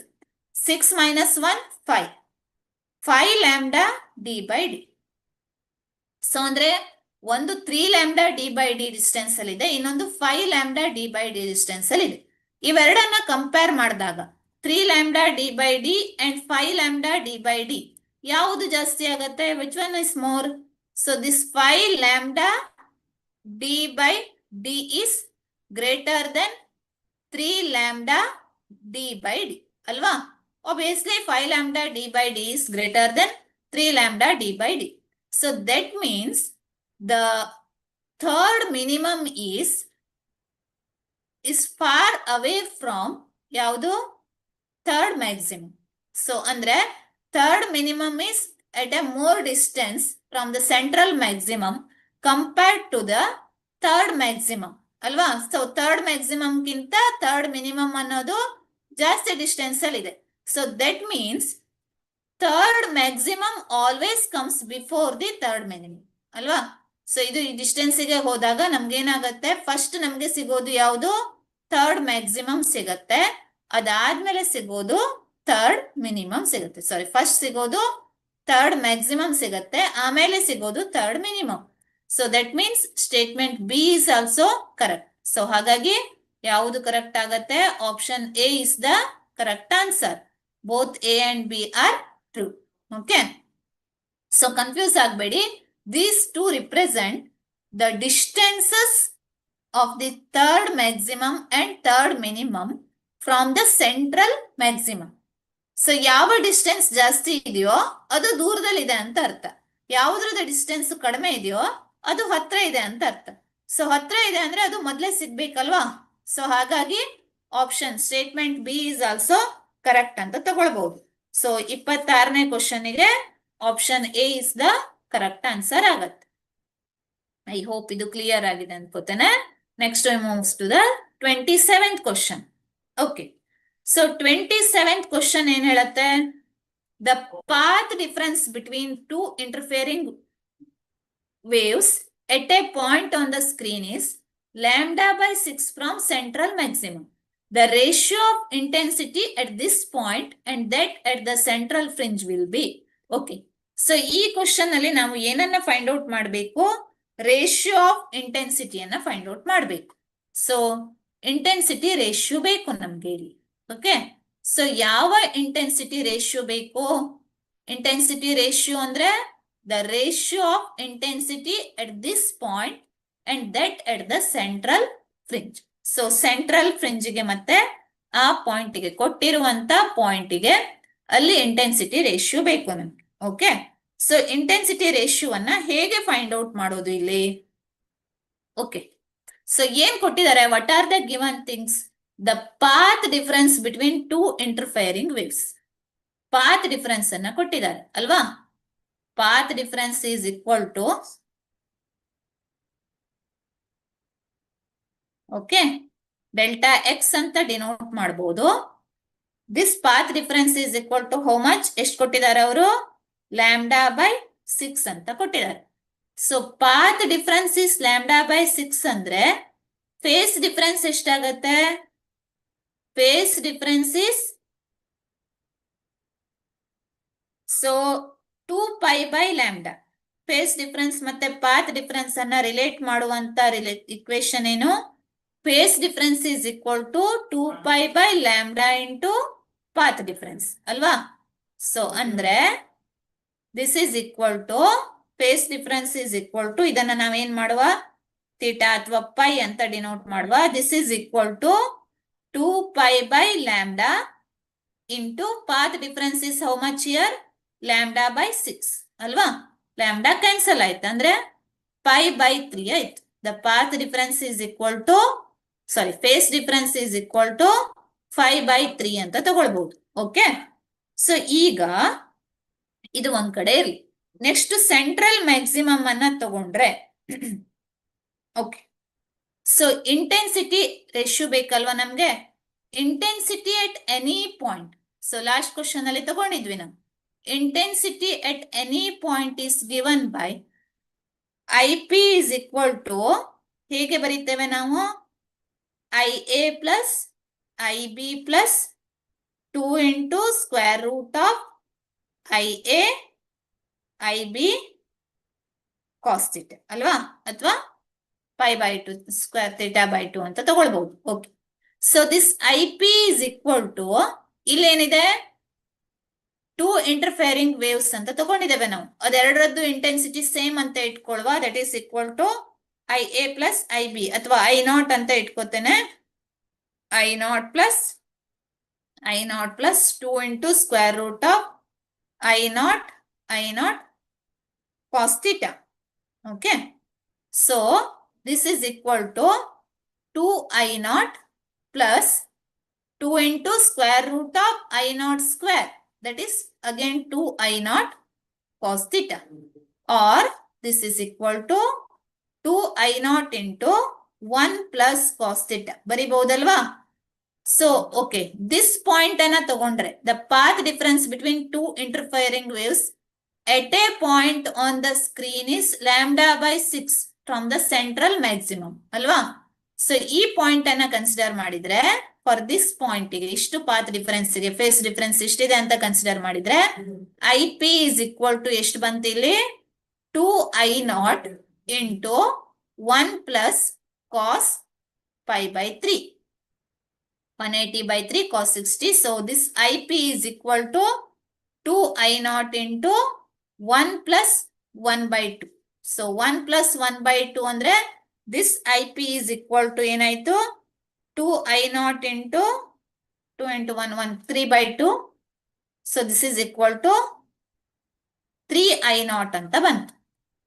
6 minus 1 5 lambda D by D. So ಅಂದ್ರೆ ಒಂದು 3 lambda D by D distance ಅಲ್ಲಿ ಇದೆ, ಇನ್ನೊಂದು 5 lambda D by D distance ಅಲ್ಲಿ ಇದೆ. ಇವೆರಡನ್ನ compare ಮಾಡಿದಾಗ 3 lambda D by D and 5 lambda D by D ಯಾವುದು ಜಾಸ್ತಿ ಆಗತ್ತೆ, which one is more. So this 5 lambda D by D is greater then 3 lambda D by D ಅಲ್ವಾ. Obviously 5 lambda d by d is greater than 3 lambda d by d. So that means the third minimum is far away from ಯಾವುದು, third maximum. So ಅಂದ್ರೆ third minimum is at a more distance from the central maximum compared to the third maximum ಅಲ್ವಾ. So third maximum ಗಿಂತ third minimum ಅನ್ನೋದು ಜಾಸ್ತಿ distance ಅಲ್ಲಿ ಇದೆ. So that means third maximum always comes before the third minimum ಅಲ್ವಾ. So ಇದು ಈ distance ಗೆ ಹೋದಾಗ ನಮ್ಗೆ ಏನಾಗುತ್ತೆ, ಫಸ್ಟ್ ನಮ್ಗೆ ಸಿಗೋದು ಯಾವುದು, ಥರ್ಡ್ ಮ್ಯಾಕ್ಸಿಮಮ್ ಸಿಗತ್ತೆ. ಅದಾದ್ಮೇಲೆ ಸಿಗೋದು ಥರ್ಡ್ ಮಿನಿಮಮ್ ಸಿಗುತ್ತೆ. ಸಾರಿ, ಫಸ್ಟ್ ಸಿಗೋದು ಥರ್ಡ್ ಮ್ಯಾಕ್ಸಿಮಮ್ ಸಿಗತ್ತೆ, ಆಮೇಲೆ ಸಿಗೋದು third minimum. So that means statement B is also correct. So ಹಾಗಾಗಿ ಯಾವುದು ಕರೆಕ್ಟ್ ಆಗತ್ತೆ? Option A is the correct answer. Both A and B are true. Okay, so confuse ಆಗಬೇಡಿ. These two represent the distances of the third maximum and third minimum from the central maximum. So ಯಾವ distance ಜಾಸ್ತಿ ಇದೆಯೋ ಅದು ದೂರದಲ್ಲಿದೆ ಅಂತ ಅರ್ಥ. ಯಾವುದ್ರದ distance ಕಡಿಮೆ ಇದೆಯೋ ಅದು ಹತ್ರ ಇದೆ ಅಂತ ಅರ್ಥ. ಸೊ ಹತ್ರ ಇದೆ ಅಂದ್ರೆ ಅದು ಮೊದಲೇ ಸಿಗ್ಬೇಕಲ್ವಾ? ಸೊ ಹಾಗಾಗಿ option statement B is also correct ಅಂತ ತಗೊಳ್ಬಹುದು. ಸೊ 26ನೇ ಕ್ವಶನ್ಗೆ option A is the correct answer ಆಗತ್ತೆ. ಐ ಹೋಪ್ ಇದು ಕ್ಲಿಯರ್ ಆಗಿದೆ ಅನ್ಕೋತೇನೆ. Next we moves to the 27th question. Okay. So 27th question ಏನ್ ಹೇಳುತ್ತೆ? The path difference between two interfering waves at a point on the screen is lambda by 6 from central maximum. The ratio of intensity at this point and that at the central fringe will be. Okay. So ಈ question ಅಲ್ಲಿ ನಾವು ಏನನ್ನ find out ಮಾಡಬೇಕು? Ratio of ಇಂಟೆನ್ಸಿಟಿಯನ್ನ find out ಮಾಡಬೇಕು. So intensity ratio ಬೇಕು ನಮ್ಗೆ ಇಲ್ಲಿ. ಓಕೆ, ಸೊ ಯಾವ ಇಂಟೆನ್ಸಿಟಿ ರೇಷಿಯೋ ಬೇಕು? ಇಂಟೆನ್ಸಿಟಿ ರೇಷಿಯೋ ಅಂದ್ರೆ the ratio of intensity at this point and that at the central fringe. So central ಫ್ರಿಂಜ್ಗೆ ಮತ್ತೆ ಆ ಪಾಯಿಂಟ್ಗೆ, ಕೊಟ್ಟಿರುವಂತ ಪಾಯಿಂಟ್ಗೆ ಅಲ್ಲಿ ಇಂಟೆನ್ಸಿಟಿ ರೇಷಿಯೋ ಬೇಕು ನಮ್ಗೆ. ಓಕೆ, ಸೊ ಇಂಟೆನ್ಸಿಟಿ ರೇಷಿಯೋವನ್ನ ಹೇಗೆ ಫೈಂಡ್ ಔಟ್ ಮಾಡೋದು ಇಲ್ಲಿ? ಓಕೆ, ಸೊ ಏನ್ ಕೊಟ್ಟಿದ್ದಾರೆ? What are the given things? The path difference between two interfering waves. Path difference ಅನ್ನ ಕೊಟ್ಟಿದ್ದಾರೆ ಅಲ್ವಾ? Path difference is equal to, okay, delta X ಅಂತ ಡಿನೋಟ್ ಮಾಡಬಹುದು. This path difference is equal to how much? ಎಷ್ಟು ಕೊಟ್ಟಿದ್ದಾರೆ ಅವರು? Lambda by 6 ಅಂತ ಕೊಟ್ಟಿದ್ದಾರೆ. So path difference is lambda by 6 ಅಂದ್ರೆ ಫೇಸ್ ಡಿಫರೆನ್ಸ್ ಎಷ್ಟಾಗತ್ತೆ? Phase difference is so 2π by lambda. Phase difference ಮತ್ತೆ ಪಾತ್ ಡಿಫರೆನ್ಸ್ ಅನ್ನ ರಿಲೇಟ್ ಮಾಡುವಂತ ಇಕ್ವೇಶನ್ ಏನು? Phase difference is equal to 2π by lambda into path difference ಅಲ್ವಾ? So ಅಂದ್ರೆ this is equal to, phase difference is equal to, ಇದನ್ನ ನಾವೇನ್ ಮಾಡುವ? Theta ಅಥವಾ ಪೈ ಅಂತ ಡಿನೋಟ್ ಮಾಡುವ. this is equal to 2π by lambda into path difference is how much here? lambda by 6 ಅಲ್ವಾ? lambda cancel ಆಯ್ತು ಅಂದ್ರೆ ಪೈ ಬೈ 3 ಆಯ್ತು. the path difference is equal to, sorry, phase difference is equal to 5 by 3 ಅಂತ ತಗೊಳ್ಬಹುದು. Okay, so ಈಗ ಇದು ಒಂದ್ ಕಡೆ ಇರಲಿ. ನೆಕ್ಸ್ಟ್ ಸೆಂಟ್ರಲ್ ಮ್ಯಾಕ್ಸಿಮಮ್ ಅನ್ನ ತಗೊಂಡ್ರೆ, ಓಕೆ, ಸೊ ಇಂಟೆನ್ಸಿಟಿ ರೇಷಿಯೋ ಬೇಕಲ್ವಾ ನಮ್ಗೆ? Intensity at any point. So last question ಅಲ್ಲಿ ತಗೊಂಡಿದ್ವಿ ನಾವು. Intensity at any point is given by I P is equal to, ಹೇಗೆ ಬರೀತೇವೆ ನಾವು? I A plus I B plus 2 into square root of I A I B cos theta ಅಲ್ವಾ? ಅಥವಾ pi by 2 square theta by 2 ಅಂತ ತಗೊಳ್ಬಹುದು. Okay, so this I P is equal to, ಇಲ್ಲೇನಿದೆ? Two interfering waves ಅಂತ ತಗೊಂಡಿದ್ದೇವೆ ನಾವು. ಅದೆರಡರದ್ದು intensity same ಅಂತ ಇಟ್ಕೊಳ್ವಾ. That is equal to I A plus I B, ಅಥವಾ ಐ ನಾಟ್ ಅಂತ ಇಟ್ಕೋತೇನೆ. I naught plus 2 into square root of I naught cos theta. Okay, so this is equal to 2I naught plus 2 into square root of I naught square, that is again 2I naught cos theta, or this is equal to 2I naught into 1 plus cos theta. ಬರಿಬಹುದಲ್ವಾ? So, okay, this point ಅನ್ನ ತಗೊಂಡ್ರೆ, the path difference between two interfering waves at a point on the screen is lambda by 6 from the central maximum, ಅಲ್ವಾ? So ಈ point ಅನ್ನ consider ಮಾಡಿದ್ರೆ for this point ಗೆ ಇಷ್ಟು path difference ಗೆ phase difference ಇಷ್ಟಿದೆ ಅಂತ ಕನ್ಸಿಡರ್ ಮಾಡಿದ್ರೆ I P is equal to ಎಷ್ಟು ಬಂತು ಇಲ್ಲಿ 2I0 into 1 plus cos pi by 3 180/3 cos 60. So this IP is equal to 2I0 into 1 plus 1 by 2. So 1 plus 1 by 2 andre this IP is equal to ಏನಾಯ್ತು 2I0 into 2 into 1 1 3 by 2. So this is equal to 3I0 ಅಂತ ಬಂತು.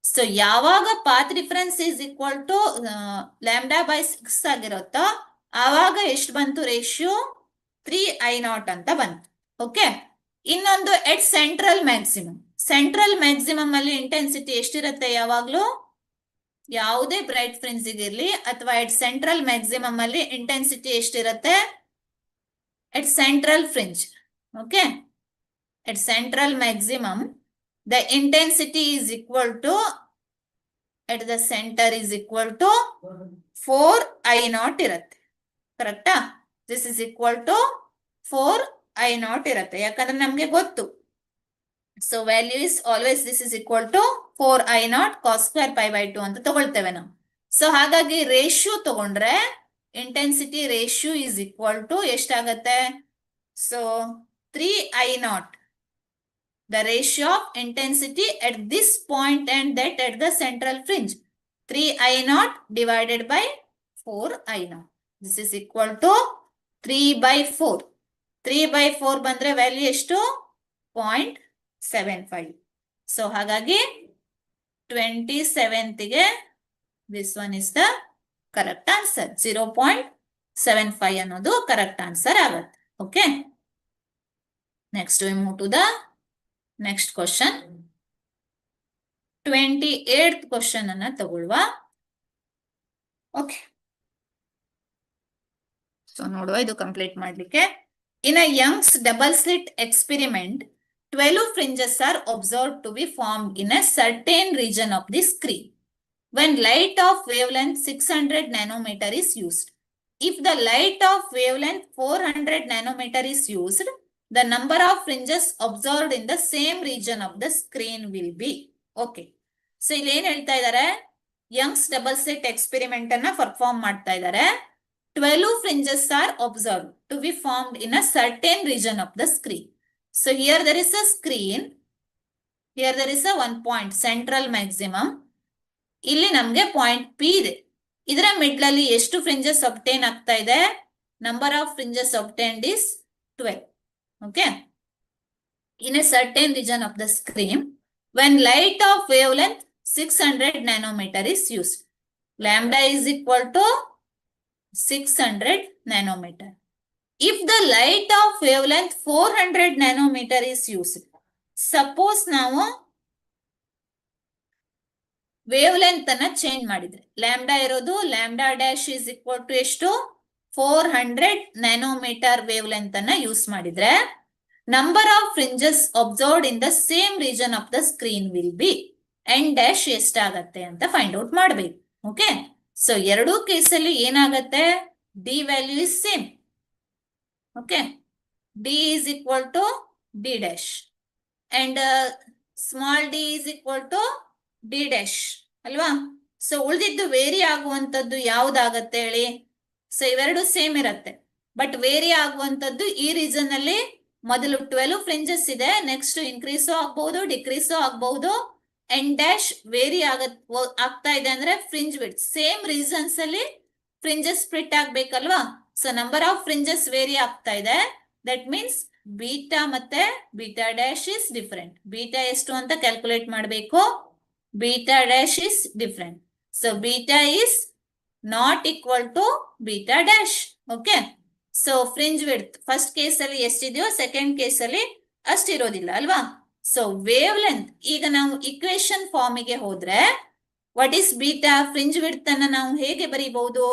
So ಯಾವಾಗ path difference is equal to lambda by 6 ಆಗಿರುತ್ತೋ ಆವಾಗ ಎಷ್ಟು ಬಂತು ratio 3I0 ಅಂತ ಬಂತು. ಓಕೆ, ಇನ್ನೊಂದು ಎಟ್ ಸೆಂಟ್ರಲ್ ಮ್ಯಾಕ್ಸಿಮಮ್ ಅಲ್ಲಿ ಇಂಟೆನ್ಸಿಟಿ ಎಷ್ಟಿರುತ್ತೆ ಯಾವಾಗ್ಲೂ ಯಾವುದೇ ಬ್ರೈಟ್ ಫ್ರಿಂಜ್ ಇರ್ಲಿ ಅಥವಾ ಎಟ್ ಸೆಂಟ್ರಲ್ ಮ್ಯಾಕ್ಸಿಮಮ್ ಅಲ್ಲಿ ಇಂಟೆನ್ಸಿಟಿ ಎಷ್ಟಿರುತ್ತೆ at central fringe. Okay, at central maximum the intensity is equal to at the center is equal to 4I0 ಇರುತ್ತೆ. ಕರೆಕ್ಟಾ? This is equal to 4I0 ಇರುತ್ತೆ. ಯಾಕಂದ್ರೆ ನಮ್ಗೆ ಗೊತ್ತು. So value is always this is equal to 4I0 cos square pi by 2 ಅಂತ ತಗೊಳ್ತೇವೆ ನಾವು. So ಹಾಗಾಗಿ ratio ತಗೊಂಡ್ರೆ intensity ratio is equal to ಎಷ್ಟಾಗತ್ತೆ? So 3I0. The ratio of intensity at this point and that at the central fringe. 3I0 divided by 4I0. This is equal to 3 by 4. 3 by 4 ಬಂದ್ರೆ value ಎಷ್ಟು 0.75. So ಹಾಗಾಗಿ 27th ಗೆ this one is the correct answer. 0.75 ಅನ್ನೋದು correct answer ಆಗುತ್ತೆ. Okay. Next we move to the next question. 28th question ಅನ್ನ ತಗೊಳ್ಳುವ. Okay, so ನೋಡುವ ಇದು complete ಮಾಡ್ಲಿಕ್ಕೆ. In a Young's double slit experiment 12 fringes are observed to be formed in a certain region of the screen when light of wavelength 600 nanometer is used. If the light of wavelength 400 nanometer is used, the number of fringes observed in the same region of the screen will be. Okay. So ಇಲ್ಲಿ ಏನ್ ಹೇಳ್ತಾ ಇದ್ದಾರೆ, Young's double slit experiment ಅನ್ನ perform ಮಾಡ್ತಾ ಇದ್ದಾರೆ. 12 fringes are observed to be formed in a certain region of the screen. So here there is a screen. Here there is a one point central maximum. ಇಲ್ಲಿ ನಮ್ಗೆ point P ಇದೆ. ಇದರ middle ಅಲ್ಲಿ ಎಷ್ಟು fringes obtain ಆಗ್ತಾ ಇದೆ? Number of fringes obtained is 12. Okay, in a certain region of the screen when light of wavelength 600 nanometer is used. Lambda is equal to 600 nanometer. If the light of wavelength 400 nanometer is used, suppose ನಾವು wavelength ಅನ್ನ change ಮಾಡಿದ್ರೆ lambda ಇರೋದು lambda dash is equal to ಎಷ್ಟು 400 nanometer wavelength ಅನ್ನ use ಮಾಡಿದ್ರೆ number of fringes observed in the same region of the screen will be n dash ಎಷ್ಟಾಗತ್ತೆ ಅಂತ find out ಮಾಡಬೇಕು. ಓಕೆ, ಸೊ ಎರಡೂ ಕೇಸಲ್ಲಿ ಏನಾಗತ್ತೆ d value is same. Okay, d is equal to d dash and small d is equal to d dash ಅಲ್ವಾ? So ಉಳಿದಿದ್ದು very ಆಗುವಂತದ್ದು ಯಾವ್ದಾಗತ್ತೆ ಹೇಳಿ? So ಇವೆರಡು ಸೇಮ್ ಇರತ್ತೆ, ಬಟ್ ವೇರಿ ಆಗುವಂತದ್ದು ಈ ರೀಸನ್ ಅಲ್ಲಿ ಮೊದಲು 12 ಫ್ರಿಂಜಸ್ ಇದೆ, ನೆಕ್ಸ್ಟ್ ಇನ್ಕ್ರೀಸು ಆಗ್ಬಹುದು ಡಿಕ್ರೀಸು ಆಗ್ಬಹುದು. ಎನ್ ಡ್ಯಾಶ್ ವೇರಿ ಆಗ್ತಾ ಇದೆ ಅಂದ್ರೆ ಫ್ರಿಂಜ್ ವಿಡ್ತ್ ಸೇಮ್ ರೀಸನ್ಸ್ ಅಲ್ಲಿ ಫ್ರಿಂಜಸ್ ಸ್ಪ್ಲಿಟ್ ಆಗ್ಬೇಕಲ್ವಾ? So number of fringes vary ಆಗ್ತಾ ಇದೆ. ದಟ್ ಮೀನ್ಸ್ ಬೀಟಾ ಮತ್ತೆ beta dash is different. Beta ಎಷ್ಟು ಅಂತ ಕ್ಯಾಲ್ಕುಲೇಟ್ ಮಾಡಬೇಕು. Beta dash is different. So beta is not equal to beta dash. Okay, so fringe width first case ಅಲ್ಲಿ ಎಷ್ಟಿದೆಯೋ second case ಅಲ್ಲಿ ಅಷ್ಟಿರೋದಿಲ್ಲ ಅಲ್ವಾ? ಸೊ ವೇವ್ ಲೆಂತ್ ಈಗ ನಾವು ಇಕ್ವೇಶನ್ ಫಾರ್ಮಿಗೆ ಹೋದ್ರೆ what is beta? Fringe width ಅನ್ನ ನಾವು ಹೇಗೆ ಬರೀಬಹುದು?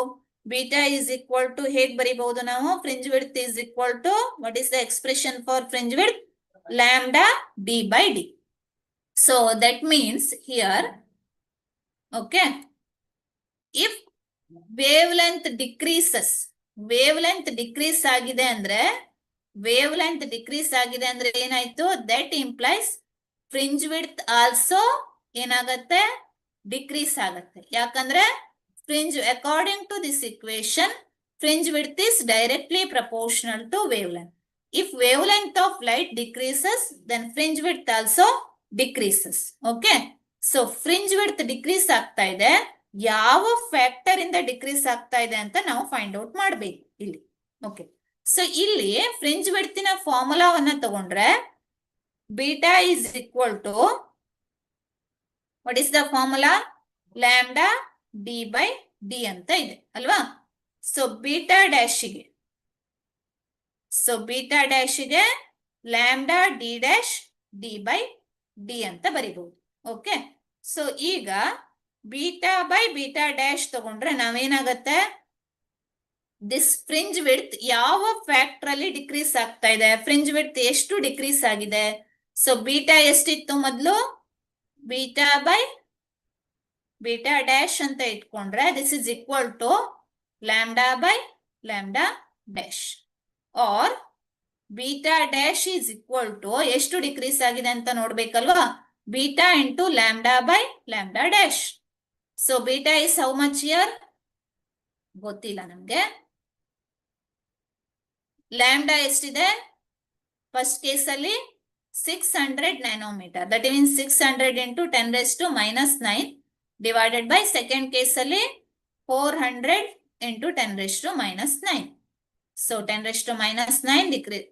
ಬೀಟಾ ಇಸ್ ಈಕ್ವಲ್ ಟು ಹೇಗೆ ಬರೀಬಹುದು ನಾವು? Fringe width is equal to what is the expression for fringe width? Lambda D by D. So that means here, okay, if wave length decreases, wave length decrease ಆಗಿದೆ ಅಂದ್ರೆ, wave length decrease ಆಗಿದೆ ಅಂದ್ರೆ ಏನಾಯ್ತು, that implies fringe width also ಏನಾಗತ್ತೆ, decrease ಆಗತ್ತೆ. ಯಾಕಂದ್ರೆ fringe, according to this equation, fringe width is directly proportional to wavelength. If wavelength of light decreases, then fringe width also decreases. Okay. So fringe width decrease ಆಗ್ತಾ ಇದೆ, ಯಾವ factor ಇಂದ decrease ಆಗ್ತಾ ಇದೆ ಅಂತ ನಾವು ಫೈಂಡ್ ಔಟ್ ಮಾಡ್ಬೇಕು ಇಲ್ಲಿ. ಓಕೆ, ಸೊ ಇಲ್ಲಿ ಫ್ರಿಂಜ್ ವಿಡ್ತಿನ ಫಾರ್ಮುಲಾವನ್ನ ತಗೊಂಡ್ರೆ beta is equal to, what is the formula, lambda D by D ಅಂತ ಇದೆ ಅಲ್ವಾ. ಸೊ ಬೀಟಾ ಡ್ಯಾಶಿಗೆ, ಸೊ ಬೀಟಾ ಡ್ಯಾಶಿಗೆ lambda D dash D by D ಅಂತ ಬರಿಬಹುದು. ಓಕೆ, ಸೊ ಈಗ ಬೀಟಾ ಬೈ ಬೀಟಾ ಡ್ಯಾಶ್ ತಗೊಂಡ್ರೆ ನಾವೇನಾಗತ್ತೆ, ದಿಸ್ ಫ್ರಿಂಜ್ ವಿಡ್ತ್ ಯಾವ ಫ್ಯಾಕ್ಟರ್ ಅಲ್ಲಿ ಡಿಕ್ರೀಸ್ ಆಗ್ತಾ ಇದೆ, ಫ್ರಿಂಜ್ ವಿಡ್ತ್ ಎಷ್ಟು ಡಿಕ್ರೀಸ್ ಆಗಿದೆ. ಸೊ ಬೀಟಾ ಎಷ್ಟಿತ್ತು ಮೊದಲು, ಬೀಟಾ ಬೈ ಬೀಟಾ ಡ್ಯಾಶ್ ಅಂತ ಇಟ್ಕೊಂಡ್ರೆ this is equal to lambda by lambda dash, or beta dash is equal to ಎಷ್ಟು ಡಿಕ್ರೀಸ್ ಆಗಿದೆ ಅಂತ ನೋಡ್ಬೇಕಲ್ವಾ, beta into lambda by lambda dash. So beta is how much here, ಗೊತ್ತಿಲ್ಲ ನಮ್ಗೆ. lambda ಎಷ್ಟಿದೆ, first case ಅಲ್ಲಿ 600 nanometre, that means 600 into 10 raised to minus 9 divided by second case ಅಲ್ಲಿ 400 into 10 raised to minus 9. So 10 raised to minus 9 decrease.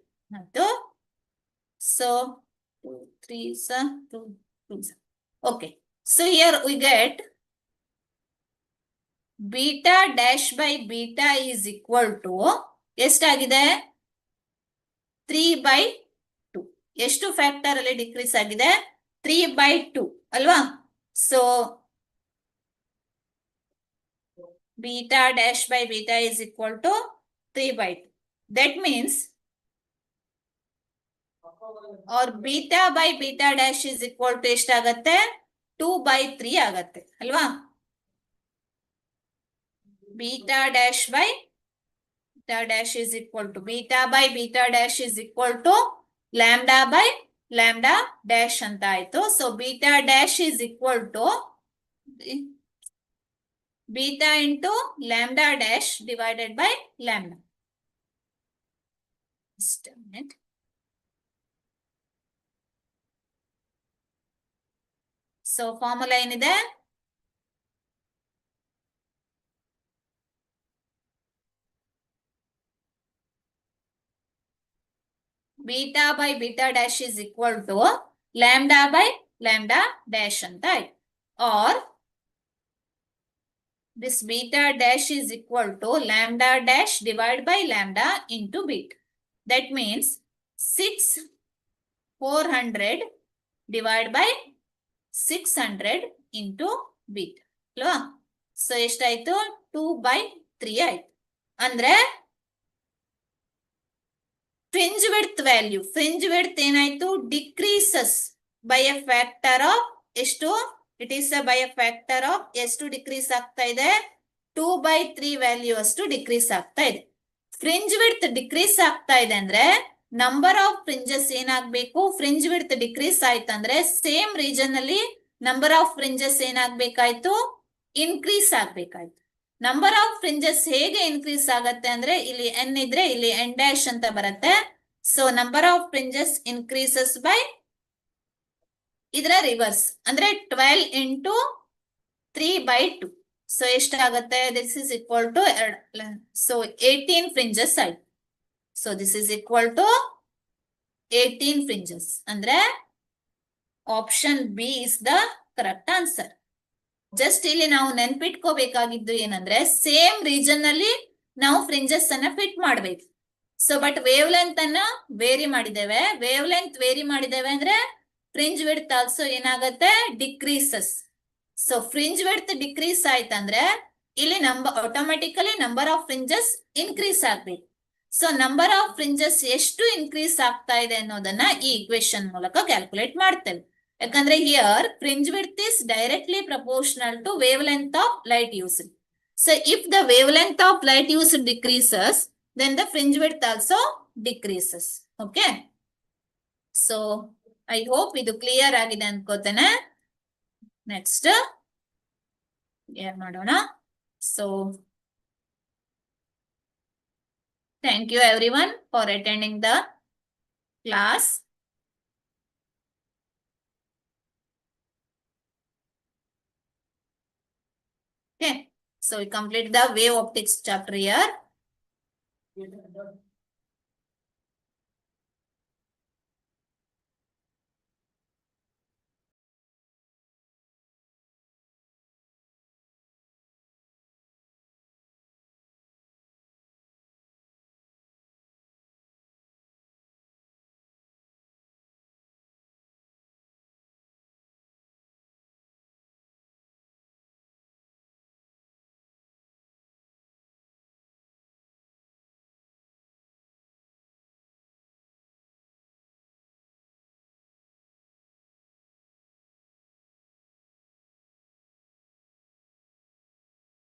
So 2 3s 2 2s. Okay. So here we get beta dash by beta is equal to ಎಷ್ಟಾಗಿದೆ, 3 by 2. ಎಷ್ಟು factor ಅಲ್ಲಿ decrease ಆಗಿದೆ, 3 by 2 ಅಲ್ವಾ. So beta dash by beta is equal to 3 by 2. That means, or beta by beta dash is equal to ಎಷ್ಟಾಗತ್ತೆ, 2 by 3 ಆಗತ್ತೆ ಅಲ್ವಾ. beta dash by beta dash is equal to, beta by beta dash is equal to lambda by lambda dash ಅಂತ ಆಯ್ತು. So beta dash is equal to beta into lambda dash divided by lambda. Just a minute. So formula ಏನಿದೆ, beta by beta dash is equal to lambda by lambda dash ಅಂತ ಆಯ್ತು. or this beta dash is equal to lambda dash divided by lambda into beta. That means 400 divided by 600 into beta ಅಲ್ವಾ. So ಎಷ್ಟಾಯ್ತು, 2 by 3 ಆಯ್ತು. ಅಂದ್ರೆ fringe width value, fringe width ಏನಾಯ್ತು, decreases by a factor of ಎಷ್ಟು, it is by a factor of ಎಷ್ಟು decrease ಆಗ್ತಾ ಇದೆ, 2 by 3 value ಅಷ್ಟು ಡಿಕ್ರೀಸ್ ಆಗ್ತಾ ಇದೆ. ಫ್ರಿಂಜ್ ವಿಡ್ತ್ ಡಿಕ್ರೀಸ್ ಆಗ್ತಾ ಇದೆ ಅಂದ್ರೆ ನಂಬರ್ ಆಫ್ ಫ್ರಿಂಜಸ್ ಏನಾಗ್ಬೇಕು, ಫ್ರಿಂಜ್ ವಿಡ್ತ್ ಡಿಕ್ರೀಸ್ ಆಯ್ತಂದ್ರೆ ಸೇಮ್ ರೀಜನ್ ಅಲ್ಲಿ ನಂಬರ್ ಆಫ್ ಫ್ರಿಂಜಸ್ ಏನಾಗ್ಬೇಕಾಯ್ತು, ಇನ್ಕ್ರೀಸ್ ಆಗ್ಬೇಕಾಯ್ತು. ನಂಬರ್ ಆಫ್ ಫ್ರಿಂಜಸ್ ಹೇಗೆ ಇನ್ಕ್ರೀಸ್ ಆಗತ್ತೆ ಅಂದ್ರೆ, ಇಲ್ಲಿ ಎನ್ ಇದ್ರೆ ಇಲ್ಲಿ ಎನ್ ಡ್ಯಾಶ್ ಅಂತ ಬರುತ್ತೆ. So number of fringes increases by ಇದರ ರಿವರ್ಸ್ ಅಂದ್ರೆ 12 into 3 by 2. ಸೊ ಎಷ್ಟಾಗತ್ತೆ, this is equal to, so 18 fringes ಆಯ್ತು. So this is equal to 18 fringes. ಅಂದ್ರೆ option B is the correct answer. Just ಇಲ್ಲಿ ನಾವು ನೆನ್ಪಿಟ್ಕೋಬೇಕಾಗಿದ್ದು ಏನಂದ್ರೆ, ಸೇಮ್ ರೀಜನ್ ಅಲ್ಲಿ ನಾವು ಫ್ರಿಂಜಸ್ ಅನ್ನ ಫಿಟ್ ಮಾಡ್ಬೇಕು. ಸೊ ಬಟ್ ವೇವ್ ಲೆಂತ್ ಅನ್ನ ವೇರಿ ಮಾಡಿದ್ದೇವೆ, ವೇವ್ ಲೆಂತ್ ವೇರಿ ಮಾಡಿದ್ದೇವೆ ಅಂದ್ರೆ ಫ್ರಿಂಜ್ ವಿಡ್ತ್ ಆಲ್ಸೋ ಏನಾಗತ್ತೆ, decreases. So fringe width decrease ಆಯ್ತಂದ್ರೆ ಇಲ್ಲಿ automatically number of fringes increase ಆಗ್ಬೇಕು. ಸೊ ನಂಬರ್ ಆಫ್ ಫ್ರಿಂಜಸ್ ಎಷ್ಟು ಇನ್ಕ್ರೀಸ್ ಆಗ್ತಾ ಇದೆ ಅನ್ನೋದನ್ನ ಈ ಇಕ್ವೇಶನ್ ಮೂಲಕ ಕ್ಯಾಲ್ಕುಲೇಟ್ ಮಾಡ್ತೇವೆ. ಯಾಕಂದ್ರೆ here fringe width is directly proportional to wave length of light used. So if the wavelength of light used decreases, then the fringe width also decreases. Okay. So I hope ಇದು clear ಆಗಿದೆ ಅನ್ಕೋತೇನೆ. Next ಏನ್ ಮಾಡೋಣ. So thank you everyone for attending the class. Okay, so we complete the wave optics chapter here.